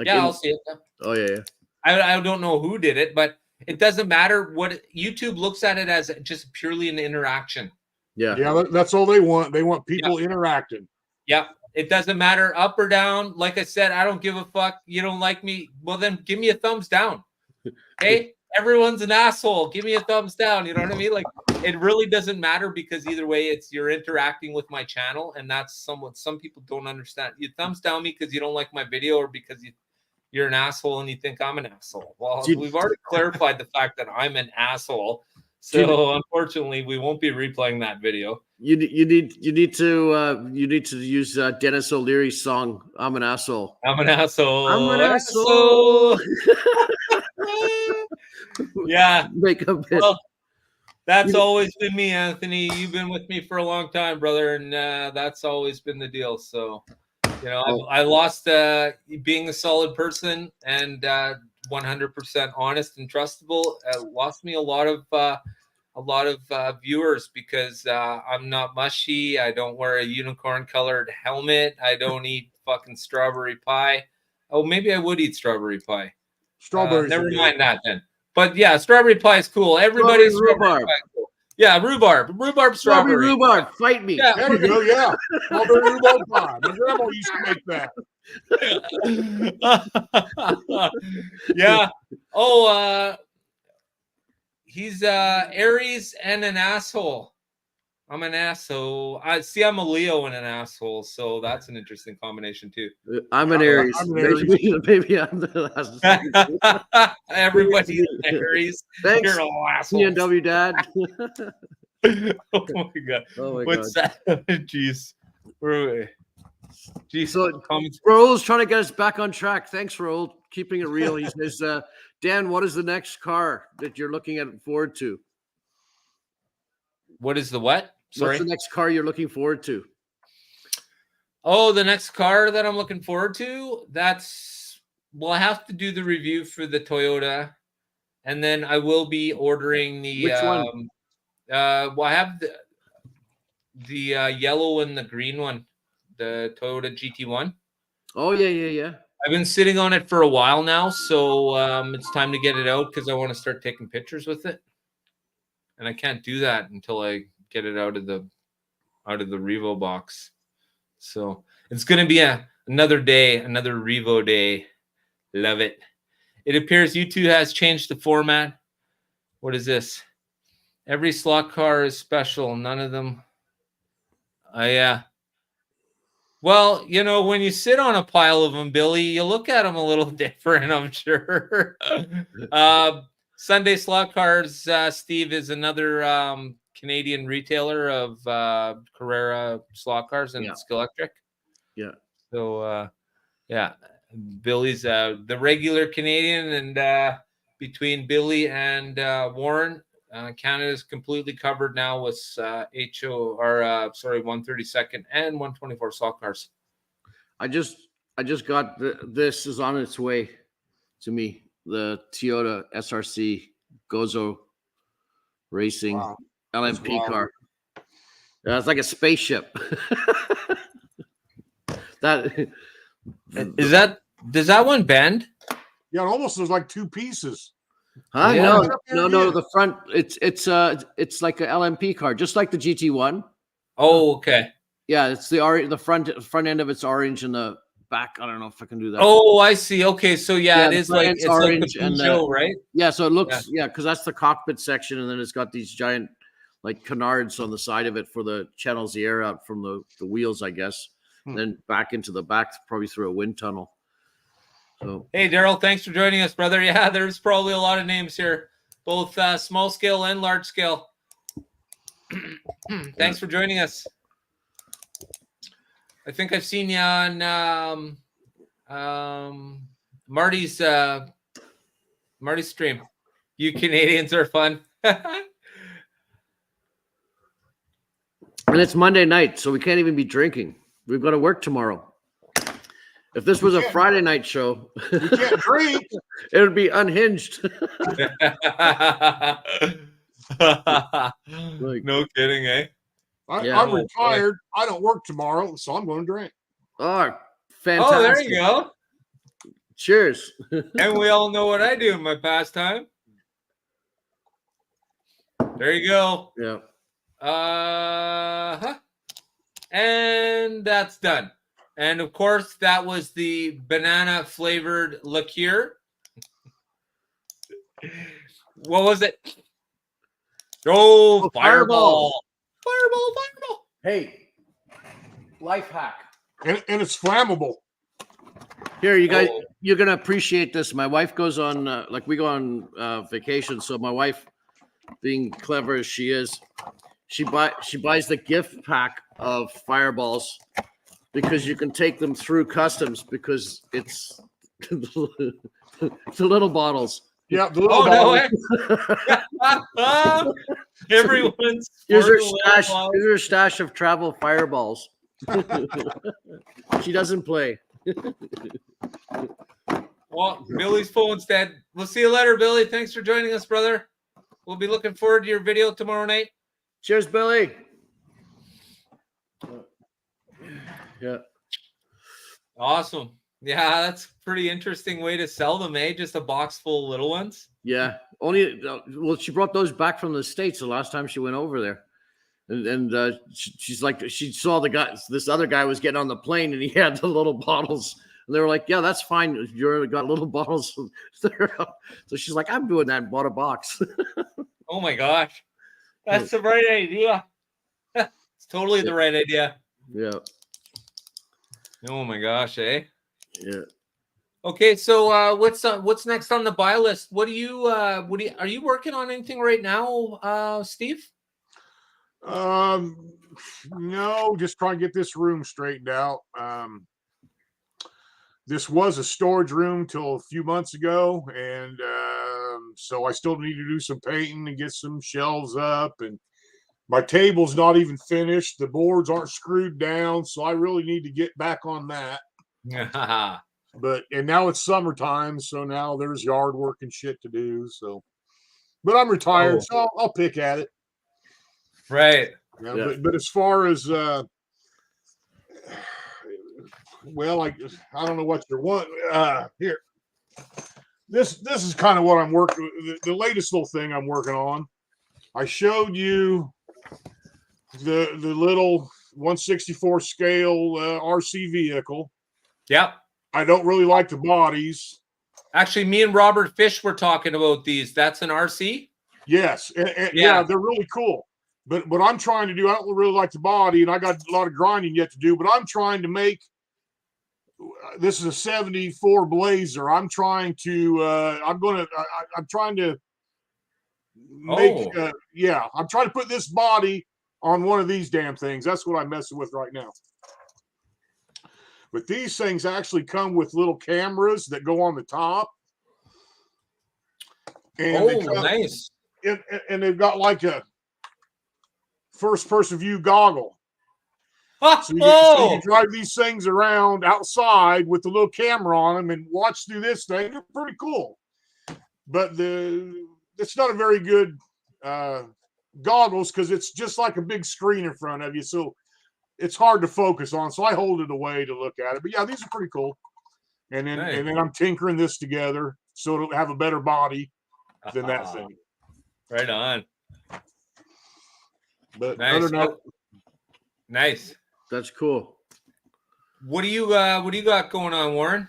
I'll see it. Oh yeah. I don't know who did it, but it doesn't matter. What YouTube looks at it as just purely an interaction. Yeah, that's all they want. They want people interacting. Yeah, it doesn't matter up or down. Like I said, I don't give a fuck. You don't like me? Well, then give me a thumbs down. Hey, everyone's an asshole. Give me a thumbs down. You know what I mean? Like, it really doesn't matter, because either way, you're interacting with my channel, and that's somewhat some people don't understand. You thumbs down me because you don't like my video, or because you're an asshole and you think I'm an asshole. Well, we've already clarified the fact that I'm an asshole. So unfortunately, we won't be replaying that video. You need to use Dennis O'Leary's song "I'm an Asshole." I'm an asshole. I'm an asshole. Yeah. Make a bit. Well, that's always been me, Anthony. You've been with me for a long time, brother, and that's always been the deal. So, I lost being a solid person and 100% honest and trustable. Lost me a lot of viewers because I'm not mushy. I don't wear a unicorn colored helmet. I don't eat fucking strawberry pie. Oh, maybe I would eat strawberry pie. Strawberries. Never mind that then. But yeah, strawberry pie is cool. Everybody's strawberry pie is cool. Yeah, rhubarb, strawberry. Rhubarb, fight me. Yeah. There we go. Yeah, strawberry rhubarb pie. My grandma used to make that. Yeah. Oh, he's Aries and an asshole. I'm an asshole. I'm a Leo and an asshole, so that's an interesting combination too. I'm an Aries. Maybe I'm the last. Everybody's an Aries. Thanks. You're all assholes. C&W Dad. Oh my god. Oh my What's god. that? Jeez. Geez, So comments. Raul's trying to get us back on track. Thanks, Raul. Keeping it real. He says, Dan, what is the next car that you're looking forward to? What is the what? Sorry. What's the next car you're looking forward to? Oh, the next car that I'm looking forward to, I have to do the review for the Toyota, and then I will be ordering the Which one? I have the yellow and the green one, the Toyota GT1. Oh, yeah. I've been sitting on it for a while now, so it's time to get it out because I want to start taking pictures with it, and I can't do that until I get it out of the Revo box. So it's going to be another day, another Revo day. Love it. It appears YouTube has changed the format. What is this? Every slot car is special. None of them. Yeah. Well, when you sit on a pile of them, Billy, you look at them a little different, I'm sure. Sunday Slot Cars, Steve, is another Canadian retailer of Carrera slot cars and Skill Electric. Yeah. So, Billy's the regular Canadian, and between Billy and Warren, Canada is completely covered now with 132nd and 124 slot cars. I just got this is on its way to me. The Toyota SRC Gozo Racing LMP car. It's like a spaceship. Does that one bend? Yeah, it almost looks like two pieces. Huh? No. The front, it's like a LMP car, just like the GT1. Oh, okay. Yeah, it's the front end of it's orange, and the back, I don't know if I can do that. Oh, I see. Okay, so it is like it's orange like the Peugeot, right? Yeah, so it looks because that's the cockpit section, and then it's got these giant like canards on the side of it for the channels the air out from the wheels, I guess. Then back into the back, probably through a wind tunnel. So, hey, Daryl, thanks for joining us, brother. Yeah, there's probably a lot of names here, both small scale and large scale. Thanks for joining us. I think I've seen you on Marty's stream. You Canadians are fun. And it's Monday night, so we can't even be drinking. We've got to work tomorrow. If this was a Friday night show, we can't drink. It would be unhinged. No kidding, eh? I'm retired. I don't work tomorrow, so I'm going to drink. Oh, fantastic. Oh, there you go. Cheers. And we all know what I do in my pastime. There you go. Yeah. And that's done. And of course, that was the banana flavored liqueur. What was it? Oh, Fireball. Fireball. Hey, life hack. And it's flammable. Here, you guys, you're going to appreciate this. My wife goes on, we go on vacation. So my wife, being clever as she is, she buys the gift pack of Fireballs because you can take them through customs because it's the little bottles. Yeah, the little bottles. No. Everyone's here's her stash. Here's her stash of travel Fireballs. She doesn't play. Well, Billy's phone's dead. We'll see you later, Billy. Thanks for joining us, brother. We'll be looking forward to your video tomorrow night. Cheers, Billy. Yeah. Awesome. Yeah, that's a pretty interesting way to sell them, eh? Just a box full of little ones. Yeah. She brought those back from the States the last time she went over there. And she's like, she saw this other guy was getting on the plane and he had the little bottles. And they were like, yeah, that's fine. You've got little bottles. So she's like, I'm doing that and bought a box. Oh my gosh. That's the right idea. It's totally the right idea. Yeah. Oh my gosh, eh? Yeah. Okay, so what's next on the buy list? Are you working on anything right now, Steve? No, just trying to get this room straightened out. This was a storage room till a few months ago, and so I still need to do some painting and get some shelves up. And my table's not even finished. The boards aren't screwed down, so I really need to get back on that. And now it's summertime, so now there's yard work and shit to do. So, but I'm retired, so I'll pick at it. Right. Yeah. But as far as well, I don't know what you want. Here, this is kind of what I'm working. The latest little thing I'm working on. I showed you the little 1/64 scale RC vehicle. Yep. I don't really like the bodies. Actually, me and Robert Fish were talking about these. That's an RC? Yes. Yeah, they're really cool. But what I'm trying to do, I don't really like the body, and I got a lot of grinding yet to do, but I'm trying to make, this is a 74 Blazer. I'm trying to, I'm trying to make, I'm trying to put this body on one of these damn things. That's what I'm messing with right now. But these things actually come with little cameras that go on the top. And nice. And they've got like a first-person view goggle. So you drive these things around outside with the little camera on them and watch through this thing. They're pretty cool. But it's not a very good goggles because it's just like a big screen in front of you. So it's hard to focus on. So I hold it away to look at it. But yeah, these are pretty cool. And then I'm tinkering this together so it'll have a better body than that thing. Right on. But nice. Nice. That's cool. What do you got going on, Warren?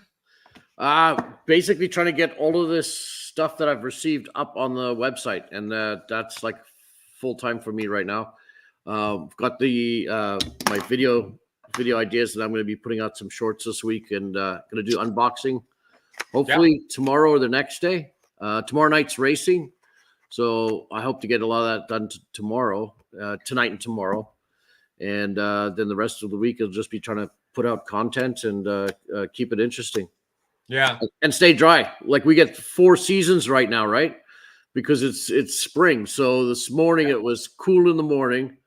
Basically trying to get all of this stuff that I've received up on the website, and that's like full time for me right now. I've got the my video ideas that I'm going to be putting out some shorts this week, and going to do unboxing hopefully tomorrow or the next day. Tomorrow night's racing, so I hope to get a lot of that done tomorrow, tonight and tomorrow. And then the rest of the week, I'll just be trying to put out content and keep it interesting. Yeah. And stay dry. Like we get 4 seasons right now, right? Because it's spring. So this morning it was cool in the morning.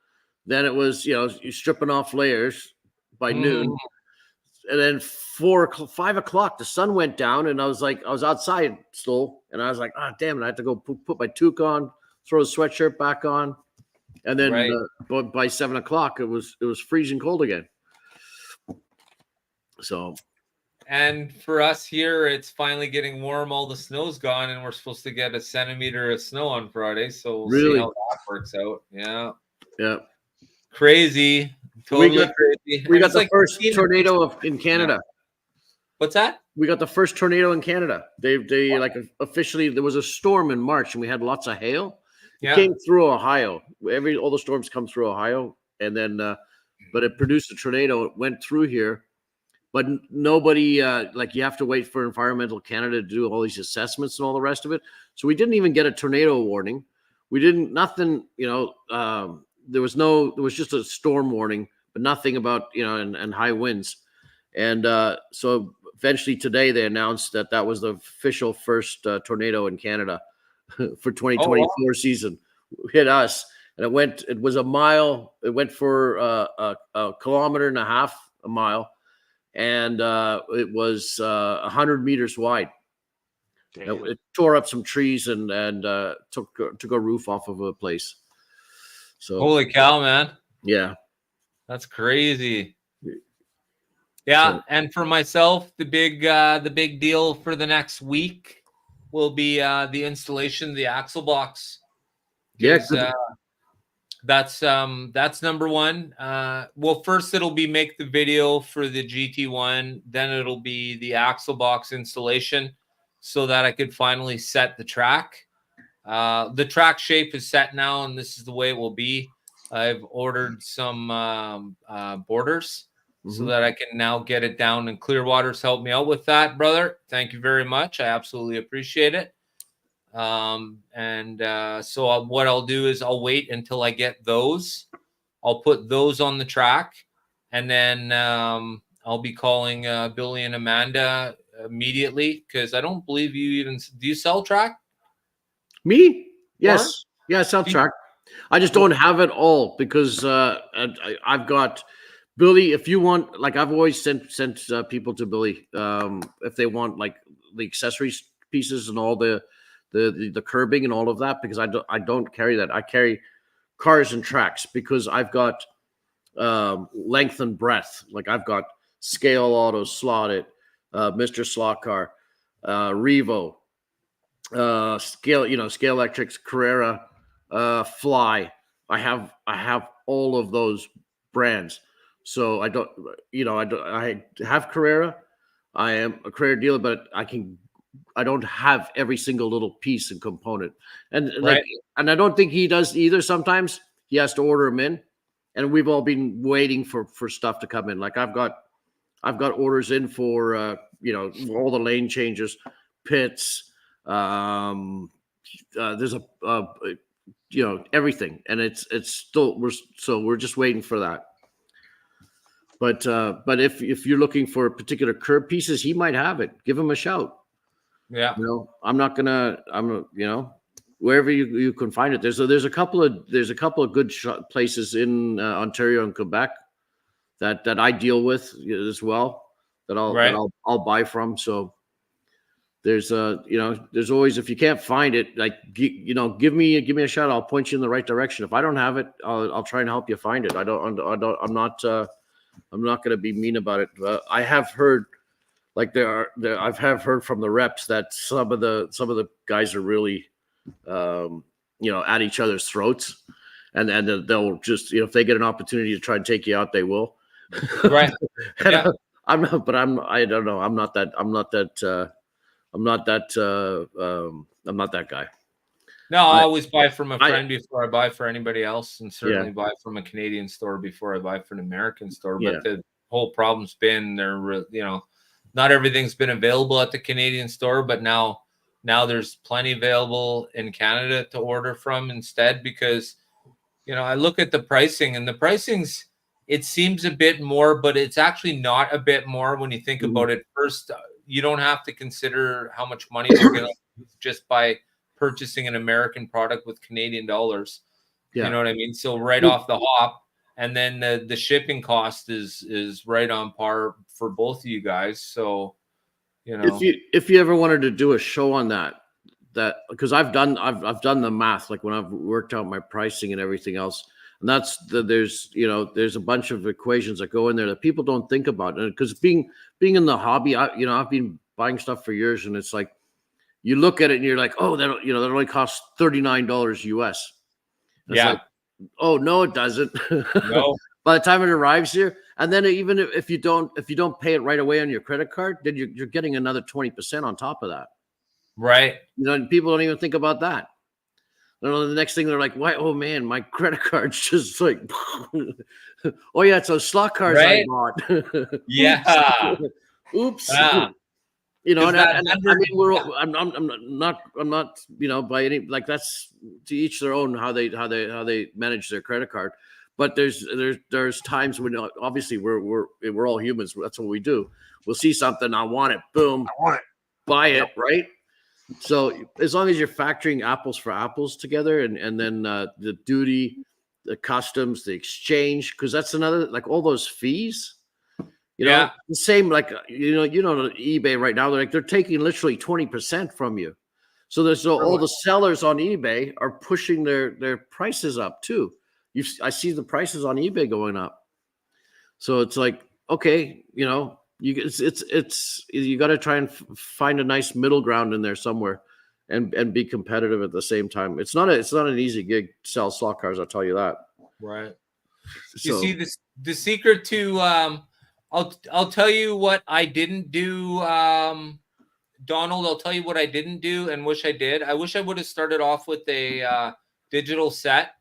Then it was, you're stripping off layers by noon. And then 5 o'clock, the sun went down, and I was outside still. And I was like, damn it. I had to go put my toque on, throw the sweatshirt back on. And then by 7 o'clock, it was freezing cold again. So, and for us here, it's finally getting warm. All the snow's gone, and we're supposed to get 1 centimeter of snow on Friday. So we'll see how that works out. Yeah. Crazy. Totally crazy. We got the first tornado in Canada. Yeah. What's that? We got the first tornado in Canada. They like officially, there was a storm in March, and we had lots of hail. It came through Ohio. All the storms come through Ohio, and then but it produced a tornado. It went through here, but nobody you have to wait for Environmental Canada to do all these assessments and all the rest of it. So we didn't even get a tornado warning. We didn't nothing. There was just a storm warning, but nothing about and high winds. And so eventually today they announced that was the official first tornado in Canada. For 2024 season hit us, and it was a mile. It went for a kilometer and a half, a mile, and it was 100 meters wide. It tore up some trees and took a roof off of a place. So holy cow, man! Yeah, that's crazy. Yeah, and for myself, the big deal for the next week will be the installation of the axle box. Yes, that's number one. Well, first it'll be make the video for the GT1, then it'll be the axle box installation, so that I could finally set the track. The track shape is set now, and this is the way it will be. I've ordered some borders. So that I can now get it down, and Clearwater's helped me out with that, brother. Thank you very much. I absolutely appreciate it. So what I'll do is I'll wait until I get those. I'll put those on the track, and then I'll be calling Billy and Amanda immediately, because I don't believe you even do you sell track? Me? Warren? Yes. Yeah, self Do you- track. I just don't have it all because I've got Billy. If you want, like, I've always sent people to Billy if they want like the accessories pieces and all the curbing and all of that, because I don't carry that. I carry cars and tracks because I've got length and breadth. Like I've got Scale Auto, Slotted, Mr. Slot Car, Revo, Scale Electrics, Carrera, Fly. I have all of those brands. So I have Carrera. I am a Carrera dealer, but I don't have every single little piece and component. And Right. and I don't think he does either. Sometimes he has to order them in, and we've all been waiting for stuff to come in. Like I've got orders in for all the lane changes, pits. There's everything, and it's still we're just waiting for that. But if you're looking for particular curb pieces, he might have it. Give him a shout. Yeah. Wherever you can find it. There's a couple of good places in Ontario and Quebec that I deal with as well, that I'll buy from. So there's always, if you can't find it, like give me a shout. I'll point you in the right direction. If I don't have it, I'll try and help you find it. I'm not going to be mean about it. I have heard, like I've heard from the reps that some of the guys are really at each other's throats, and they'll just, if they get an opportunity to try and take you out, they will. Right. Yeah. I don't know. I'm not that guy. No, I always buy from a friend before I buy for anybody else, and certainly buy from a Canadian store before I buy from an American store. But the whole problem's been not everything's been available at the Canadian store, but now there's plenty available in Canada to order from instead, because I look at the pricing, and the pricing's, it seems a bit more, but it's actually not a bit more when you think about it. First, you don't have to consider how much money you're going to lose just by purchasing an American product with Canadian dollars. Yeah. You know what I mean? So right off the hop, and then the shipping cost is right on par for both of you guys. So, if you ever wanted to do a show on that, because I've done the math, like when I've worked out my pricing and everything else, and there's a bunch of equations that go in there that people don't think about. And because being in the hobby, I've been buying stuff for years, and it's like, you look at it and you're like, oh, that only costs $39 US. Yeah. Like, oh no, it doesn't. No. By the time it arrives here, and then even if you don't pay it right away on your credit card, then you're getting another 20% on top of that. Right. People don't even think about that. The next thing they're like, why? Oh man, my credit card's just like, oh yeah, it's those slot cars I bought. Yeah. Oops. Yeah. I'm not, by any, like, that's to each their own how they manage their credit card. But there's times when obviously we're all humans. That's what we do. We'll see something, I want it, boom, I want it, buy it, right? So as long as you're factoring apples for apples together, and then the duty, the customs, the exchange, because that's another, like, all those fees. The same, like, eBay right now, they're taking literally 20% from you. So all the sellers on eBay are pushing their prices up too. I see the prices on eBay going up. So it's like, okay, you got to try and find a nice middle ground in there somewhere, and be competitive at the same time. It's not an easy gig to sell slot cars, I'll tell you that. Right. You see the secret to I'll tell you what I didn't do, Donald. I'll tell you what I didn't do and wish I did. I wish I would have started off with a digital set,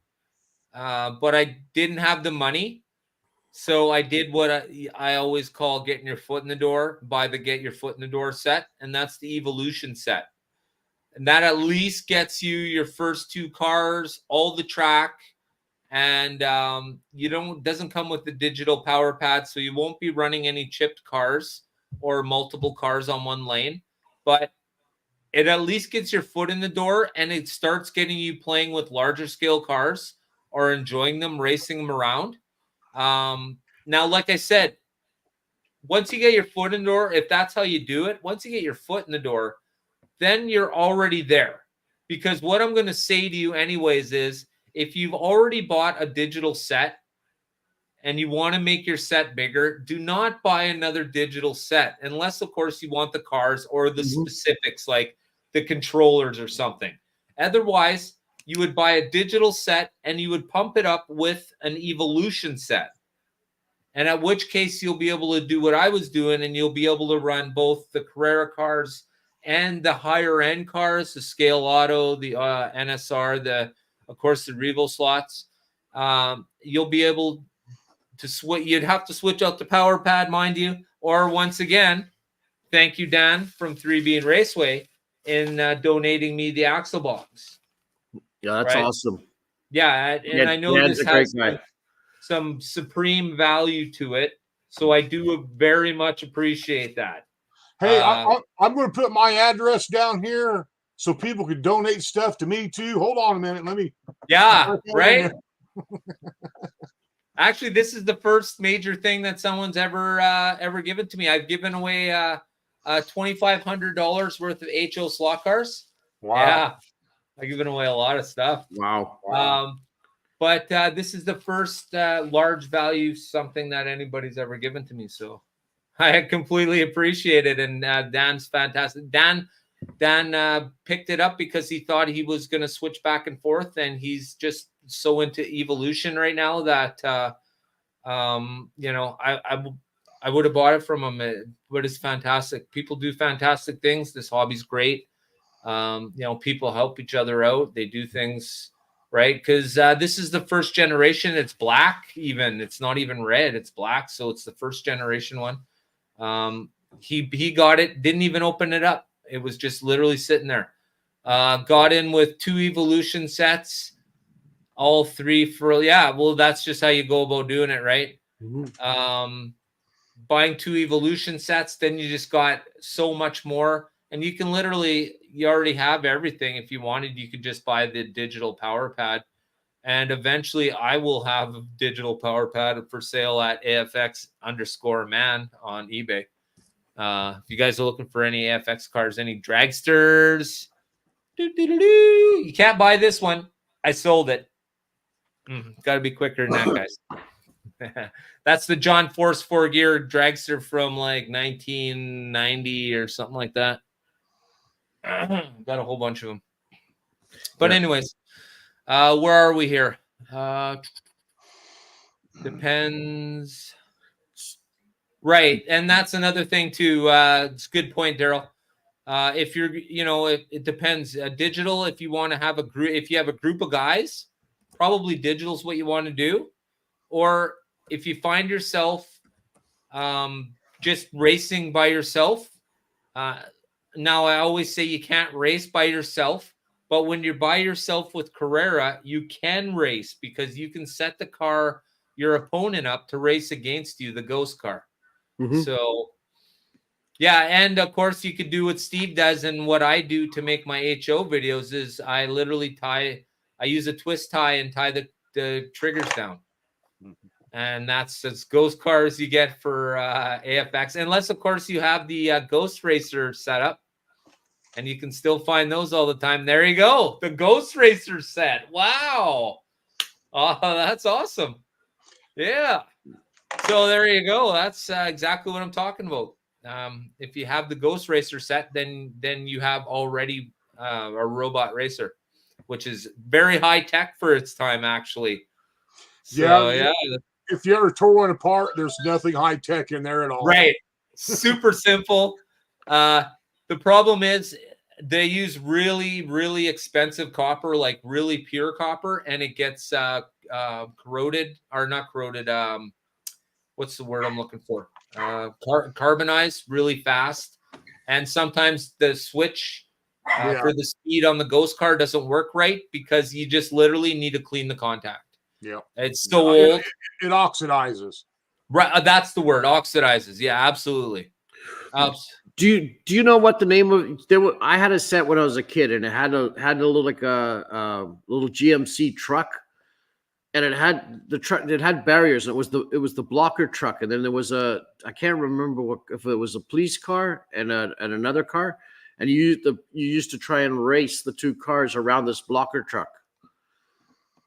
but I didn't have the money. So I did what I always call getting your foot in the door, buy the get your foot in the door set, and that's the Evolution set. And that at least gets you your first 2 cars, all the track, and doesn't come with the digital power pad, so you won't be running any chipped cars or multiple cars on one lane. But it at least gets your foot in the door, and it starts getting you playing with larger scale cars or enjoying them, racing them around. Now, like I said, once you get your foot in the door, if that's how you do it, once you get your foot in the door, then you're already there. Because what I'm going to say to you anyways is, if you've already bought a digital set and you want to make your set bigger, do not buy another digital set unless, of course, you want the cars or the specifics like the controllers or something. Otherwise, you would buy a digital set and you would pump it up with an Evolution set. And at which case you'll be able to do what I was doing, and you'll be able to run both the Carrera cars and the higher end cars, the Scale Auto, the NSR, of course, the Revo slots. You'll be able to switch. You'd have to switch out the power pad, mind you. Or once again, thank you, Dan from 3B and Raceway, in donating me the axle box. Yeah, that's awesome. Yeah, and I know Dan's this a great has guy. some supreme value to it, so I do very much appreciate that. Hey, I'm going to put my address down here so people can donate stuff to me too. Hold on a minute. Let me. Yeah, right. Actually, this is the first major thing that someone's ever given to me. I've given away $2,500 worth of HO slot cars. Wow. Yeah, I've given away a lot of stuff. Wow. But this is the first large value something that anybody's ever given to me. So I completely appreciate it. And Dan's fantastic. Dan picked it up because he thought he was going to switch back and forth. And he's just so into Evolution right now that, I would have bought it from him. But it's fantastic. People do fantastic things. This hobby's great. People help each other out. They do things right, because this is the first generation. It's black, even it's not even red, it's black, so it's the first generation one. He got it, didn't even open it up, it was just literally sitting there. Got in with 2 Evolution sets, all 3 for that's just how you go about doing it, right? Buying 2 Evolution sets, then you just got so much more. And you can you already have everything. If you wanted, you could just buy the digital power pad. And eventually I will have a digital power pad for sale at AFX_man on eBay. If you guys are looking for any AFX cars, any dragsters, you can't buy this one. I sold it. Got to be quicker than that, guys. That's the John Force 4-gear dragster from like 1990 or something like that. Got a whole bunch of them. But anyways, where are we here? Depends. Right. And that's another thing too. It's a good point, Daryl. If you're, it depends. Digital, if you want to have a group, if you have a group of guys, probably digital is what you want to do. Or if you find yourself just racing by yourself, now, I always say you can't race by yourself, but when you're by yourself with Carrera, you can race because you can set the car, your opponent up to race against you, the ghost car. So, and of course, you could do what Steve does, and what I do to make my HO videos is I literally I use a twist tie and tie the triggers down. And that's as ghost cars you get for AFX, unless, of course, you have the Ghost Racer setup. And you can still find those all the time. There you go. The Ghost Racer set. Wow. Oh, that's awesome. Yeah. So there you go. That's exactly what I'm talking about. If you have the Ghost Racer set, then you have already a robot racer, which is very high tech for its time, actually. So, yeah. If you ever tore one apart, there's nothing high tech in there at all. Right. Super simple. The problem is they use really, really expensive copper, like really pure copper, and it gets corroded, or not corroded. What's the word I'm looking for? Carbonized really fast. And sometimes the switch Yeah. for the speed on the Ghost car doesn't work right because you just literally need to clean the contact. Yeah. It's so It, old. it oxidizes. Right, that's the word, oxidizes. Yeah, absolutely. Do you know what the name of I had a set when I was a kid, and it had a little like a little GMC truck, and it had the truck. It had barriers. And it was the blocker truck, and then there was I can't remember if it was a police car and another car, and you used to try and race the two cars around this blocker truck.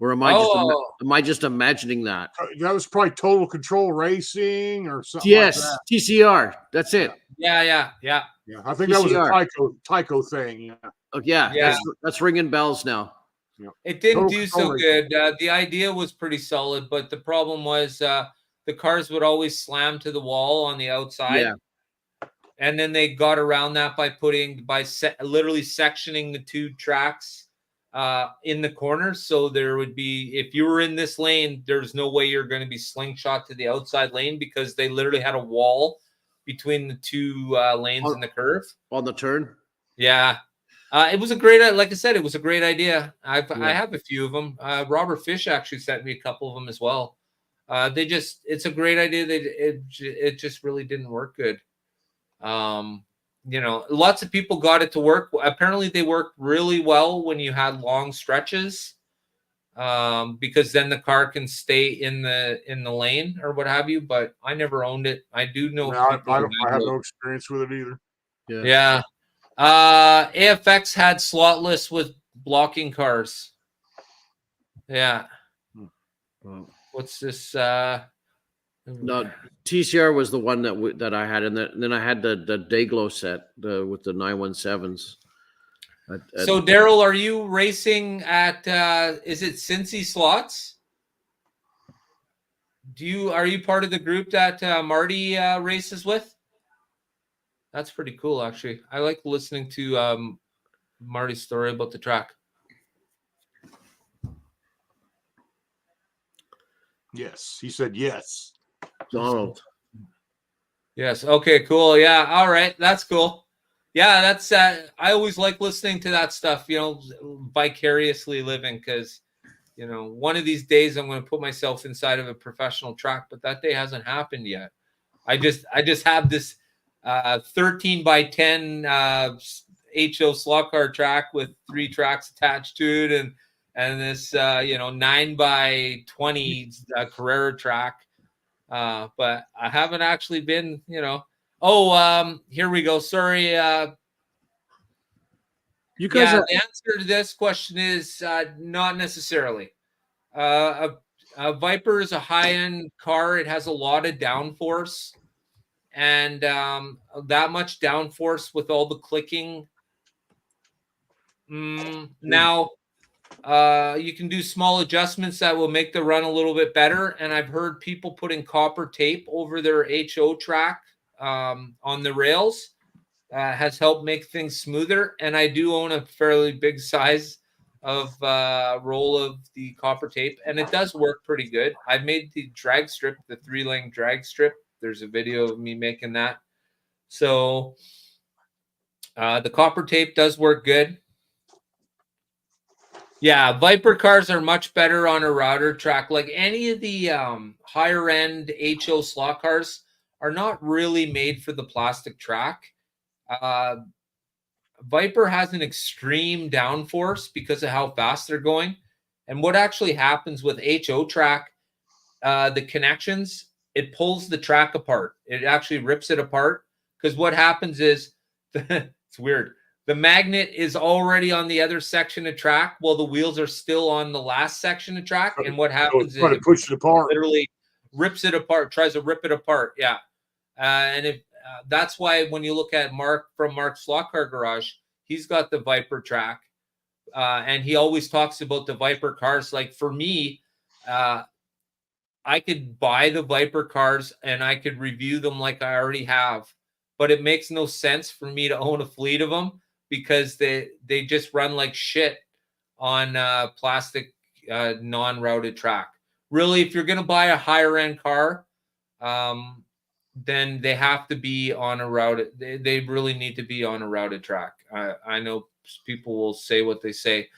Or am I just imagining that? That was probably Total Control Racing or something. Yes, like that. TCR. That's it. Yeah. Yeah, I think TCR. that was a Tyco thing. Yeah. Oh, yeah. That's ringing bells now. Yeah. It didn't Total do Control so Racing. good. The idea was pretty solid, but the problem was the cars would always slam to the wall on the outside. Yeah. And then they got around that by literally sectioning the two tracks in the corners. So there would be, if you were in this lane, there's no way you're going to be slingshot to the outside lane because they literally had a wall between the two lanes in the curve. On the turn? Yeah. It was a great, like I said, it was a great idea. I have a few of them. Robert Fish actually sent me a couple of them as well. It's a great idea. It just really didn't work good. Lots of people got it to work. Apparently they worked really well when you had long stretches, because then the car can stay in the lane or what have you, but I never owned it. I do know. I have no experience with it either. Yeah. AFX had slotless with blocking cars. Yeah. What's this? No, TCR was the one that I had, and then I had the Dayglow set with the 917s. So Daryl, are you racing at? Is it Cincy Slots? Are you part of the group that Marty races with? That's pretty cool, actually. I like listening to Marty's story about the track. Yes, he said yes. Donald. Yes. Okay. Cool. Yeah. All right. That's cool. Yeah. That's. I always like listening to that stuff. Vicariously living, because one of these days I'm going to put myself inside of a professional track, but that day hasn't happened yet. I just have this 13 by 10 HO slot car track with 3 tracks attached to it, and this 9 by 20 Carrera track. But I haven't actually been, here we go. Sorry. You guys the answer to this question is not necessarily. A Viper is a high-end car. It has a lot of downforce, and that much downforce with all the clicking. Now, you can do small adjustments that will make the run a little bit better. And I've heard people putting copper tape over their HO track on the rails has helped make things smoother. And I do own a fairly big size of roll of the copper tape, and it does work pretty good. I've made the drag strip, the 3-lane drag strip. There's a video of me making that. So the copper tape does work good. Yeah, Viper cars are much better on a router track. Like any of the higher end HO slot cars are not really made for the plastic track. Viper has an extreme downforce because of how fast they're going. And what actually happens with HO track, the connections, it pulls the track apart. It actually rips it apart, because what happens is, it's weird. The magnet is already on the other section of track while the wheels are still on the last section of track. And what happens is it push it apart. Literally rips it apart, tries to rip it apart. Yeah. And that's why when you look at Mark from Mark's Slot Car Garage, he's got the Viper track. And he always talks about the Viper cars. Like for me, I could buy the Viper cars and I could review them like I already have. But it makes no sense for me to own a fleet of them, because they just run like shit on plastic non-routed track. Really, if you're going to buy a higher end car, then they have to be on a routed. They really need to be on a routed track. I know people will say what they say,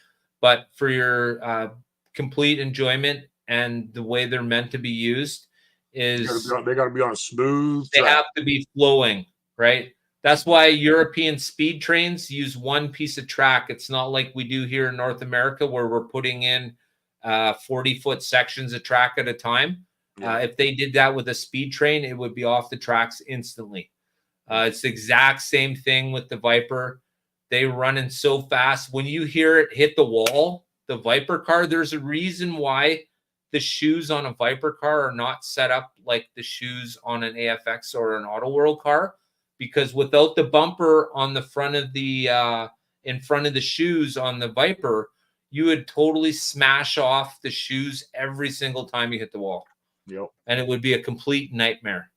but for your complete enjoyment and the way they're meant to be used is they got to be on a smooth they track. have to be flowing, right? That's why European speed trains use one piece of track. It's not like we do here in North America where we're putting in 40-foot sections of track at a time. Yeah. If they did that with a speed train, it would be off the tracks instantly. It's the exact same thing with the Viper. They running so fast. When you hear it hit the wall, the Viper car, there's a reason why the shoes on a Viper car are not set up like the shoes on an AFX or an Auto World car, because without the bumper on the front of the in front of the shoes on the Viper, you would totally smash off the shoes every single time you hit the wall. Yep. And it would be a complete nightmare.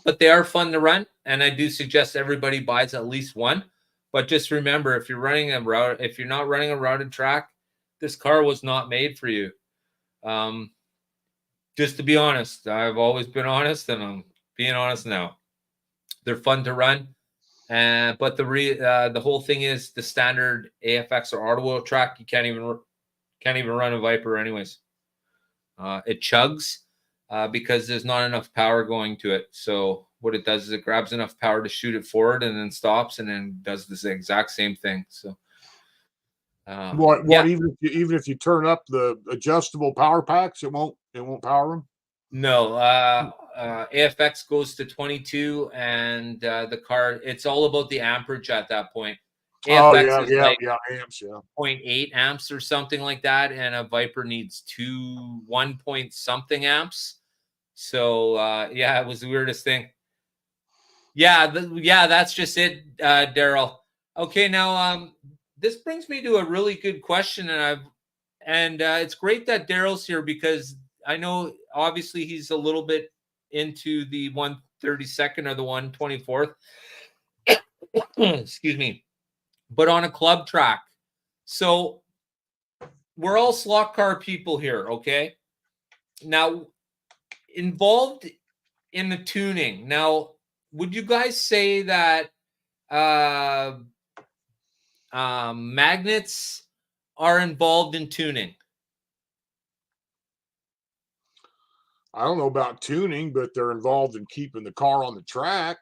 But they are fun to run, and I do suggest everybody buys at least one. But just remember, if you're not running a routed track, this car was not made for you. Just to be honest, I've always been honest, and I'm being honest now. They're fun to run, but the whole thing is the standard AFX or Auto World track. You can't even run a Viper anyways. It chugs because there's not enough power going to it. So what it does is it grabs enough power to shoot it forward and then stops and then does this exact same thing. So even if you turn up the adjustable power packs, it won't power them? No, AFX goes to 22 and the car, it's all about the amperage at that point. AFX is like amps, 0.8 amps or something like that, and a Viper needs 1 point something amps. So it was the weirdest thing. That's just it, Daryl. Okay, now this brings me to a really good question, and it's great that Daryl's here because I know obviously he's a little bit into the 132nd or the 124th. Excuse me. But on a club track. So we're all slot car people here, okay? Now, involved in the tuning. Now, would you guys say that magnets are involved in tuning? I don't know about tuning, but they're involved in keeping the car on the track.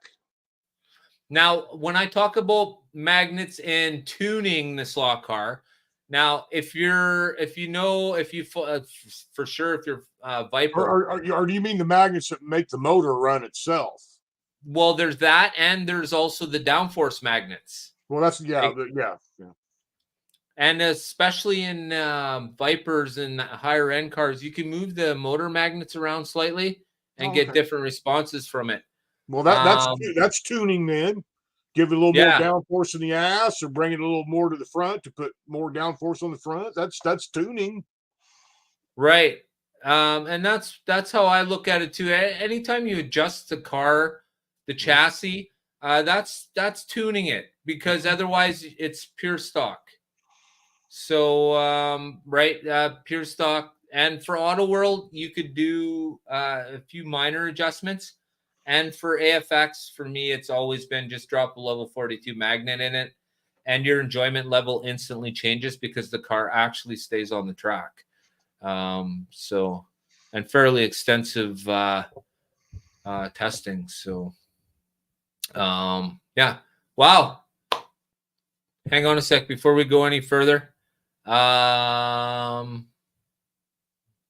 Now, when I talk about magnets and tuning the slot car, now if you're Viper, or do you mean the magnets that make the motor run itself? Well, there's that, and there's also the downforce magnets. Well, that's yeah. And especially in Vipers and higher end cars, you can move the motor magnets around slightly and get different responses from it. Well, that's tuning then. Give it a little more downforce in the ass, or bring it a little more to the front to put more downforce on the front. That's tuning, right? And that's how I look at it too. Anytime you adjust the car, the chassis, that's tuning it, because otherwise it's pure stock. So pure stock. And for Auto World, you could do a few minor adjustments. And for AFX, for me, it's always been just drop a level 42 magnet in it, and your enjoyment level instantly changes because the car actually stays on the track. And fairly extensive testing. So, wow. Hang on a sec before we go any further.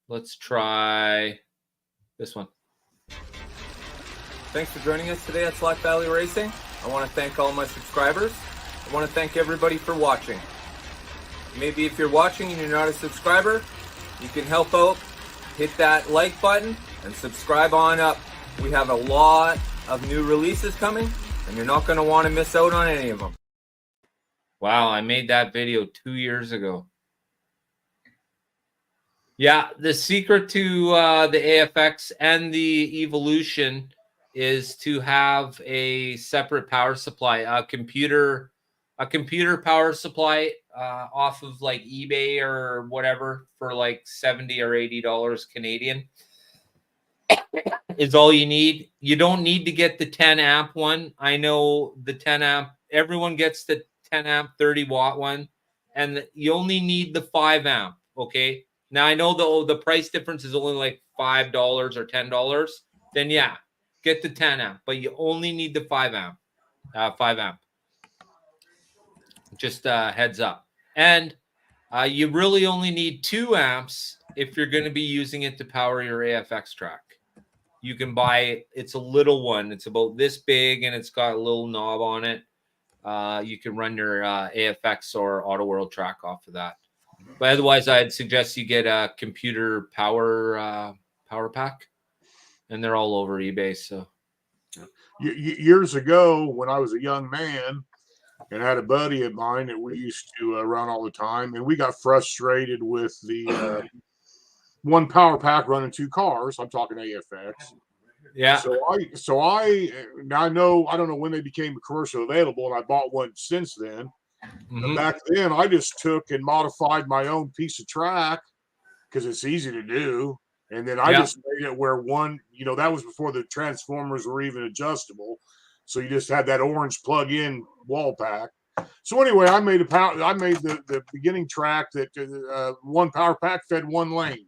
Let's try this one. Thanks for joining us today at Slack Valley Racing. I want to thank all my subscribers. I want to thank everybody for watching. Maybe if you're watching and you're not a subscriber, you can help out. Hit that like button and subscribe on up. We have a lot of new releases coming, and you're not going to want to miss out on any of them. Wow, I made that video 2 years ago. Yeah, the secret to the AFX and the Evolution is to have a separate power supply, a computer power supply off of like eBay or whatever for like $70 or $80 Canadian. is all you need. You don't need to get the 10 amp one. I know the 10 amp, everyone gets the 10 amp 30 watt one, and you only need the 5 amp. Okay. Now I know the price difference is only like $5 or $10. Then yeah, get the 10 amp, but you only need the 5 amp. 5 amp. Just heads up. And you really only need 2 amps if you're going to be using it to power your AFX track. You can buy it. It's a little one. It's about this big, and it's got a little knob on it. You can run your AFX or Auto World track off of that. But otherwise, I'd suggest you get a computer power pack, and they're all over eBay. So Years ago, when I was a young man and had a buddy of mine that we used to run all the time, and we got frustrated with the one power pack running 2 cars. I'm talking AFX. yeah. So I now I don't know when they became commercially available, and I bought one since then. But back then, I just took and modified my own piece of track because it's easy to do. And then I just made it where one, that was before the transformers were even adjustable. So you just had that orange plug-in wall pack. So anyway, I made the beginning track that one power pack fed one lane.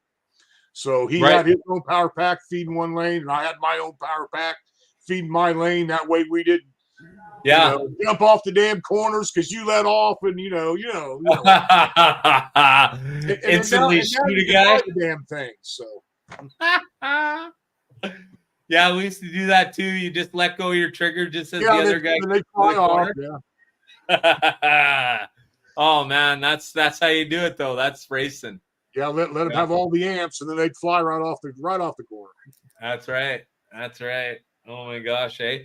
So he had his own power pack feeding one lane, and I had my own power pack feeding my lane. That way we didn't jump off the damn corners because you let off, and instantly shoot a guy. The damn thing. So yeah, we used to do that too. You just let go of your trigger just as the other guy. They fly off. Yeah. Oh man, that's how you do it though. That's racing. Yeah, let them have all the amps, and then they'd fly right off the corner. That's right. Oh my gosh, eh?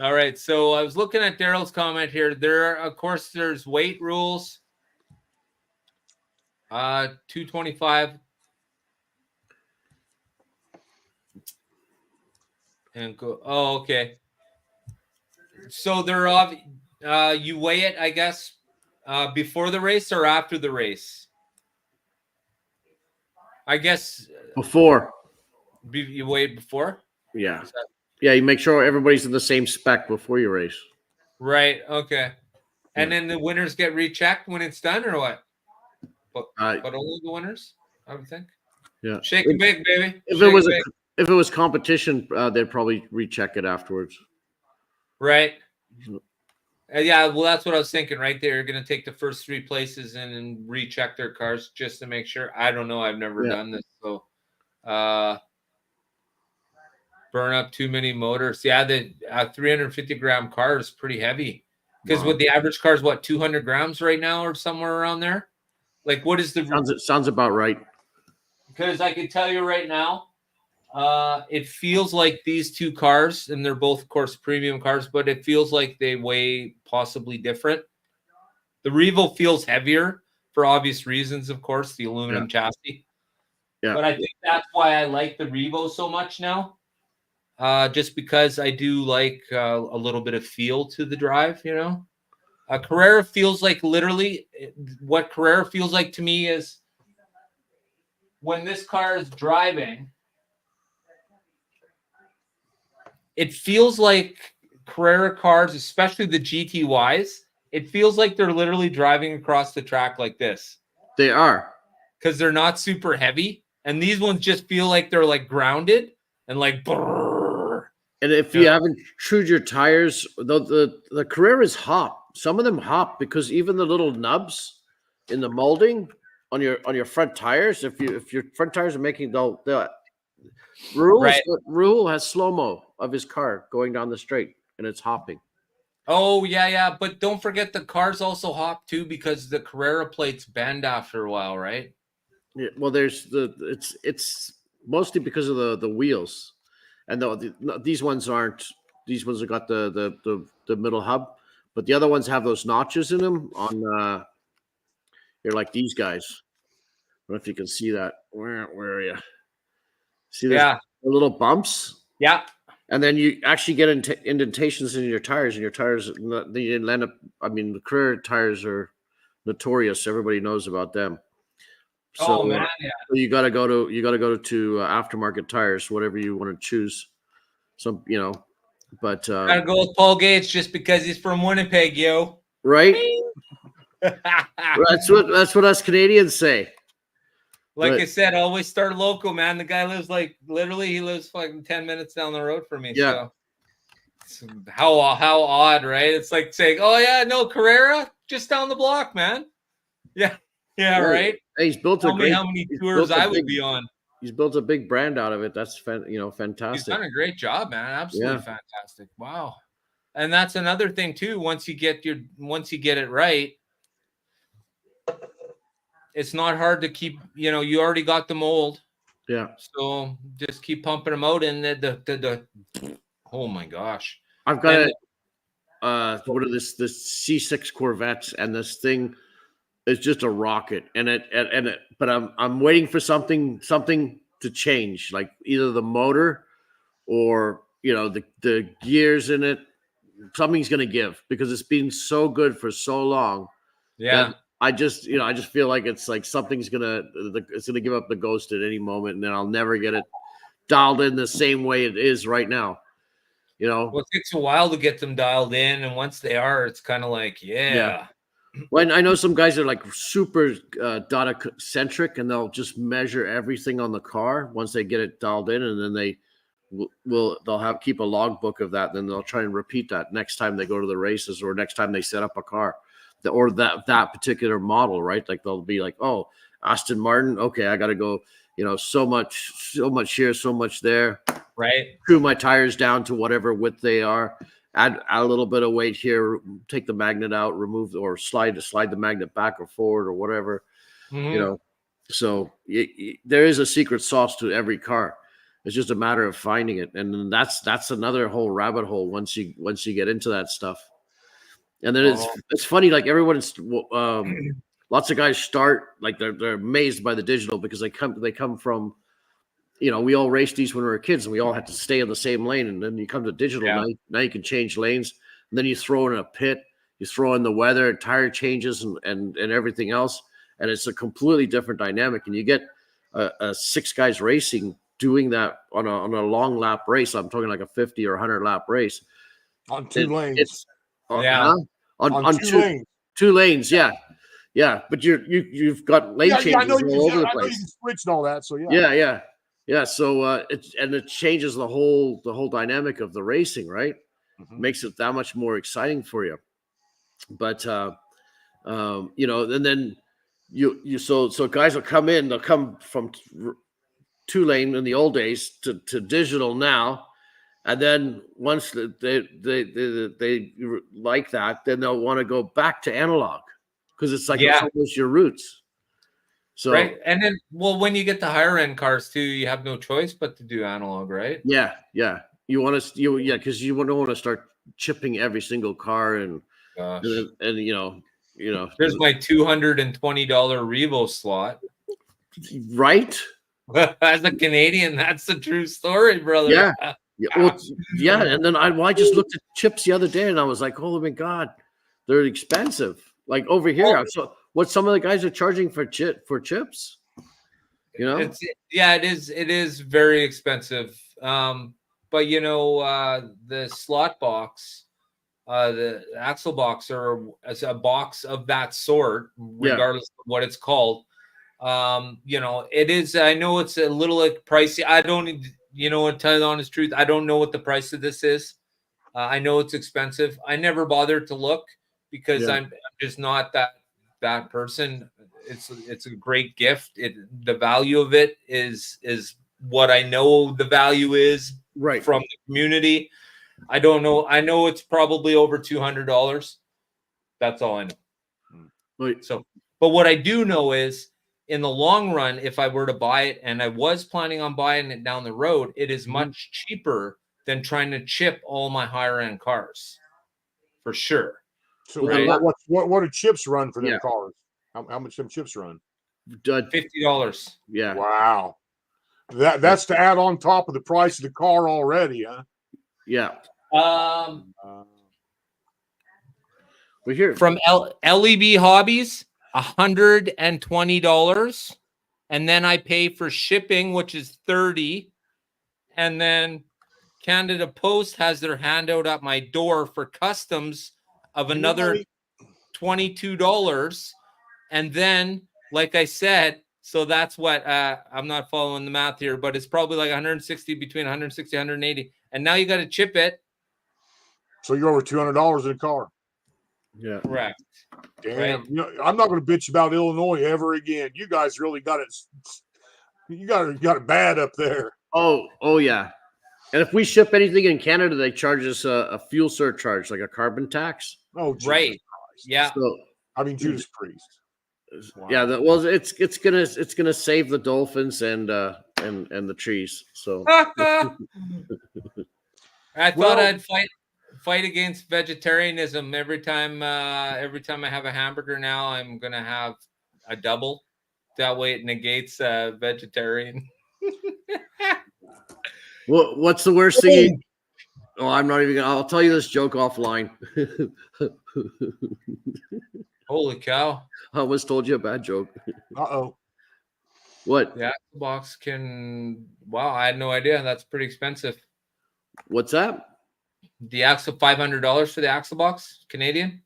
All right. So I was looking at Daryl's comment here. There's weight rules. 225. And go. Oh, okay. So they're you weigh it, I guess, before the race or after the race. I guess before. You weigh it before. Yeah. Yeah, you make sure everybody's in the same spec before you race. Right. Okay. And then the winners get rechecked when it's done, or what? But only the winners, I would think. Yeah. Shake and bake, baby. If it was competition, they'd probably recheck it afterwards. Right. Yeah. Well, that's what I was thinking. Right there, you're going to take the first 3 places and recheck their cars just to make sure. I don't know. I've never done this, so. Burn up too many motors. Yeah, the 350 gram car is pretty heavy because with the average car is 200 grams right now or somewhere around there. Like, what is the sounds about right? Because I can tell you right now, it feels like these 2 cars, and they're both, of course, premium cars, but it feels like they weigh possibly different. The Revo feels heavier for obvious reasons, of course, the aluminum chassis. Yeah, but I think that's why I like the Revo so much now. Just because I do like a little bit of feel to the drive, Carrera feels like literally what Carrera feels like to me is when this car is driving, it feels like Carrera cars, especially the GTYs, it feels like they're literally driving across the track like this. They are. Because they're not super heavy. And these ones just feel like they're like grounded and like brrr. And if you haven't trued your tires, the Carreras hop. Some of them hop because even the little nubs in the molding on your front tires, if your front tires are making the Rule has slow-mo of his car going down the straight and it's hopping. Oh yeah, but don't forget the cars also hop too because the Carrera plates bend after a while, right? Yeah, well, it's mostly because of the wheels. And these ones aren't. These ones have got the middle hub, but the other ones have those notches in them. They're like these guys. I don't know if you can see that. Where are you? See the little bumps? Yeah. And then you actually get indentations in your tires, and your tires they end up. I mean, the Carrera tires are notorious. Everybody knows about them. So, Oh man, yeah. so you got to go to aftermarket tires, whatever you want to choose. Some, but Gotta go with Paul Gates just because he's from Winnipeg, yo. right. That's what us Canadians say. Like But- I said, always start local, man. The guy lives he lives fucking 10 minutes down the road from me. Yeah. So how odd, right? It's like saying, oh yeah, no, Carrera, just down the block, man. Yeah. Yeah, right. Hey, he's built Tell me how many tours I would be on. He's built a big brand out of it. That's fantastic. He's done a great job, man. Absolutely fantastic. Wow. And that's another thing too. Once you get it right, it's not hard to keep, you already got the mold. Yeah. So just keep pumping them out. And the oh my gosh. I've got what are this C6 Corvettes, and this thing is just a rocket. But I'm waiting for something to change, like either the motor or the gears in it. Something's gonna give, because it's been so good for so long. Yeah. I just feel like it's like something's gonna give up the ghost at any moment, and then I'll never get it dialed in the same way it is right now. Well, it takes a while to get them dialed in, and once they are, it's kind of like, yeah. Well, I know some guys are like super data centric, and they'll just measure everything on the car once they get it dialed in, and then they'll keep a logbook of that. And then they'll try and repeat that next time they go to the races, or next time they set up a car, or that particular model, right? Like they'll be like, oh, Aston Martin, okay, I got to go, so much here, so much there, right? Screw my tires down to whatever width they are. Add a little bit of weight here, take the magnet out, remove or slide the magnet back or forward or whatever, So there is a secret sauce to every car. It's just a matter of finding it, and that's another whole rabbit hole once you get into that stuff. And then it's funny, like everyone's lots of guys start like they're amazed by the digital, because they come from. We all raced these when we were kids, and we all had to stay in the same lane. And then you come to digital, now you can change lanes. And then you throw in a pit, you throw in the weather, tire changes, and everything else. And it's a completely different dynamic. And you get six guys racing doing that on a long lap race. I'm talking like a 50 or 100 lap race. On two lanes. On two lanes. 2 lanes, yeah. Yeah, but you've got lane changes all over the place. I know you can switch and all that, so yeah. Yeah, so it changes the whole dynamic of the racing, right? Mm-hmm. Makes it that much more exciting for you. But and then so guys will come in, they'll come from 2 lane in the old days to digital now, and then once they like that, then they'll want to go back to analog, because it's like it's almost your roots. So, right. And then, when you get the higher end cars too, you have no choice but to do analog, right? Yeah. You want to, because you don't want to start chipping every single car and there's my $220 Revo slot. Right. As a Canadian, that's the true story, brother. Yeah. And then I just looked at chips the other day, and I was like, oh my God, they're expensive. Like over here, so what some of the guys are charging for chips, it is very expensive. But the slot box, the axle box, or as a box of that sort, regardless of what it's called, it is. I know it's a little pricey. I don't, to tell you the honest truth, I don't know what the price of this is. I know it's expensive. I never bothered to look, because I'm just not that person. It's a great gift. The value of it is what I know the value is from the community. I don't know. I know it's probably over $200. That's all I know. Right. So, but what I do know is, in the long run, if I were to buy it, and I was planning on buying it down the road, it is much cheaper than trying to chip all my higher end cars, for sure. So what do chips run for them cars? How much them chips run? $50. Yeah. Wow. That's to add on top of the price of the car already, huh? Yeah. We're here from LEB Hobbies, $120. and then I pay for shipping, which is $30, and then Canada Post has their hand out at my door for customs of another $22. And then, like I said, so that's what I'm not following the math here, but it's probably like 160, between 160 180. And now you got to chip it. So you're over $200 in a car. Yeah. Correct. Damn. Right. You know, I'm not going to bitch about Illinois ever again. You guys really got it. You got it bad up there. Oh yeah. And if we ship anything in Canada, they charge us a fuel surcharge, like a carbon tax. Oh, Jesus Right. Christ. Yeah. So I mean, Judas Priest. Wow. yeah, well, it's gonna save the dolphins and the trees. So I thought Well- I'd fight against vegetarianism every time I have a hamburger. Now I'm gonna have a double. That way it negates vegetarian. what's the worst thing? Oh, I'm not even gonna. I'll tell you this joke offline. Holy cow! I almost told you a bad joke. Uh-oh. What? The Axle box can. Wow, I had no idea. That's pretty expensive. What's that? The Axle, $500 for the Axle box, Canadian.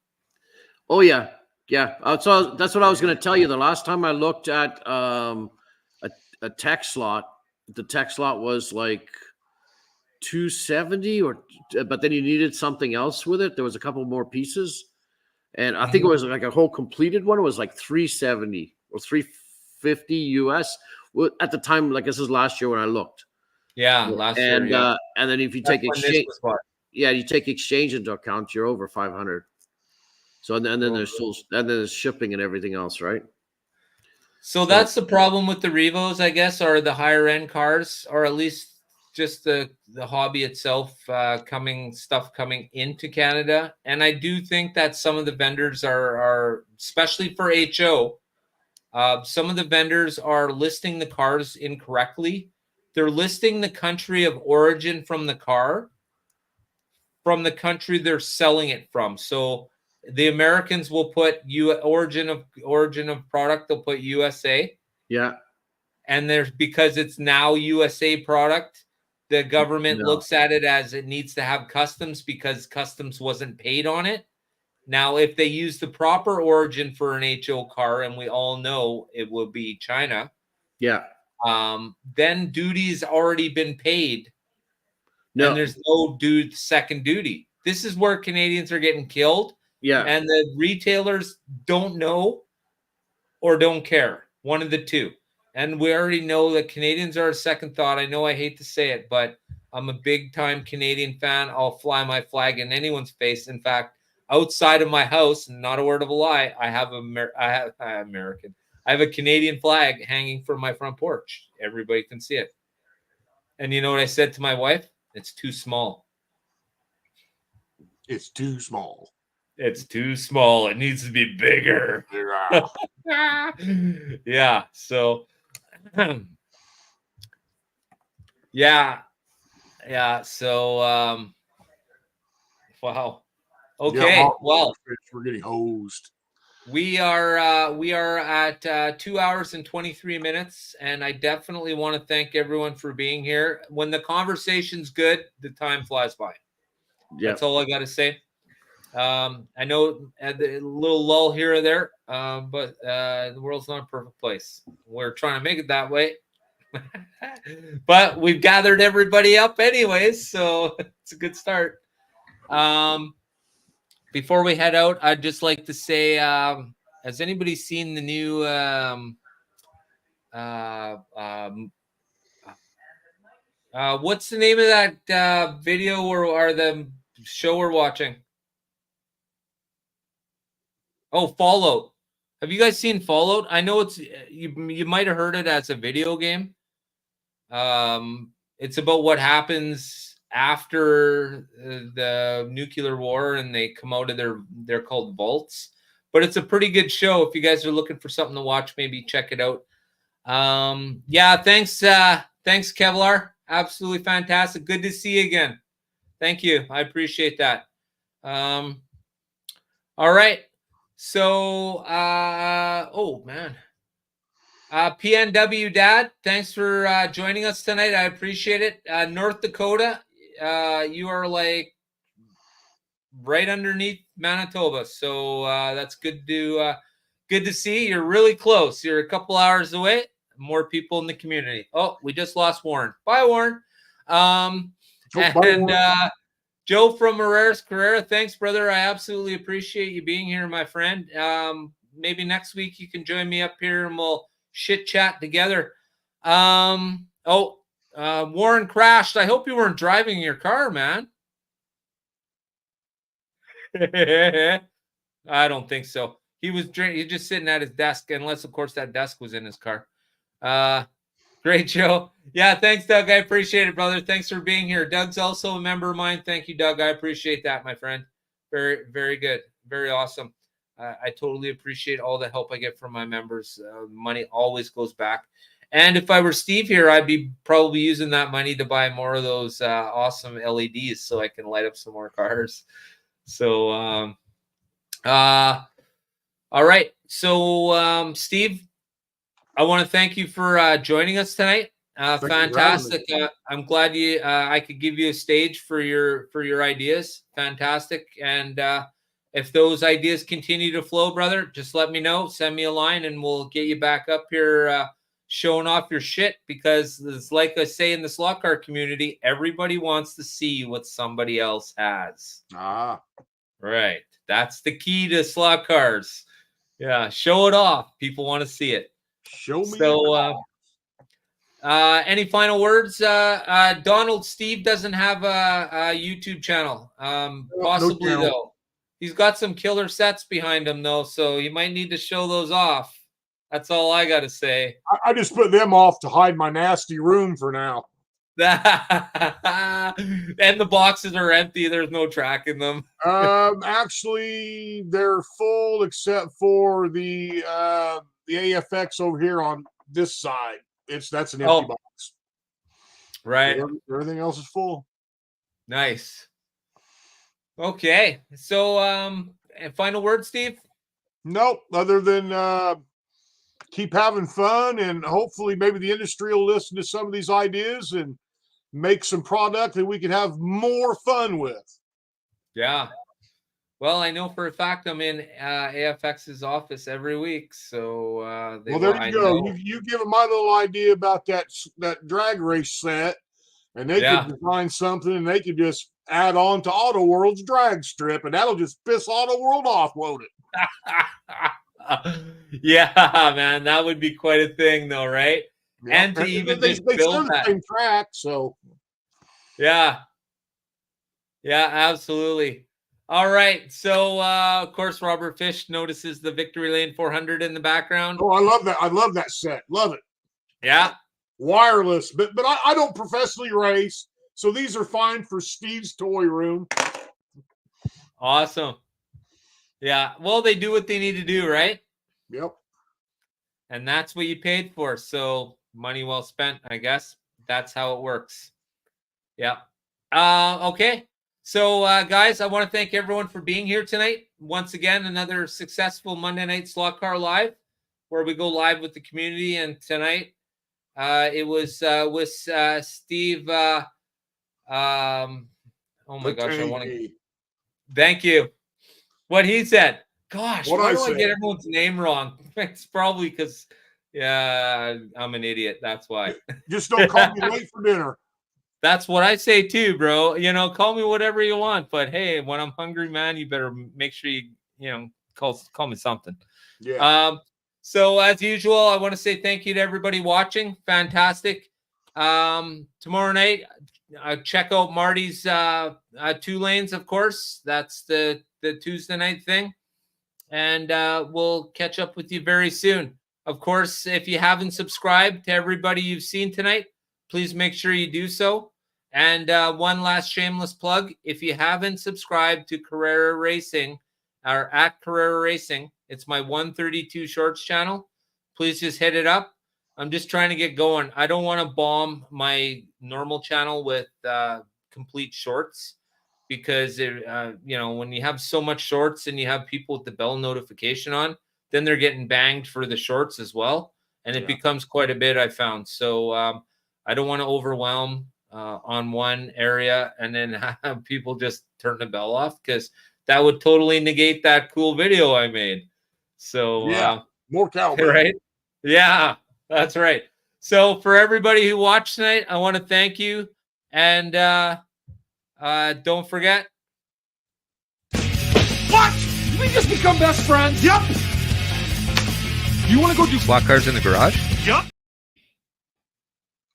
Oh yeah. So that's what I was going to tell you. The last time I looked at a tech slot, the tech slot was like 270, but then you needed something else with it. There was a couple more pieces, and I think it was like a whole completed one. It was like 370 or 350 US at the time. Like this is last year when I looked. Yeah, last year. Yeah. And then if you That's take when this exchange, was bought. yeah, you take exchange into account, you're over 500. So and then there's shipping and everything else, right? So that's the problem with the Revos, I guess, are the higher end cars, or at least just the hobby itself coming into Canada. And I do think that some of the vendors are especially for HO, some of the vendors are listing the cars incorrectly. They're listing the country of origin from the car, from the country they're selling it from. So the Americans will put origin of product, they'll put USA. Yeah. And there's, because it's now USA product, the government looks at it as it needs to have customs because customs wasn't paid on it. Now, if they use the proper origin for an HO car, and we all know it will be China, Yeah. then duty's already been paid. No. And there's no second duty. This is where Canadians are getting killed. Yeah. And the retailers don't know or don't care. One of the two. And we already know that Canadians are a second thought. I know I hate to say it, but I'm a big time Canadian fan. I'll fly my flag in anyone's face. In fact, outside of my house, not a word of a lie, I have American. I have a Canadian flag hanging from my front porch. Everybody can see it. And you know what I said to my wife? It's too small. It's too small. It's too small. It needs to be bigger. Yeah. So, yeah. So, wow. Okay. Yeah, well, we're getting hosed. we are at 2 hours and 23 minutes, and I definitely want to thank everyone for being here. When the conversation's good, the time flies by. Yeah. That's all I got to say. I know a little lull here or there, but the world's not a perfect place. We're trying to make it that way. But we've gathered everybody up anyways, so it's a good start. Before we head out, I'd just like to say, has anybody seen the new what's the name of that video or the show we're watching? Oh, Fallout. Have you guys seen Fallout? I know it's you might have heard it as a video game. It's about what happens after the nuclear war and they come out of they're called vaults. But it's a pretty good show. If you guys are looking for something to watch, maybe check it out. Yeah, thanks Kevlar. Absolutely fantastic. Good to see you again. Thank you. I appreciate that. All right. So, oh man, PNW Dad, thanks for joining us tonight. I appreciate it. North Dakota, you are like right underneath Manitoba, so that's good to see. You're really close. You're a couple hours away. More people in the community. Oh, we just lost Warren. Bye, Warren. And Joe from Carrera, thanks, brother. I absolutely appreciate you being here, my friend. Maybe next week you can join me up here and we'll chit chat together. Warren crashed. I hope you weren't driving your car, man. I don't think so. He was just sitting at his desk, unless, of course, that desk was in his car. Great show. Yeah, thanks, Doug. I appreciate it, brother. Thanks for being here. Doug's also a member of mine. Thank you, Doug. I appreciate that, my friend. Very, very good. Very awesome. I totally appreciate all the help I get from my members. Money always goes back. And if I were Steve here, I'd be probably using that money to buy more of those awesome LEDs so I can light up some more cars. So, all right. So, Steve, I want to thank you for joining us tonight. Fantastic. I'm glad I could give you a stage for your ideas. Fantastic. And if those ideas continue to flow, brother, just let me know. Send me a line and we'll get you back up here showing off your shit, because it's like I say in the slot car community, everybody wants to see what somebody else has. Right. That's the key to slot cars. Yeah. Show it off. People want to see it. Show me. So, any final words? Donald, Steve doesn't have a YouTube channel. Possibly, no though. He's got some killer sets behind him, though, so you might need to show those off. That's all I got to say. I just put them off to hide my nasty room for now. And the boxes are empty. There's no tracking them. Actually, they're full except for the AFX over here on this side. That's an empty box. Right. Everything else is full. Nice. Okay. So, final word, Steve? Nope. Other than keep having fun, and hopefully maybe the industry will listen to some of these ideas and make some product that we can have more fun with. Yeah. Well, I know for a fact I'm in AFX's office every week, so there you go. You give them my little idea about that drag race set, and they could design something, and they could just add on to Auto World's drag strip, and that'll just piss Auto World off, won't it? Yeah, man, that would be quite a thing, though, right? Yeah. And to even just build that same track, so yeah, absolutely. All right, so of course, Robert Fish notices the Victory Lane 400 in the background. Oh, I love that. I love that set. Love it. Yeah, wireless, but I don't professionally race, so these are fine for Steve's toy room. Awesome. Yeah, well, they do what they need to do, right? Yep. And that's what you paid for, so money well spent, I guess. That's how it works. Yeah. Okay. So, guys, I want to thank everyone for being here tonight. Once again, another successful Monday Night Slot Car Live, where we go live with the community. And tonight, it was with Steve. Oh my gosh, I want to. Thank you. What he said. Gosh, why do I get everyone's name wrong? It's probably because, I'm an idiot. That's why. Just don't call me late for dinner. That's what I say too, bro. Call me whatever you want, but hey, when I'm hungry, man, you better make sure you call me something. Yeah. So as usual, I want to say thank you to everybody watching. Fantastic. Tomorrow night, check out Marty's 2 lanes, of course. That's the Tuesday night thing. And we'll catch up with you very soon. Of course, if you haven't subscribed to everybody you've seen tonight, please make sure you do so. And one last shameless plug. If you haven't subscribed to Carrera Racing, or at Carrera Racing, it's my 132 Shorts channel. Please just hit it up. I'm just trying to get going. I don't want to bomb my normal channel with complete shorts, because when you have so much shorts and you have people with the bell notification on, then they're getting banged for the shorts as well. and it Yeah. becomes quite a bit, I found. So I don't want to overwhelm on one area and then have people just turn the bell off, because that would totally negate that cool video I made. So Yeah. More cowbell. right? Yeah, that's right. So for everybody who watched tonight, I want to thank you. And don't forget. What? Did we just become best friends? Yep. You want to go do Slot cars in the garage? Yep.